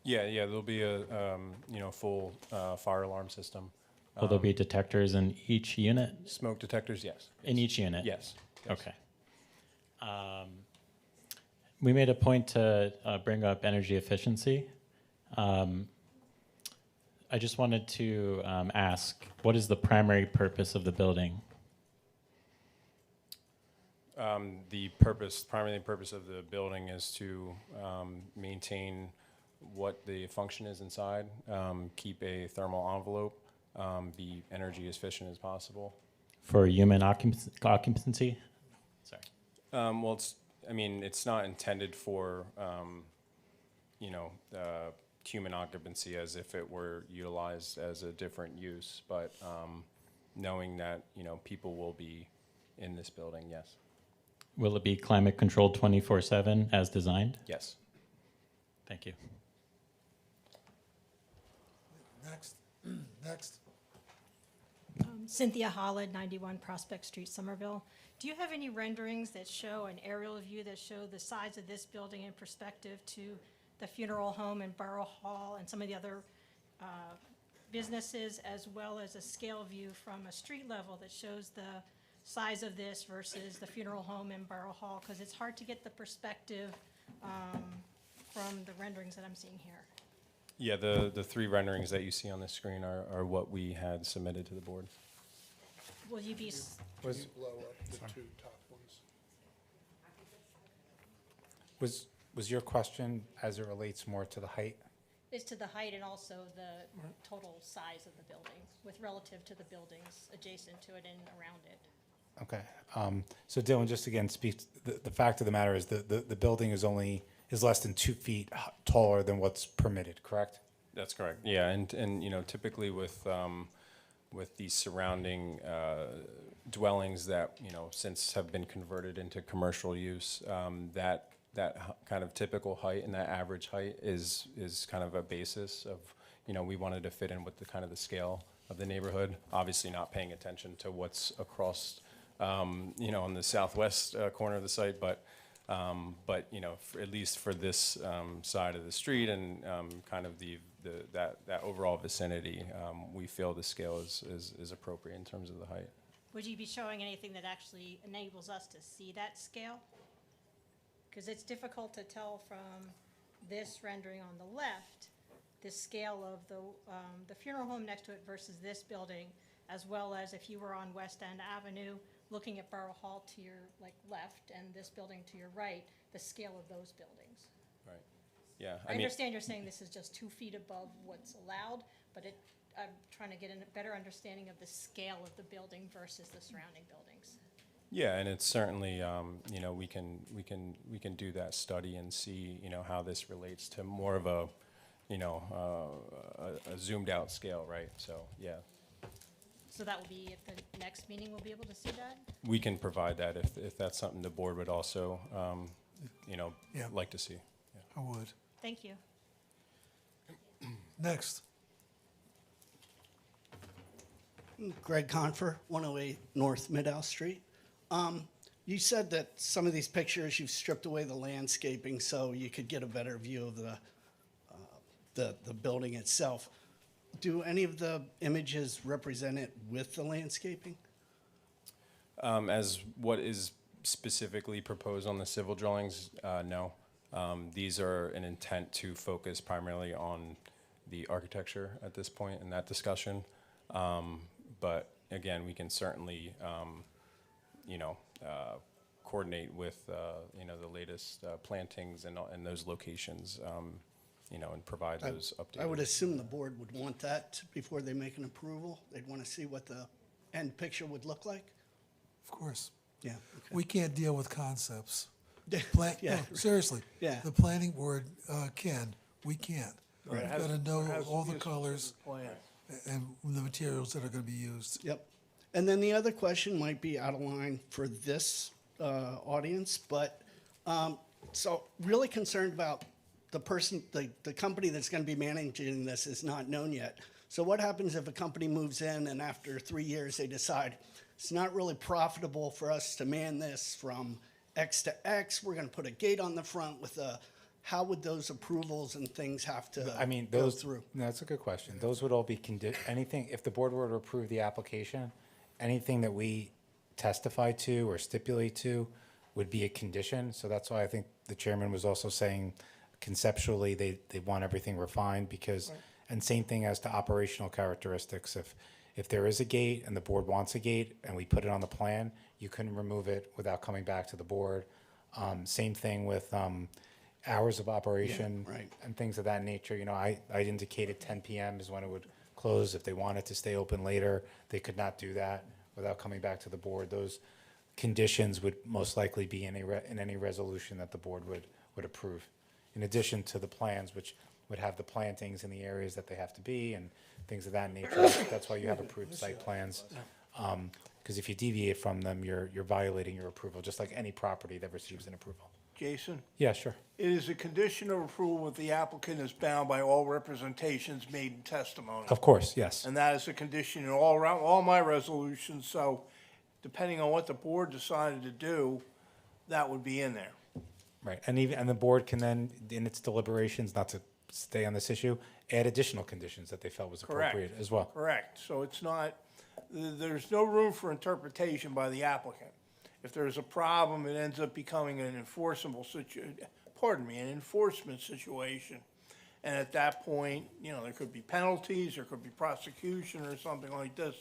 Yeah, there'll be a, full fire alarm system. Will there be detectors in each unit? Smoke detectors, yes. In each unit? Yes. Okay. We made a point to bring up energy efficiency. I just wanted to ask, what is the primary purpose of the building? The primary purpose of the building is to maintain what the function is inside, keep a thermal envelope, be energy efficient as possible. For human occupancy? Sorry. Well, it's not intended for, human occupancy as if it were utilized as a different use, but knowing that, people will be in this building, yes. Will it be climate controlled 24/7 as designed? Yes. Thank you. Next. Cynthia Holland, 91 Prospect Street, Somerville. Do you have any renderings that show an aerial view that show the size of this building in perspective to the funeral home and Borough Hall and some of the other businesses, as well as a scale view from a street level that shows the size of this versus the funeral home in Borough Hall? Because it's hard to get the perspective from the renderings that I'm seeing here. Yeah, the three renderings that you see on the screen are what we had submitted to the board. Will you be, Can you blow up the two top ones? Was your question as it relates more to the height? is to the height and also the total size of the building with relative to the buildings adjacent to it and around it? Okay. So Dylan, just again, the fact of the matter is the building is less than 2 feet taller than what's permitted, correct? That's correct. Yeah, and you know, typically with the surrounding dwellings that, you know, since have been converted into commercial use, that kind of typical height and that average height is kind of a basis of, you know, we wanted to fit in with the kind of the scale of the neighborhood. Obviously not paying attention to what's across, you know, on the southwest corner of the site, but you know, at least for this side of the street and kind of that overall vicinity, we feel the scale is appropriate in terms of the height. Would you be showing anything that actually enables us to see that scale? Because it's difficult to tell from this rendering on the left, the scale of the funeral home next to it versus this building, as well as if you were on West End Avenue, looking at Borough Hall to your left and this building to your right, the scale of those buildings. Right. Yeah. I understand you're saying this is just 2 feet above what's allowed, but I'm trying to get a better understanding of the scale of the building versus the surrounding buildings. Yeah, and it's certainly, you know, we can do that study and see, you know, how this relates to more of a, you know, a zoomed out scale, right? So, yeah. So that will be at the next meeting, we'll be able to see that? We can provide that if that's something the board would also, you know, Yeah. like to see. I would. Thank you. Next. Greg Confer, 108 North Midhouse Street. You said that some of these pictures, you've stripped away the landscaping so you could get a better view of the building itself. Do any of the images represent it with the landscaping? As what is specifically proposed on the civil drawings, no. These are an intent to focus primarily on the architecture at this point in that discussion. But again, we can certainly, you know, coordinate with, you know, the latest plantings and those locations, you know, and provide those updates. I would assume the board would want that before they make an approval. They'd want to see what the end picture would look like. Of course. Yeah. Okay. We can't deal with concepts. Yeah, No, seriously. Yeah. The planning board can. We can't. Right. We've It has- got to there know has to all be the a colors specific plan. and the materials that are going to be used. Yep. And then the other question might be out of line for this audience, but so really concerned about the person, the company that's going to be managing this is not known yet. So what happens if a company moves in and after 3 years they decide it's not really profitable for us to man this from X to X? We're going to put a gate on the front with a. How would those approvals and things have to I mean, go through? No, that's a good question. Those would all be anything, if the board were to approve the application, anything that we testify to or stipulate to would be a condition. So that's why I think the chairman was also saying conceptually they want everything refined because, and same thing as to operational characteristics. If there is a gate and the board wants a gate and we put it on the plan, you couldn't remove it without coming back to the board. Same thing with hours of operation and things of that nature. You know, I indicated 10 p.m. is when it would close. If they wanted to stay open later, they could not do that without coming back to the board. Those conditions would most likely be in any resolution that the board would approve. In addition to the plans, which would have the plantings in the areas that they have to be and things of that nature. That's why you have approved site plans. Because if you deviate from them, you're violating your approval, just like any property that receives an approval. Jason? Yeah, sure. It is a condition of approval that the applicant is bound by all representations made in testimony. Of course, yes. And that is a condition in all my resolutions, so depending on what the board decided to do, that would be in there. Right, and the board can then, in its deliberations, not to stay on this issue, add additional conditions that they felt was appropriate as well. Correct. So it's not, there's no room for interpretation by the applicant. If there's a problem, it ends up becoming an enforceable an enforcement situation. And at that point, there could be penalties, there could be prosecution or something like this.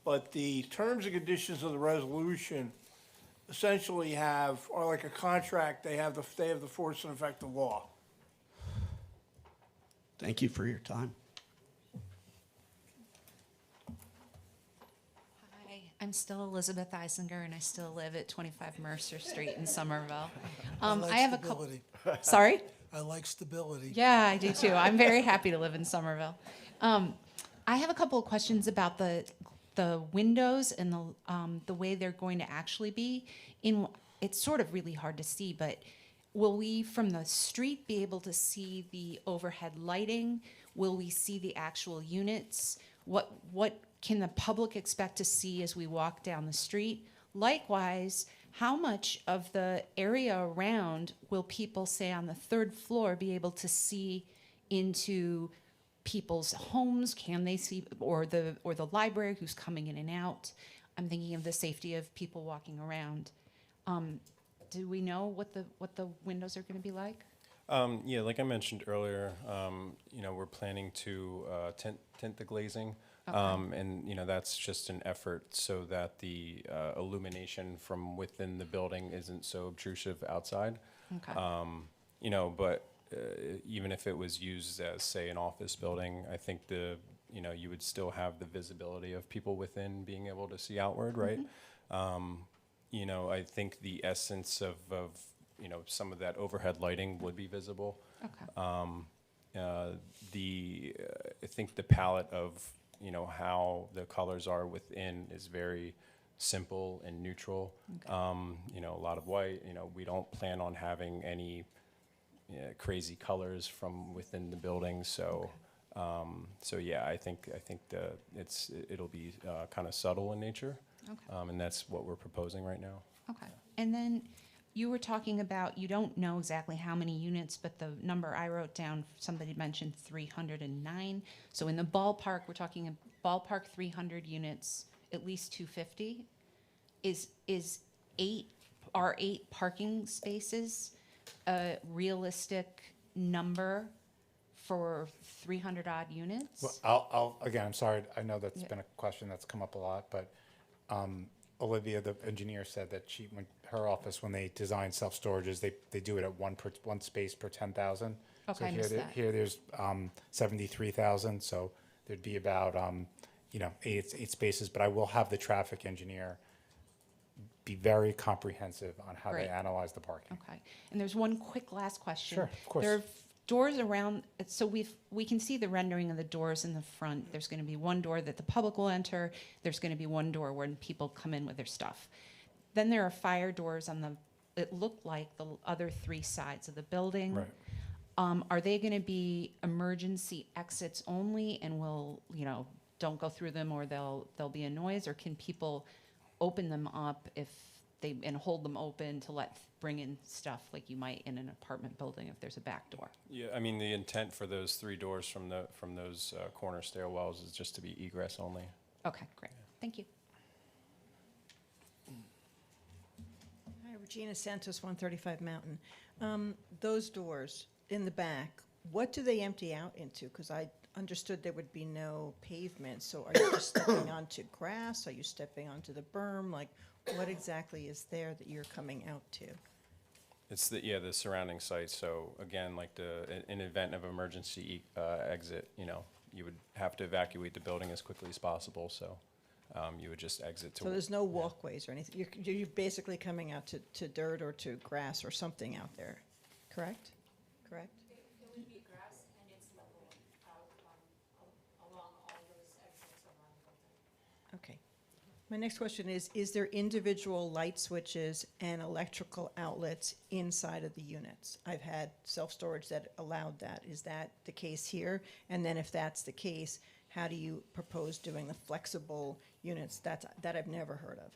But the terms and conditions of the resolution essentially are like a contract. They have the force and effect of law. Thank you for your time. Hi, I'm still Elizabeth Eisinger, and I still live at 25 Mercer Street in Somerville. like I have a couple. stability. Sorry? I like stability. Yeah, I do too. I'm very happy to live in Somerville. I have a couple of questions about the windows and the way they're going to actually be. It's sort of really hard to see, but will we from the street be able to see the overhead lighting? Will we see the actual units? What can the public expect to see as we walk down the street? Likewise, how much of the area around will people, say on the third floor, be able to see into people's homes? Can they see, or the library who's coming in and out? I'm thinking of the safety of people walking around. Do we know what the windows are going to be like? Yeah, like I mentioned earlier, we're planning to tint the glazing. Okay. And that's just an effort so that the illumination from within the building isn't so obtrusive outside. Okay. But even if it was used as, say, an office building, I think you would still have the visibility of people within being able to see outward, right? I think the essence of some of that overhead lighting would be visible. Okay. I think the palette of how the colors are within is very simple and neutral. Okay. A lot of white. We don't plan on having any crazy colors from within the building. So, yeah, I think it'll be kind of subtle in nature. Okay. And that's what we're proposing right now. Okay. And then you were talking about, you don't know exactly how many units, but the number I wrote down, somebody mentioned 309. So in the ballpark, we're talking a ballpark 300 units, at least 250. Are 8 parking spaces a realistic number for 300 odd units? Well, I'm sorry, I know that's Yeah. been a question that's come up a lot, but Olivia, the engineer, said that her office, when they design self-storages, they do it at one space per 10,000. Okay, So I missed that. here there's 73,000, so there'd be about 8 spaces. But I will have the traffic engineer be very comprehensive on how they Great. analyze the parking. Okay. And there's one quick last question. Sure, of course. There are doors around, so we can see the rendering of the doors in the front. There's going to be one door that the public will enter. There's going to be one door when people come in with their stuff. Then there are fire doors it looked like the other 3 sides of the building. Right. Are they going to be emergency exits only, and don't go through them, or there'll be a noise, or can people open them up and hold them open to bring in stuff like you might in an apartment building if there's a back door? Yeah, I mean, the intent for those 3 doors from those corner stairwells is just to be egress only. Okay, great. Thank you. Hi, Regina Santos, 135 Mountain. Those doors in the back, what do they empty out into? Because I understood there would be no pavement, so are you just stepping onto grass? Are you stepping onto the berm? Like, what exactly is there that you're coming out to? It's the surrounding site. So again, like in event of emergency exit, you would have to evacuate the building as quickly as possible. So you would just exit to. So there's no walkways or anything? You're basically coming out to dirt or to grass or something out there, correct? Correct? It would be grass, and it's level out along all those exits around the building. Okay. My next question is there individual light switches and electrical outlets inside of the units? I've had self-storage that allowed that. Is that the case here? And then if that's the case, how do you propose doing the flexible units? That I've never heard of.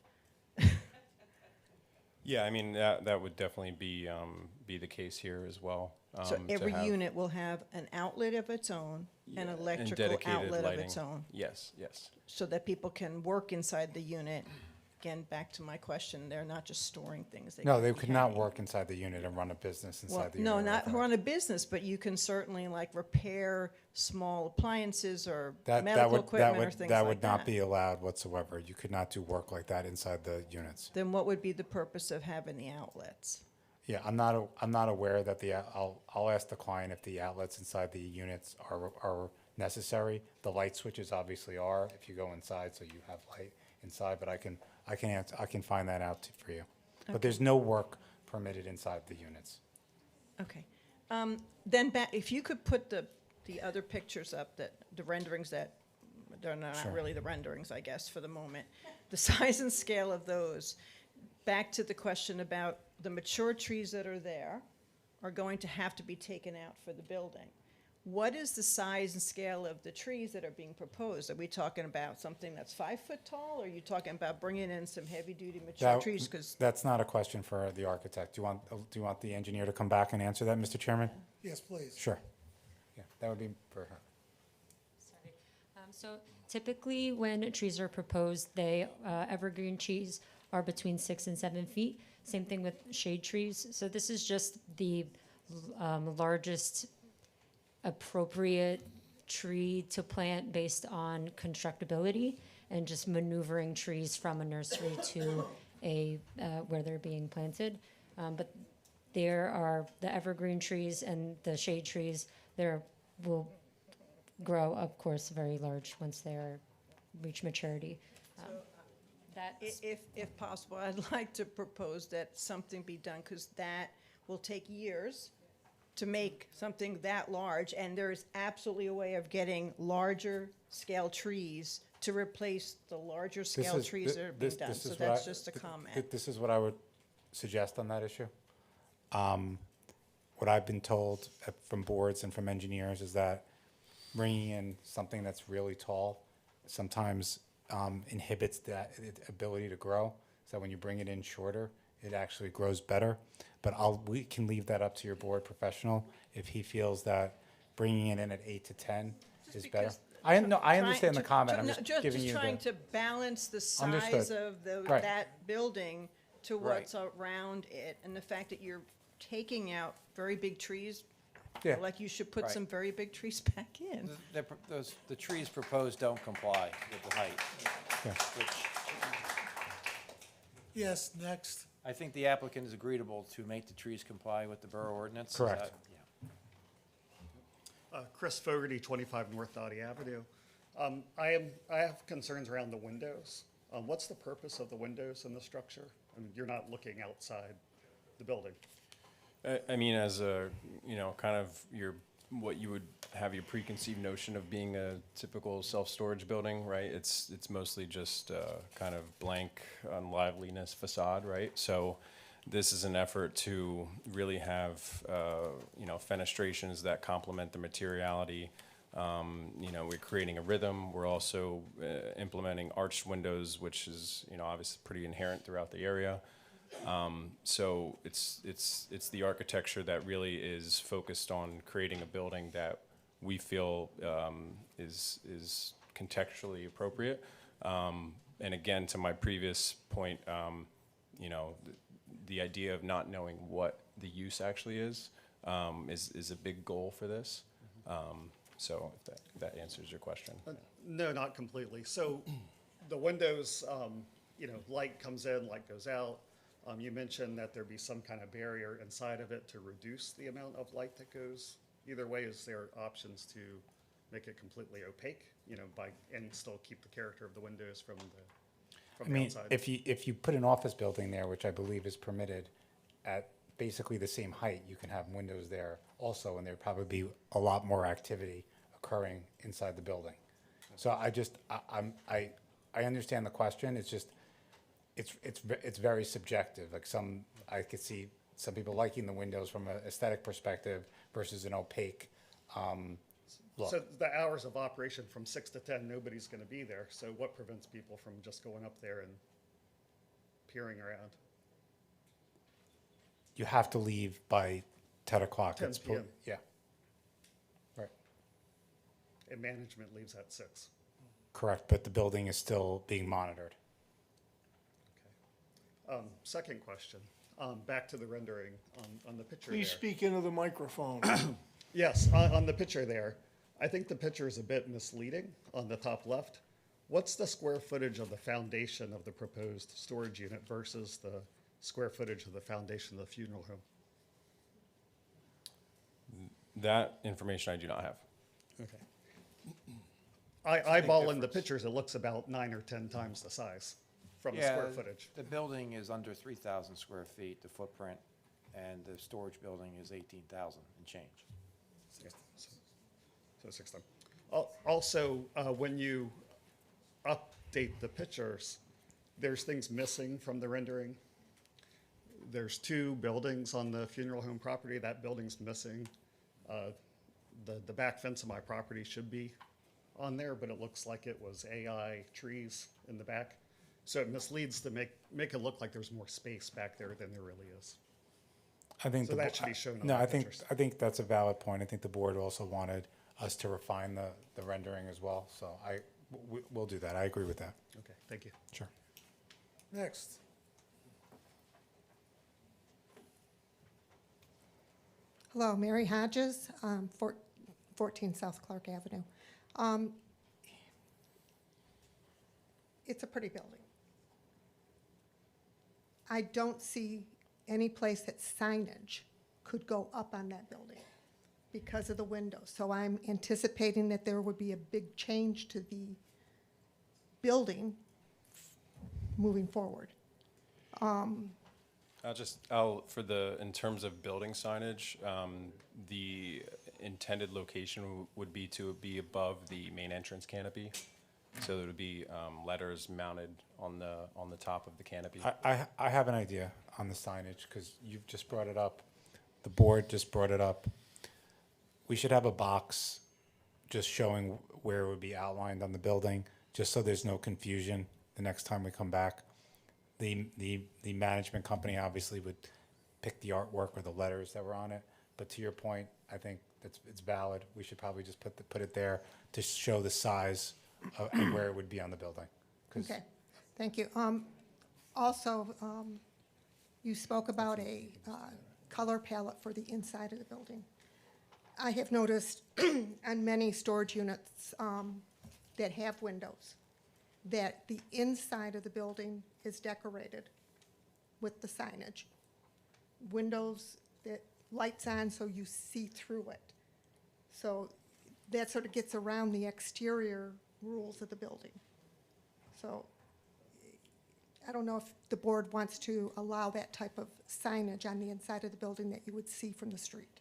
Yeah, I mean, that would definitely be the case here as well. So to every have- unit will have an outlet of its own, an and electrical dedicated outlet of lighting. its own, Yes, yes. so that people can work inside the unit. Again, back to my question, they're not just storing things. No, can they be could not hanging. work inside the unit and run a business Well, inside the unit. no, like not that. run a business, but you can certainly like repair small appliances or That medical equipment or things like that. that would not be allowed whatsoever. You could not do work like that inside the units. Then what would be the purpose of having the outlets? Yeah, I'm not aware that I'll ask the client if the outlets inside the units are necessary. The light switches obviously are if you go inside, so you have light inside, but I can find that out for you. But there's no work permitted inside the units. Okay. Then back, if you could put the other pictures up, the renderings that, they're not Sure. really the renderings, I guess, for the moment. The size and scale of those. Back to the question about the mature trees that are there are going to have to be taken out for the building. What is the size and scale of the trees that are being proposed? Are we talking about something that's 5 foot tall? Or are you talking about bringing in some heavy-duty mature trees? Because That's not a question for the architect. Do you want the engineer to come back and answer that, Mr. Chairman? Yes, please. Sure. Yeah, that would be for her. Sorry. So typically, when trees are proposed, they, evergreen trees are between 6 and 7 feet. Same thing with shade trees. So this is just the largest appropriate tree to plant based on constructability and just maneuvering trees from a nursery to a where they're being planted. But there are the evergreen trees and the shade trees. There will grow, of course, very large once they reach maturity. That's if possible, I'd like to propose that something be done, because that will take years to make something that large, and there is absolutely a way of getting larger scale trees to replace the larger scale trees that are being done. So that's just a comment. This is what I would suggest on that issue. What I've been told from boards and from engineers is that bringing in something that's really tall sometimes inhibits that ability to grow. So when you bring it in shorter, it actually grows better. But we can leave that up to your board professional if he feels that bringing it in at 8 to 10 is better. I understand the comment. I'm just giving you trying the. to balance the size Understood. of Right. that building to what's around it, and the fact that you're taking out very big trees. Yeah. Like you should put Right. some very big trees back in. The trees proposed don't comply with the height. Yeah. Which Yes, next. I think the applicant is agreeable to make the trees comply with the borough ordinance. Is Correct. that- yeah. Chris Fogarty, 25 North Dottie Avenue. I have concerns around the windows. What's the purpose of the windows in the structure? I mean, you're not looking outside the building. I mean, as a, kind of what you would have your preconceived notion of being a typical self-storage building, right? It's mostly just kind of blank unliveliness facade, right? So this is an effort to really have, fenestrations that complement the materiality. We're creating a rhythm. We're also implementing arched windows, which is, obviously pretty inherent throughout the area. So it's the architecture that really is focused on creating a building that we feel is contextually appropriate. And again, to my previous point, the idea of not knowing what the use actually is a big goal for this. So if that answers your question. No, not completely. So the windows, light comes in, light goes out. You mentioned that there be some kind of barrier inside of it to reduce the amount of light that goes. Either way, is there options to make it completely opaque, and still keep the character of the windows from the outside? If you put an office building there, which I believe is permitted, at basically the same height, you can have windows there also, and there'd probably be a lot more activity occurring inside the building. So I understand the question. It's just it's very subjective. Like I could see some people liking the windows from an aesthetic perspective versus an opaque look. So the hours of operation from 6 to 10, nobody's going to be there. So what prevents people from just going up there and peering around? you have to leave by 10 o'clock. 10 It's p.m. Yeah. Right. And management leaves at 6. Correct, but the building is still being monitored. Second question, back to the rendering on the picture Please there. speak into the microphone. Yes, on the picture there, I think the picture is a bit misleading on the top left. What's the square footage of the foundation of the proposed storage unit versus the square footage of the foundation of the funeral home? That information I do not have. Okay. Eyeballing the pictures, it looks about 9 or 10 times the size from the square footage. The building is under 3,000 square feet, the footprint, and the storage building is 18,000 and change. So 6 times. Also, when you update the pictures, there's things missing from the rendering. There's 2 buildings on the funeral home property. That building's missing. The back fence of my property should be on there, but it looks like it was AI trees in the back. So it misleads to make it look like there's more space back there than there really is. I think So that should be shown on No, the I think pictures. I think that's a valid point. I think the board also wanted us to refine the rendering as well. So we'll do that. I agree with that. Okay, thank you. Sure. Next. Hello, Mary Hodges, 14 South Clark Avenue. It's a pretty building. I don't see any place that signage could go up on that building because of the windows. So I'm anticipating that there would be a big change to the building moving forward. In terms of building signage, the intended location would be to be above the main entrance canopy. So there would be letters mounted on the top of the canopy. I have an idea on the signage because you've just brought it up. The board just brought it up. We should have a box just showing where it would be outlined on the building, just so there's no confusion the next time we come back. The management company obviously would pick the artwork or the letters that were on it. But to your point, I think it's valid. We should probably just put it there to show the size and where it would be on the building. 'Cause- Okay, thank you. Also, you spoke about a color palette for the inside of the building. I have noticed on many storage units that have windows, that the inside of the building is decorated with the signage. Windows that lights on so you see through it. So that sort of gets around the exterior rules of the building. So I don't know if the board wants to allow that type of signage on the inside of the building that you would see from the street.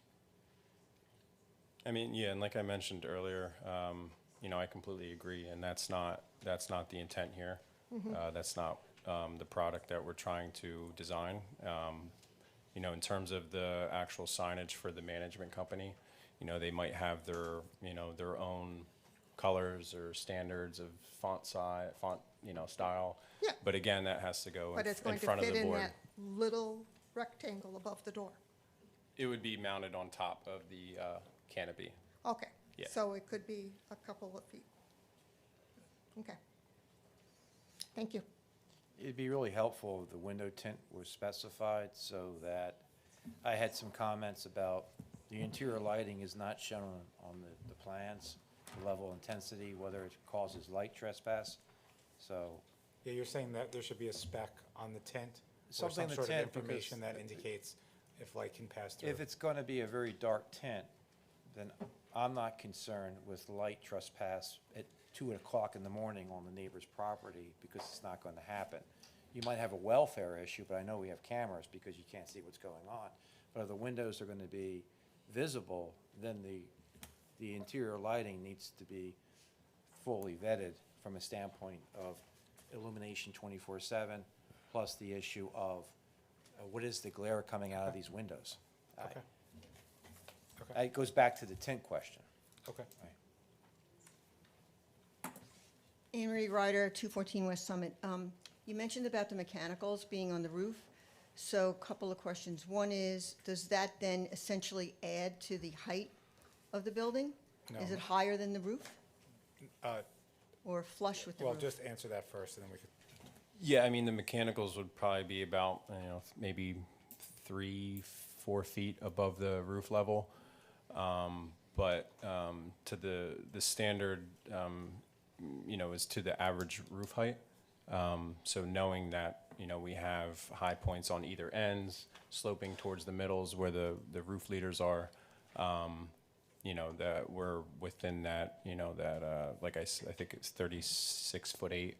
I mean, yeah, and like I mentioned earlier, I completely agree, and that's not the intent here. That's not the product that we're trying to design. In terms of the actual signage for the management company, they might have their own colors or standards of font size, style. Yeah. But again, that has to go But it's in going to front of fit the in board. that little rectangle above the door. It would be mounted on top of the canopy. Okay. Yeah. So it could be a couple of feet. Okay. Thank you. It'd be really helpful if the window tint was specified so that I had some comments about the interior lighting is not shown on the plans, the level of intensity, whether it causes light trespass. So Yeah, you're saying that there should be a spec on the tint? Or Something some in the sort of tint, information because that indicates if light can pass through? if it's going to be a very dark tint, then I'm not concerned with light trespass at 2 o'clock in the morning on the neighbor's property because it's not going to happen. You might have a welfare issue, but I know we have cameras because you can't see what's going on. But if the windows are going to be visible, then the interior lighting needs to be fully vetted from a standpoint of illumination 24/7, plus the issue of what is the glare coming out of these windows? Okay. It goes back to the tint question. Okay. Anne Marie Ryder, 214 West Summit. You mentioned about the mechanicals being on the roof. So a couple of questions. One is, does that then essentially add to the height of the building? Is No. it higher than the roof Uh, or flush with the Well, roof? just answer that first, and then we could. Yeah, I mean, the mechanicals would probably be about, maybe 3-4 feet above the roof level. But to the standard, is to the average roof height. So knowing that, we have high points on either ends, sloping towards the middles where the roof leaders are, that we're within that, like I think it's 36'8"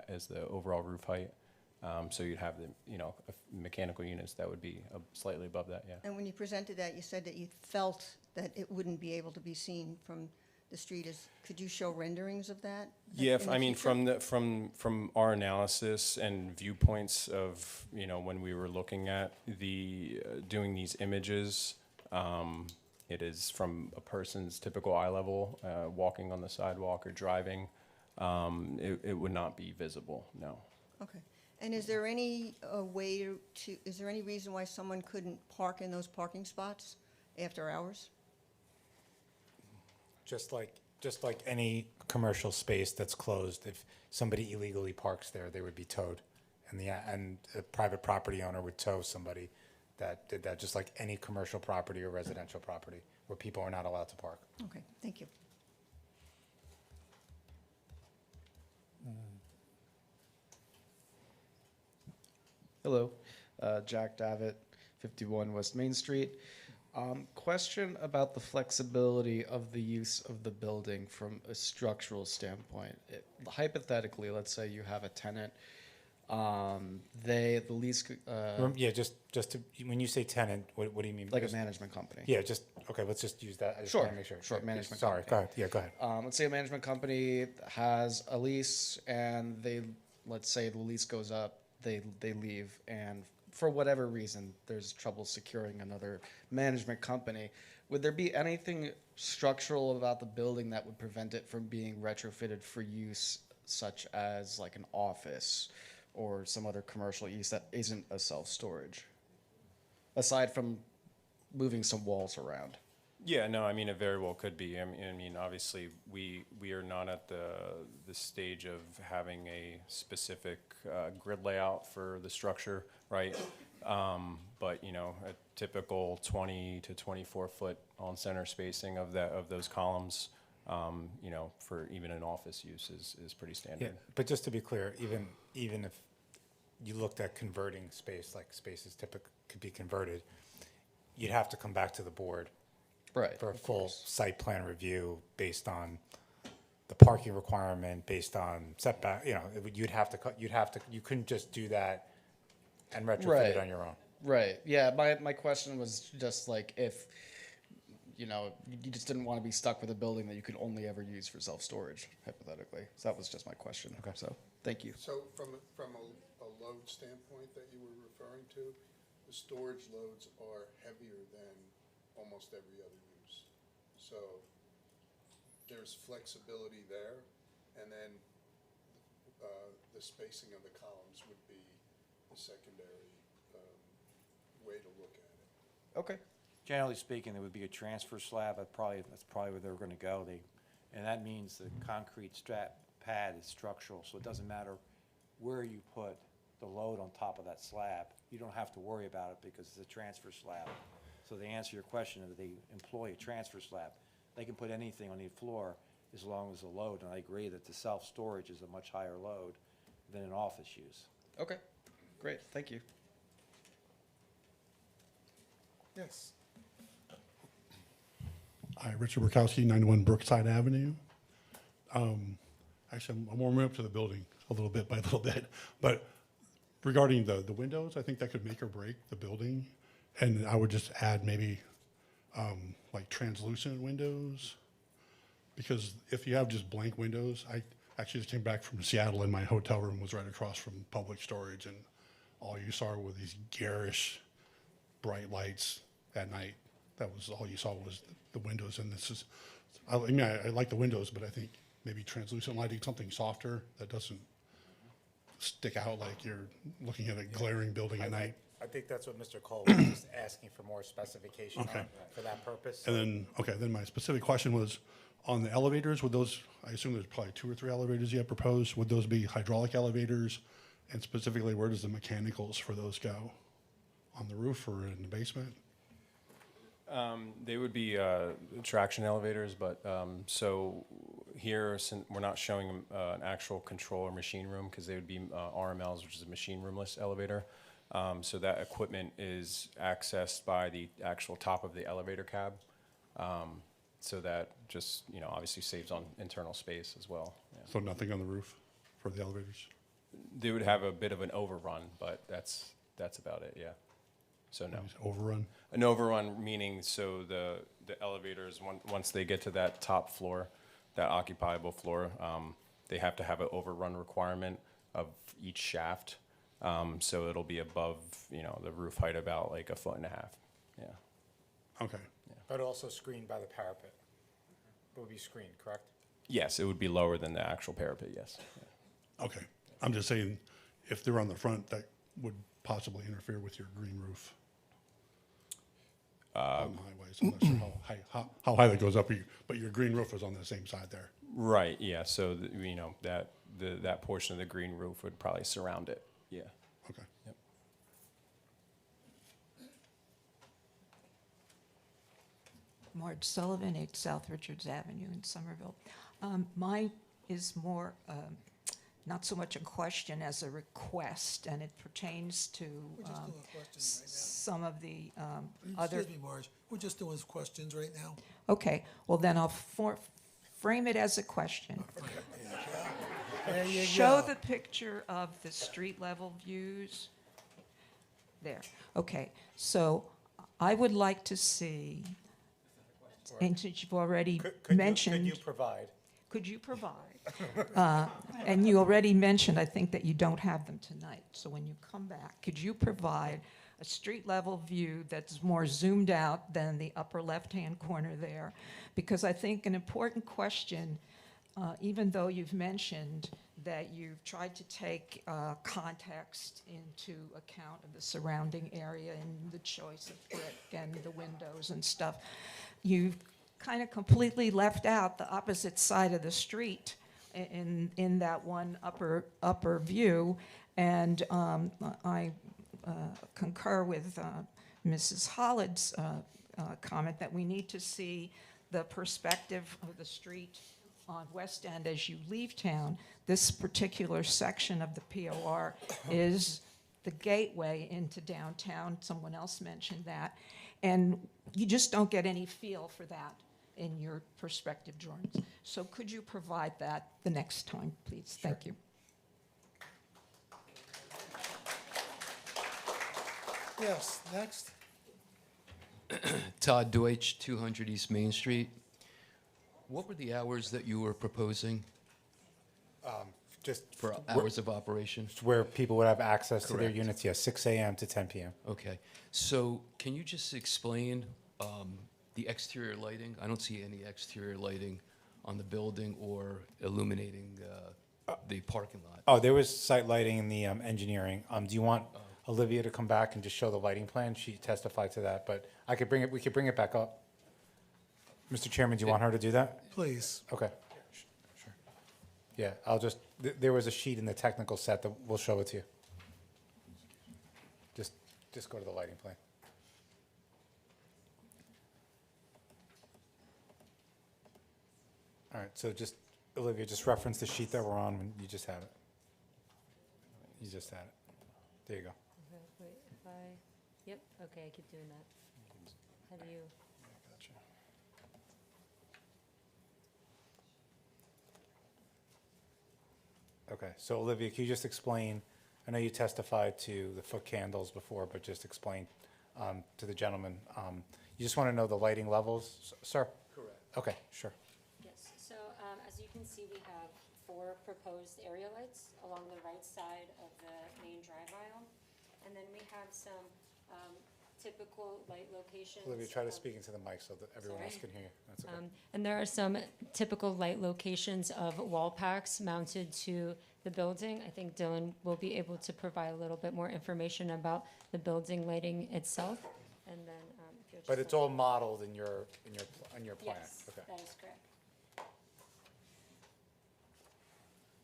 is the overall roof height. So you'd have the, mechanical units that would be slightly above that, yeah. And when you presented that, you said that you felt that it wouldn't be able to be seen from the street. Could you show renderings of that? Yeah, in the I mean, future? from our analysis and viewpoints of, when we were looking at doing these images, it is from a person's typical eye level, walking on the sidewalk or driving. It would not be visible, no. Okay. And is there any is there any reason why someone couldn't park in those parking spots after hours? Just like any commercial space that's closed, if somebody illegally parks there, they would be towed. And a private property owner would tow somebody that did that, just like any commercial property or residential property where people are not allowed to park. Okay, thank you. Hello, Jack Davitt, 51 West Main Street. Question about the flexibility of the use of the building from a structural standpoint. Hypothetically, let's say you have a tenant, the lease. Yeah, just to, when you say tenant, what do you mean? Like a management company. Yeah, okay, let's just use that. I just Sure, want to make sure. sure, Yeah, management Sorry, company. go ahead. Yeah, go ahead. Let's say a management company has a lease and let's say the lease goes up, they leave, and for whatever reason, there's trouble securing another management company. Would there be anything structural about the building that would prevent it from being retrofitted for use, such as like an office or some other commercial use that isn't a self-storage? Aside from moving some walls around. Yeah, no, I mean, it very well could be. I mean, obviously, we are not at the stage of having a specific grid layout for the structure, right? But, a typical 20 to 24-foot on-center spacing of those columns, for even an office use is pretty standard. Yeah, but just to be clear, even if you looked at converting space, like spaces could be converted, you'd have to come back to the board. Right, For a of full course. site plan review based on the parking requirement, based on setback, you couldn't just do that and retrofit it on your own. Right. Yeah. My question was just like if, you just didn't want to be stuck with a building that you could only ever use for self-storage, hypothetically. So that was just my question. Okay. So thank you. So from a load standpoint that you were referring to, the storage loads are heavier than almost every other use. So there's flexibility there, and then the spacing of the columns would be the secondary way to look at it. Okay. Generally speaking, there would be a transfer slab. That's probably where they're going to go. And that means the concrete strap pad is structural, so it doesn't matter where you put the load on top of that slab. You don't have to worry about it because it's a transfer slab. So to answer your question, if they employ a transfer slab, they can put anything on the floor as long as the load, and I agree that the self-storage is a much higher load than an office use. Okay. Great. Thank you. Yes. Hi, Richard Burkowski, 91 Brookside Avenue. Actually, I'm warming up to the building a little bit by little bit, but regarding the windows, I think that could make or break the building. And I would just add maybe like translucent windows, because if you have just blank windows, I actually just came back from Seattle and my hotel room was right across from public storage, and all you saw were these garish bright lights at night. That was all you saw was the windows. And this is, I mean, I like the windows, but I think maybe translucent lighting, something softer that doesn't stick out like you're looking at a glaring building at night. I think that's what Mr. Cole was just asking for more specification Okay. on for that purpose. And then, okay, then my specific question was, on the elevators, would those, I assume there's probably 2 or 3 elevators you have proposed, would those be hydraulic elevators? And specifically, where does the mechanicals for those go? On the roof or in the basement? They would be traction elevators, but so here, since we're not showing an actual control or machine room, because they would be RMLs, which is a machine roomless elevator. So that equipment is accessed by the actual top of the elevator cab. So that just, obviously saves on internal space as well. Yeah. So nothing on the roof for the elevators? They would have a bit of an overrun, but that's about it, yeah. So no. Overrun? An overrun meaning so the elevators, once they get to that top floor, that occupiable floor, they have to have an overrun requirement of each shaft. So it'll be above, the roof height about like 1.5 feet, yeah. Okay. But also screened by the parapet. It would be screened, correct? Yes, it would be lower than the actual parapet, yes. Yeah. Okay. I'm just saying, if they're on the front, that would possibly interfere with your green roof. On the highways, I'm not sure how high that goes up, but your green roof is on the same side there. Right, yeah, so, that portion of the green roof would probably surround it, yeah. Okay. Yep. Marge Sullivan, 8 South Richards Avenue in Somerville. Mine is more, not so much a question as a request, and it pertains to We're just doing questions right now. some of the other... Excuse me, Marge, we're just doing questions right now. Okay, well then I'll frame it as a question. There you Show go. the picture of the street level views. There, okay, so I would like to see, and since you've already mentioned... Could you provide? Could you provide? And you already mentioned, I think, that you don't have them tonight. So when you come back, could you provide a street level view that's more zoomed out than the upper left-hand corner there? Because I think an important question, even though you've mentioned that you've tried to take context into account of the surrounding area and the choice of brick and the windows and stuff, you've kind of completely left out the opposite side of the street in that one upper view. And I concur with Mrs. Holland's comment that we need to see the perspective of the street on West End as you leave town. This particular section of the POR is the gateway into downtown. Someone else mentioned that. And you just don't get any feel for that in your perspective drawings. So could you provide that the next time, please? Sure. Thank you. Yes, next. Todd Deutsch, 200 East Main Street. What were the hours that you were proposing Just for hours of operation? where people would have access to their Correct. units, yes, 6 a.m. to 10 p.m. Okay, so can you just explain the exterior lighting? I don't see any exterior lighting on the building or illuminating the parking lot. Oh, there was site lighting in the engineering. Do you want Olivia to come back and just show the lighting plan? She testified to that, but I could bring it. We could bring it back up. Mr. Chairman, do you want her to do that? Please. Okay. Sure. Yeah, I'll just. There was a sheet in the technical set that we'll show it to you. Just go to the lighting plan. All right, so just, Olivia, just reference the sheet that we're on when you just have it. You just had it. There you go. Wait, if I, yep, okay, I keep doing that. How do you? Okay, so Olivia, can you just explain, I know you testified to the foot candles before, but just explain to the gentleman. You just want to know the lighting levels, sir? Correct. Okay, sure. Yes, so as you can see, we have 4 proposed area lights along the right side of the main drive aisle. And then we have some typical light locations. Olivia, try to speak into the mic so that everyone else can hear you. That's okay. And there are some typical light locations of wall packs mounted to the building. I think Dylan will be able to provide a little bit more information about the building lighting itself, and then, if you'll But just it's all modeled in your plan? Yes, Okay. that is correct.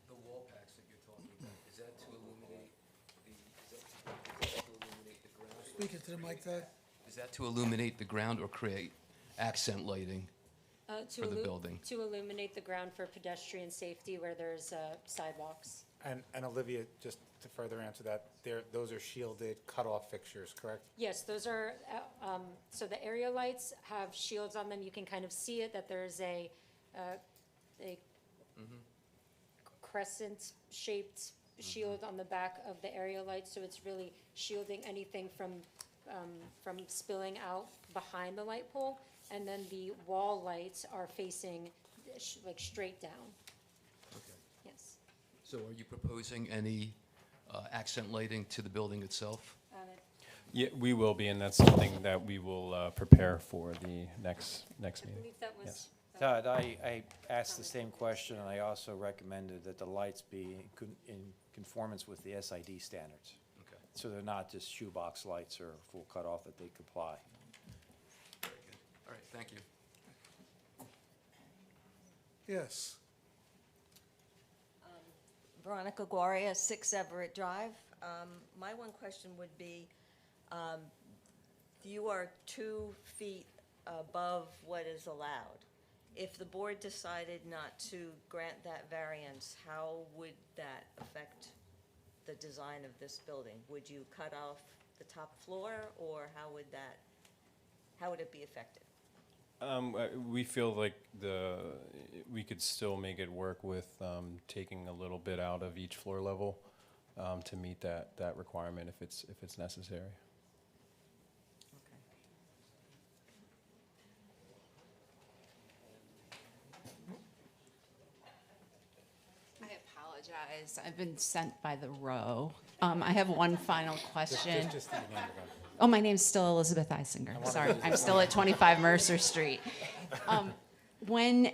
The wall packs that you're talking about, is that to illuminate the ground? Speak into the mic, Ted. Is that to illuminate the ground or create accent lighting for the building? To illuminate the ground for pedestrian safety where there's sidewalks. And Olivia, just to further answer that, those are shielded cutoff fixtures, correct? Yes, those are, so the area lights have shields on them. You can kind of see it, that there's a crescent-shaped shield on the back of the area lights, so it's really shielding anything from spilling out behind the light pole. And then the wall lights are facing like straight down. Okay. Yes. So are you proposing any accent lighting to the building itself? Yeah, we will be, and that's something that we will prepare for the next I meeting. believe that was. Yes. Todd, I asked the same question, and I also recommended that the lights be in conformance with the SID standards. Okay. So they're not just shoebox lights or full cutoff, that they comply. Very good. All right, thank you. Yes. Veronica Guaria, 6 Everett Drive. My one question would be, you are 2 feet above what is allowed. If the board decided not to grant that variance, how would that affect the design of this building? Would you cut off the top floor, or how would it be affected? We feel like we could still make it work with taking a little bit out of each floor level to meet that requirement if it's necessary. I apologize. I've been sent by the row. I have one final question. Just your name again. Oh, my name's still Elizabeth Eisinger. Sorry, I'm still at 25 Mercer Street. When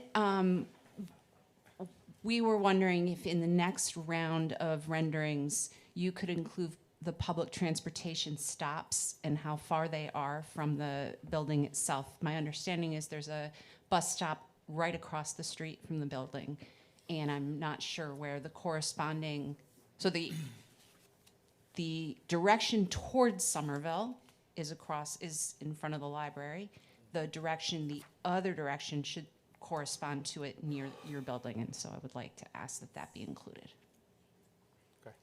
we were wondering if in the next round of renderings, you could include the public transportation stops and how far they are from the building itself. My understanding is there's a bus stop right across the street from the building, and I'm not sure where the corresponding, so the direction towards Somerville is in front of the library. The other direction should correspond to it near your building, and so I would like to ask that that be included. Okay.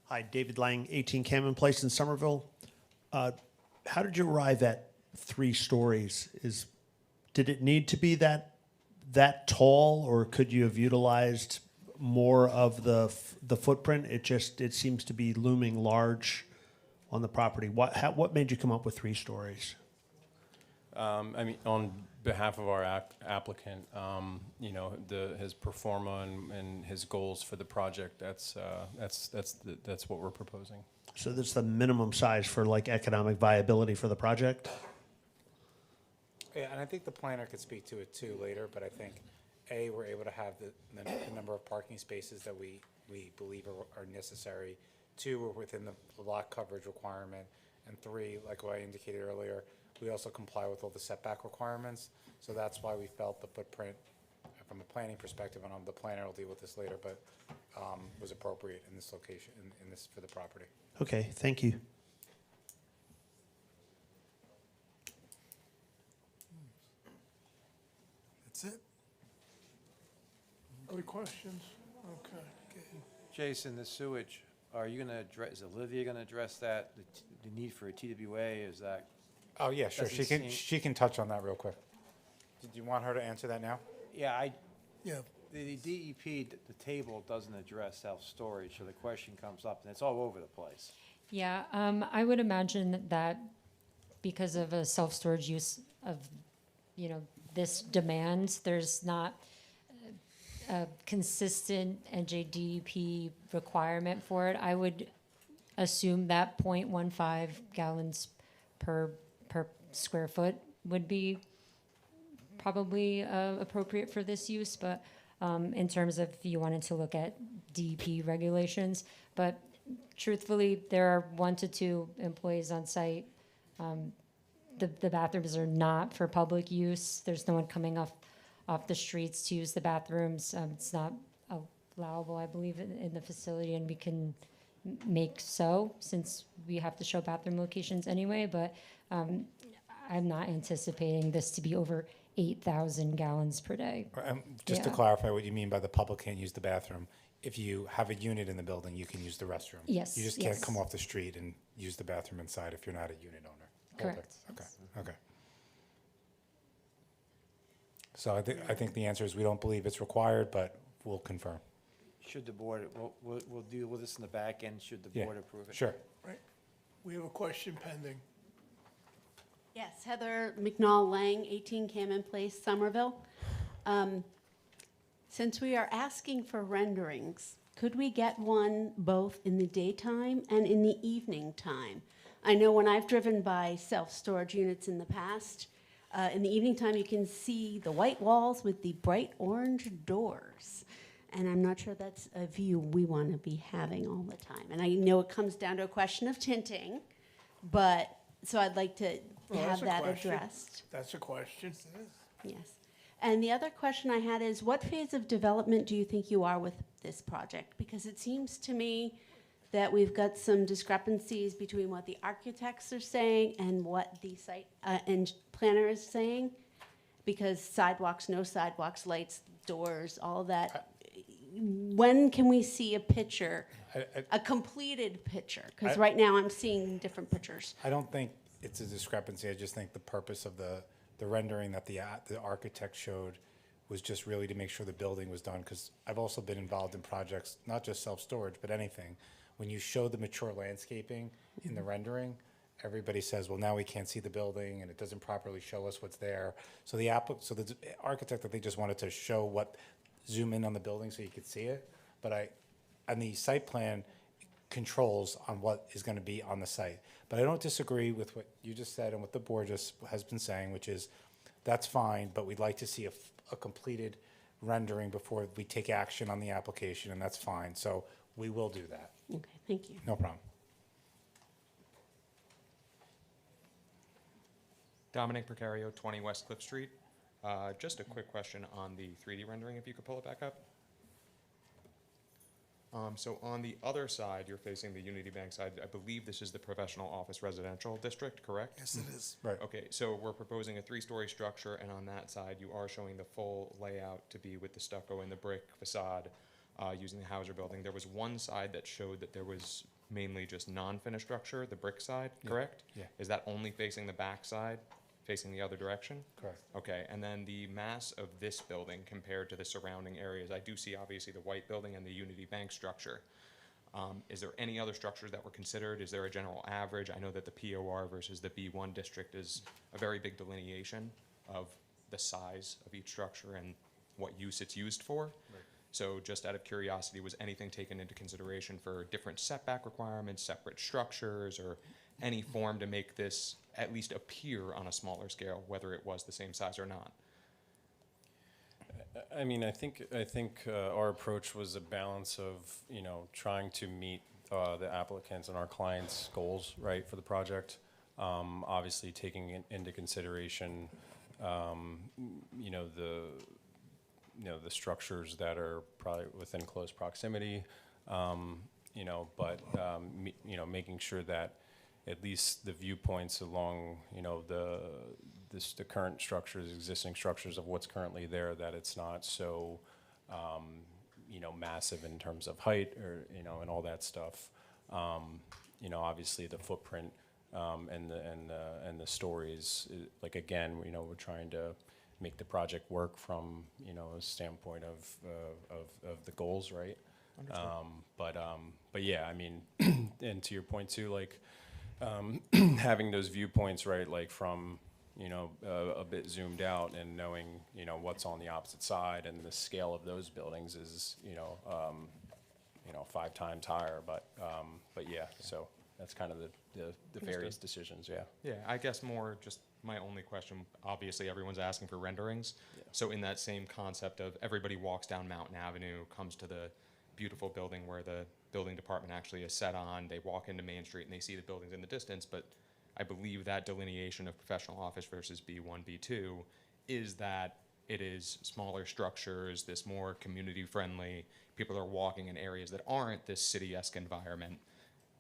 Hi, David Lang, 18 Cameron Place in Somerville. How did you arrive at 3 stories? Did it need to be that tall, or could you have utilized more of the footprint? It seems to be looming large on the property. What made you come up with 3 stories? I mean, on behalf of our applicant, his performa and his goals for the project, that's what we're proposing. So that's the minimum size for like economic viability for the project? Yeah, and I think the planner could speak to it too later, but I think, we're able to have the number of parking spaces that we believe are necessary. 2, we're within the lot coverage requirement. And 3, like what I indicated earlier, we also comply with all the setback requirements. So that's why we felt the footprint, from a planning perspective, and the planner will deal with this later, but was appropriate in this location, in this for the property. Okay, thank you. That's it? Other questions? Okay. Jason, the sewage, are you gonna address, is Olivia gonna address that, the need for a TWA, is that? Oh, yeah, sure. Doesn't She can touch on that real quick. Did you want her to answer that now? Yeah, Yeah. the DEP, the table doesn't address self-storage, so the question comes up, and it's all over the place. Yeah, I would imagine that because of a self-storage use of, this demand, there's not a consistent NJDEP requirement for it. I would assume that 0.15 gallons per square foot would be probably appropriate for this use, but in terms of if you wanted to look at DEP regulations. But truthfully, there are 1 to 2 employees on site. The bathrooms are not for public use. There's no one coming off the streets to use the bathrooms. It's not allowable, I believe, in the facility, and we can make so, since we have to show bathroom locations anyway, but I'm not anticipating this to be over 8,000 gallons per day. Just to Yeah. clarify what you mean by the public can't use the bathroom, if you have a unit in the building, you can use the restroom. Yes, You just can't yes. come off the street and use the bathroom inside if you're not a unit owner. holder. Correct. Okay. So I think the answer is we don't believe it's required, but we'll confirm. Should the board, we'll deal with this in the back end, should the Yeah, board approve it? Sure. Right. We have a question pending. Yes, Heather McNall Lang, 18 Cameron Place, Somerville. Since we are asking for renderings, could we get one both in the daytime and in the evening time? I know when I've driven by self-storage units in the past, in the evening time you can see the white walls with the bright orange doors. And I'm not sure that's a view we want to be having all the time. And I know it comes down to a question of tinting, but, so I'd like to Well, have that's a that question. addressed. That's a question. Yes. And the other question I had is, what phase of development do you think you are with this project? Because it seems to me that we've got some discrepancies between what the architects are saying and what the site and planner is saying. Because sidewalks, no sidewalks, lights, doors, all that. When can we see a picture, a completed picture? Because right now I'm seeing different pictures. I don't think it's a discrepancy. I just think the purpose of the rendering that the architect showed was just really to make sure the building was done. Because I've also been involved in projects, not just self-storage, but anything. When you show the mature landscaping in the rendering, everybody says, well, now we can't see the building and it doesn't properly show us what's there. So the architect, I think, just wanted to show zoom in on the building so you could see it. But on the site plan, controls on what is going to be on the site. But I don't disagree with what you just said and what the board just has been saying, which is that's fine, but we'd like to see a completed rendering before we take action on the application, and that's fine. So we will do that. Okay, thank you. No problem. Dominic Precario, 20 West Cliff Street. Just a quick question on the 3D rendering, if you could pull it back up. So on the other side, you're facing the Unity Bank side. I believe this is the professional office residential district, correct? Yes, it is. Right. Okay, so we're proposing a 3-story structure, and on that side, you are showing the full layout to be with the stucco and the brick facade using the Hauser building. There was one side that showed that there was mainly just non-finished structure, the brick side, correct? Yeah. Is that only facing the back side, facing the other direction? Correct. Okay, and then the mass of this building compared to the surrounding areas, I do see obviously the white building and the Unity Bank structure. Is there any other structures that were considered? Is there a general average? I know that the POR versus the B1 district is a very big delineation of the size of each structure and what use it's used for. Right. So just out of curiosity, was anything taken into consideration for different setback requirements, separate structures, or any form to make this at least appear on a smaller scale, whether it was the same size or not? I mean, I think our approach was a balance of, trying to meet the applicants and our clients' goals, right, for the project. Obviously, taking into consideration, the structures that are probably within close proximity, but making sure that at least the viewpoints along, the current structures, existing structures of what's currently there, that it's not so, massive in terms of height or, and all that stuff. Obviously the footprint and the stories, like, again, we're trying to make the project work from, a standpoint of the goals, right? But yeah, I mean, and to your point too, like, having those viewpoints, right, like from, a bit zoomed out and knowing, what's on the opposite side, and the scale of those buildings is, 5 times higher, but yeah, so that's kind of the various decisions, yeah. Yeah, I guess more just My only question, obviously, everyone's asking for renderings. So in that same concept of everybody walks down Mountain Avenue, comes to the beautiful building where the building department actually is set on, they walk into Main Street and they see the buildings in the distance, but I believe that delineation of professional office versus B1, B2 is that it is smaller structures, this more community-friendly, people are walking in areas that aren't this city-esque environment.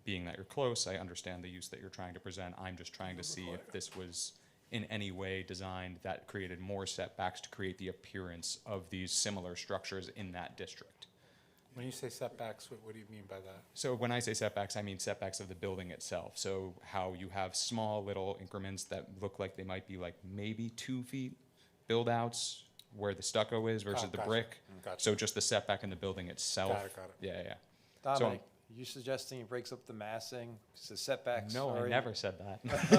Being that you're close, I understand the use that you're trying to present. I'm just trying to see if this was in any way designed that created more setbacks to create the appearance of these similar structures in that district. When you say setbacks, what do you mean by that? So when I say setbacks, I mean setbacks of the building itself. So how you have small little increments that look like they might be like maybe 2 feet build outs where the stucco is versus the gotcha. brick. Gotcha. So just the setback in the building itself. Got it. Yeah, yeah. Dominic, you suggesting it breaks up the massing, so setbacks? No, I are- never said that. It's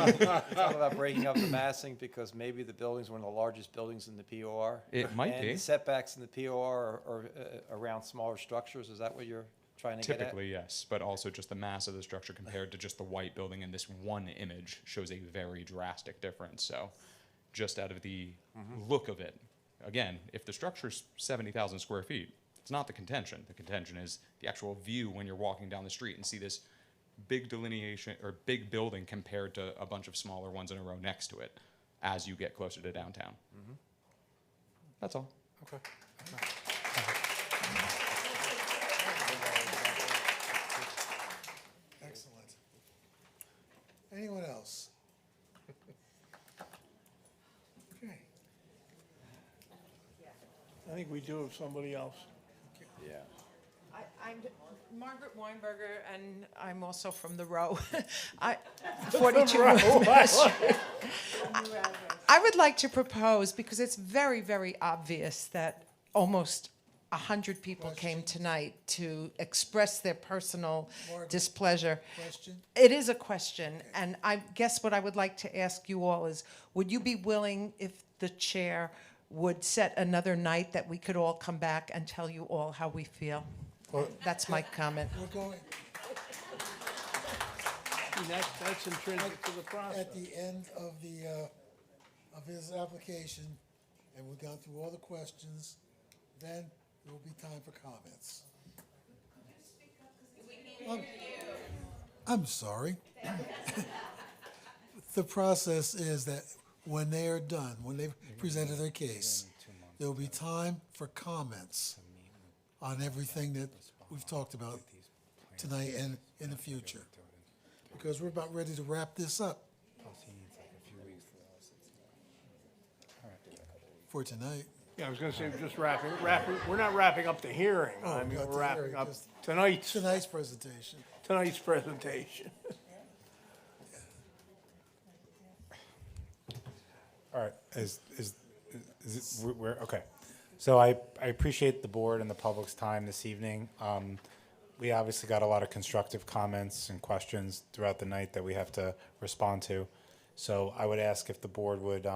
not about breaking up the massing because maybe the building's one of the largest buildings in the POR. It might and be. the setbacks in the POR are around smaller structures. Is that what you're trying to get at? Typically, yes, but also just the mass of the structure compared to just the white building in this one image shows a very drastic difference. So just out of the look of it, again, if the structure's 70,000 square feet, it's not the contention. The contention is the actual view when you're walking down the street and see this big delineation or big building compared to a bunch of smaller ones in a row next to it as you get closer to downtown. That's all. Okay. Excellent. Anyone else? Okay. I think we do have somebody else. Yeah. I'm Margaret Weinberger, and I'm also from the row. 42 West Street. I would like to propose, because it's very, very obvious that almost 100 people came tonight to express their personal Margaret, displeasure. question? It is a question, and I guess what I would like to ask you all is, would you be willing, if the chair would set another night, that we could all come back and tell you all how we feel? Well, That's my comment. We're going, That's intrinsic to the process. at the end of of his application, and we've gone through all the questions, then there will be time for comments. I'm sorry. The process is that when they are done, when they've presented their case, there will be time for comments on everything that we've talked about tonight and in the future. Because we're about ready to wrap this up for tonight. Yeah, I was gonna say, just wrapping, we're not wrapping up the hearing. I mean, not we're the wrapping hearing, up just tonight's presentation. presentation. All right, is it, we're, okay. So I appreciate the board and the public's time this evening. We obviously got a lot of constructive comments and questions throughout the night that we have to respond to. So I would ask if the board would,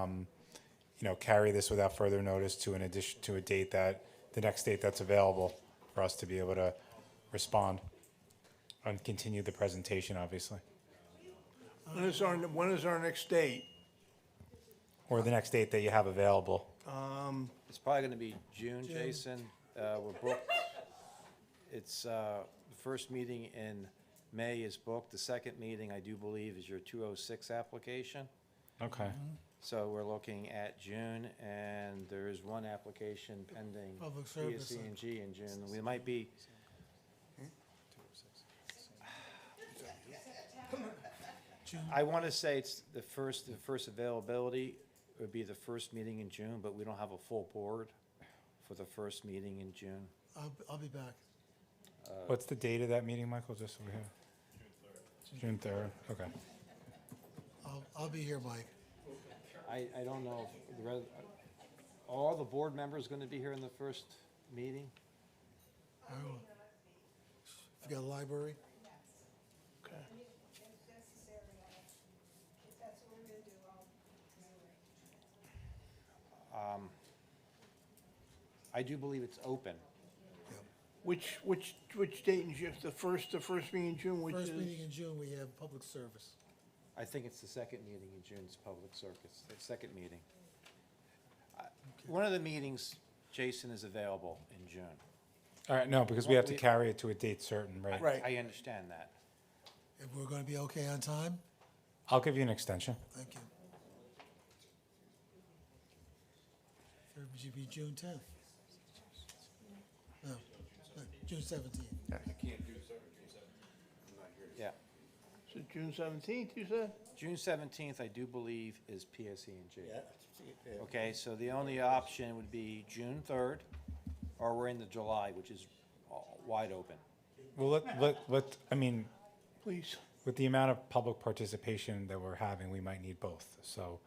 carry this without further notice to a date the next date that's available for us to be able to respond and continue the presentation, obviously. When is our next date? Or the next date that you have available. It's probably going to be June, Jason. We're booked. It's the first meeting in May is booked. The second meeting, I do believe, is your 206 application. Okay. So we're looking at June, and there is one application pending. Public service. PSC&G in June. We might be. I want to say it's the first availability would be the first meeting in June, but we don't have a full board for the first meeting in June. I'll be back. What's the date of that meeting, Michael, just so we have? June 3rd, okay. I'll be here, Mike. I don't know if the are all the board members going to be here in the first meeting? I don't know. You got a library? Okay. I do believe it's open. Which date in June? The first meeting in June, which is? First meeting in June, we have public service. I think it's the second meeting in June's public circuits, the second meeting. One of the meetings, Jason is available in June. All right, no, because we have to carry it to a date certain, right? Right. I understand that. If we're going to be okay on time? I'll give you an extension. Thank you. It should be June 10th. No, June 17th. Yeah. So June 17th, you said? June 17th, I do believe, is PSE&G. Okay, so the only option would be June 3rd, or we're into July, which is wide open. Well, I mean, Please. with the amount of public participation that we're having, we might need both. So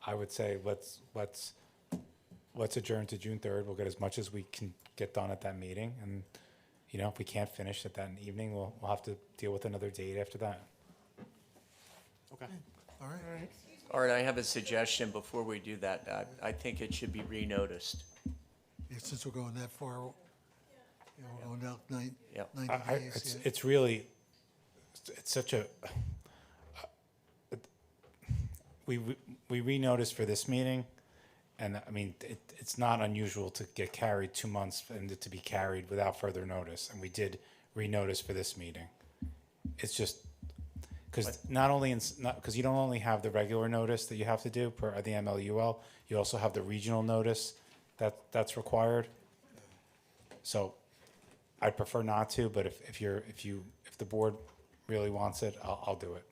I would say let's adjourn to June 3rd. We'll get as much as we can get done at that meeting. And, you know, if we can't finish at that evening, we'll have to deal with another date after that. Okay. All right. Art, I have a suggestion before we do that. I think it should be renoticed. Yeah, since we're going that far, you know, we're going out Yep. 90 days. yeah. It's really, it's such a, we renoticed for this meeting, and I mean, it's not unusual to get carried 2 months and it to be carried without further notice, and we did renotice for this meeting. It's just, because not only, because you don't only have the regular notice that you have to do per the MLUL, you also have the regional notice that's required. So I'd prefer not to, but if the board really wants it, I'll do it.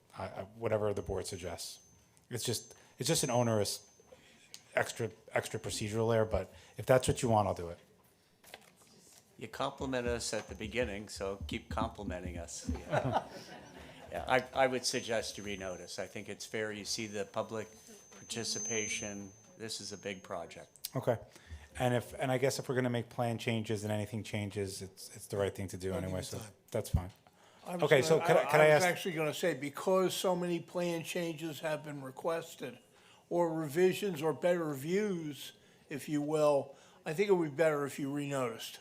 Whatever the board suggests. It's just an onerous extra procedural there, but if that's what you want, I'll do it. You complimented us at the beginning, so keep complimenting us. Yeah. Yeah, I would suggest you renotice. I think it's fair. You see the public participation. This is a big project. Okay. And I guess if we're gonna make plan changes and anything changes, it's the right thing to do anyway, so that's fine. Okay, so can I I was ask? actually going to say, because so many plan changes have been requested, or revisions or better views, if you will, I think it would be better if you renoticed.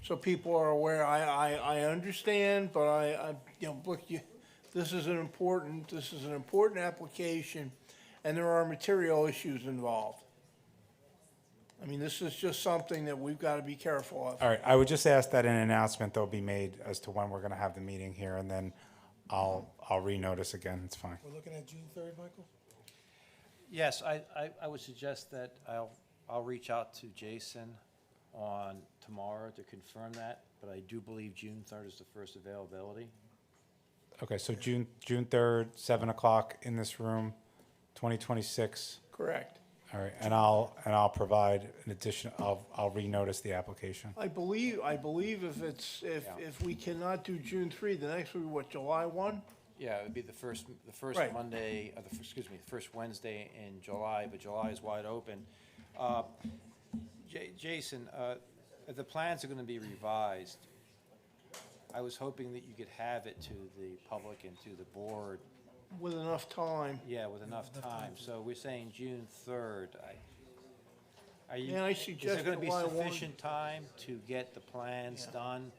So people are aware. I understand, but I look, this is an important application, and there are material issues involved. I mean, this is just something that we've got to be careful of. All right, I would just ask that an announcement though be made as to when we're gonna have the meeting here, and then I'll renotice again, it's fine. We're looking at June 3rd, Michael? Yes, I would suggest that I'll reach out to Jason on tomorrow to confirm that, but I do believe June 3rd is the first availability. Okay, so June 3rd, 7 o'clock in this room, 2026. Correct. All right, and I'll provide an addition, I'll renotice the application. I believe if we cannot do June 3, the next would be what, July 1? Yeah, it would be the first Right. Monday, the first Wednesday in July, but July is wide open. Jason, if the plans are gonna be revised, I was hoping that you could have it to the public and to the board. With enough time. Yeah, with enough time. So we're saying June 3rd. May I Is suggest there gonna be July 1? sufficient time to get the plans done,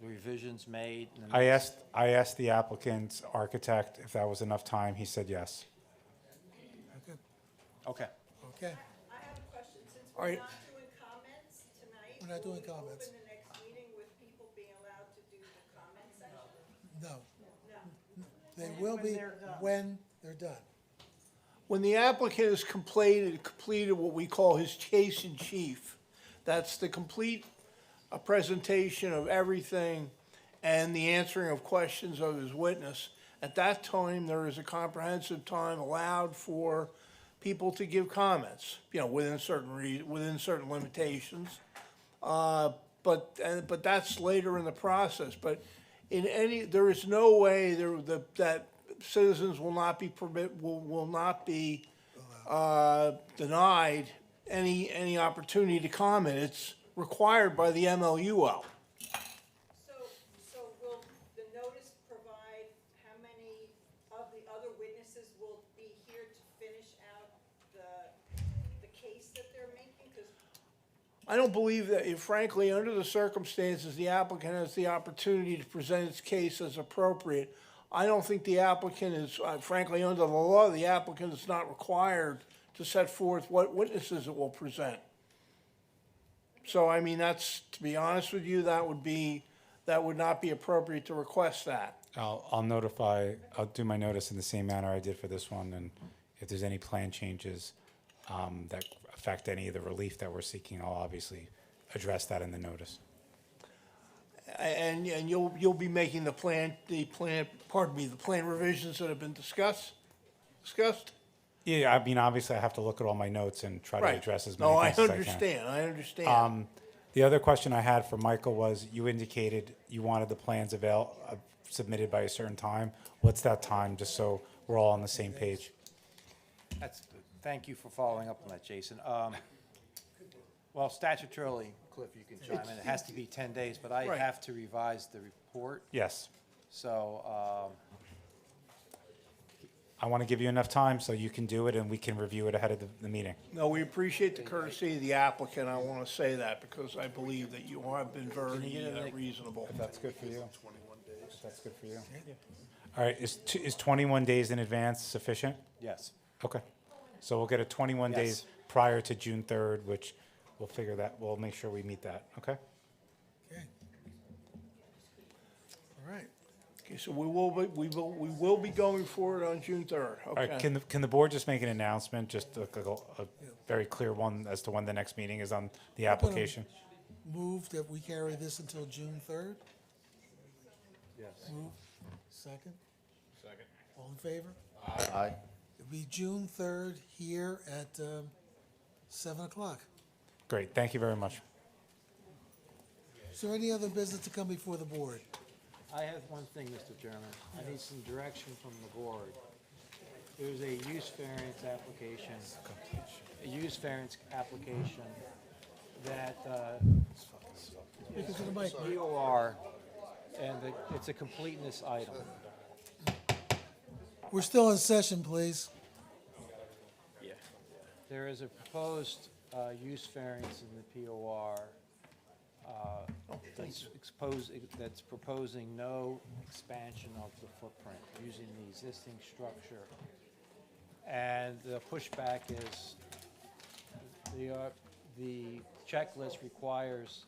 the revisions made? and the I next- asked the applicant's architect if that was enough time, he said yes. Okay. Okay, I have a question, since All we're right. not doing comments tonight. We're not doing will we comments. Open the next meeting with people being allowed to do the comment section? no. No. They will be when they're done. When the applicant has completed what we call his case in chief, that's the complete presentation of everything and the answering of questions of his witness. At that time, there is a comprehensive time allowed for people to give comments, within certain limitations. But that's later in the process. But there is no way that citizens will not be denied any opportunity to comment. It's required by the MLUL. So will the notice provide how many of the other witnesses will be here to finish out the case that they're making? 'Cause I don't believe that, frankly, under the circumstances, the applicant has the opportunity to present its case as appropriate. I don't think the applicant is, frankly, under the law, the applicant is not required to set forth what witnesses it will present. So, I mean, that's, to be honest with you, that would not be appropriate to request that. I'll do my notice in the same manner I did for this one, and if there's any plan changes that affect any of the relief that we're seeking, I'll obviously address that in the notice. And you'll be making the plan revisions that have been discussed? Yeah, I mean, obviously, I have to look at all my notes and try to Right. address as many No, I things as I can. understand, I understand. The other question I had for Michael was, you indicated you wanted the plans submitted by a certain time. What's that time, just so we're all on the same page? Thank you for following up on that, Jason. Well, statutorily, Cliff, you can chime in, it has to be 10 days, but I Right. have to revise the report. Yes. So, I want to give you enough time so you can do it and we can review it ahead of the meeting. No, we appreciate the courtesy of the applicant, I want to say that, because I believe that you have been very reasonable. If that's good for you. 21 days. If that's good for you. All right, is 21 days in advance sufficient? yes. Okay. So we'll get a 21 Yes. days prior to June 3rd, which we'll make sure we meet that, okay? Okay. All right. Okay, so we will be going forward on June 3rd, All right, okay? can the board just make an announcement, just a very clear one as to when the next meeting is on the application? Move that we carry this until June 3rd? Yes. Move. Second? Second. All in favor? Aye. It'll be June 3rd here at 7 o'clock. Great, thank you very much. Is there any other business to come before the board? I have one thing, Mr. Chairman. I need some direction from the board. There's a use variance application, that, Speak into the mic. POR, and it's a completeness item. We're still in session, please. There is a proposed use variance in the POR that's proposing no expansion of the footprint using the existing structure. And the pushback is the checklist requires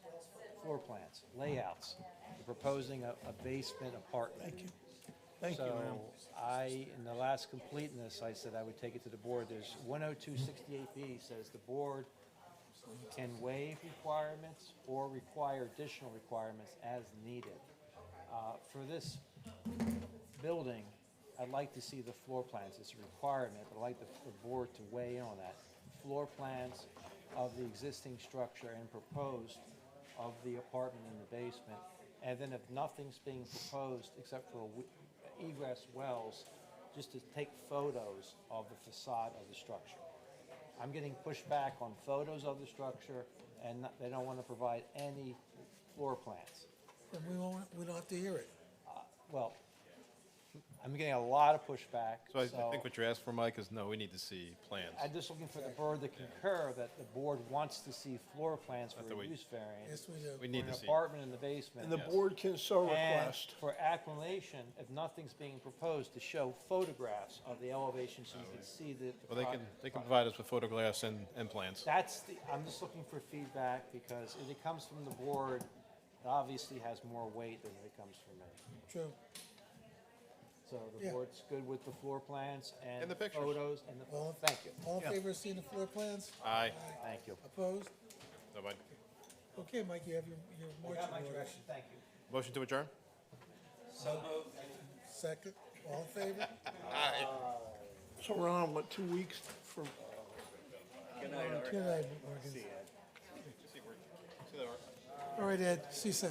floor plans, layouts. They're proposing a basement apartment. Thank you. Thank you, ma'am. So in the last completeness, I said I would take it to the board. There's 10268B says the board can waive requirements or require additional requirements as needed. For this building, I'd like to see the floor plans. It's a requirement, but I'd like the board to weigh in on that. Floor plans of the existing structure and proposed of the apartment in the basement. And then if nothing's being proposed except for egress wells, just to take photos of the facade of the structure. I'm getting pushback on photos of the structure, and they don't want to provide any floor plans. And we don't have to hear it. Well, I'm getting a lot of pushback. So I think what you're asking for, Mike, is no, we need to see plans. I'm just looking for the board to concur that the board wants to see floor plans for Not that a we- use variance. Yes, we do. We need for to an see. apartment in the basement. And the board can so And request. for acclimation, if nothing's being proposed, to show photographs of the elevation so you can see the. Well, they can provide us with photographs and plans. I'm just looking for feedback because if it comes from the board, it obviously has more weight than if it comes from me. True. So the Yeah. board's good with the floor plans and And the pictures. photos and the, All- thank you. All in favor of seeing the floor plans? Aye. Thank you. Opposed? Nobody. Okay, Mike, you have your marching orders. Thank you. Motion to adjourn? Second, all in favor? So we're on, what, 2 weeks from? Good night, Morgan. All right, Ed, see you soon.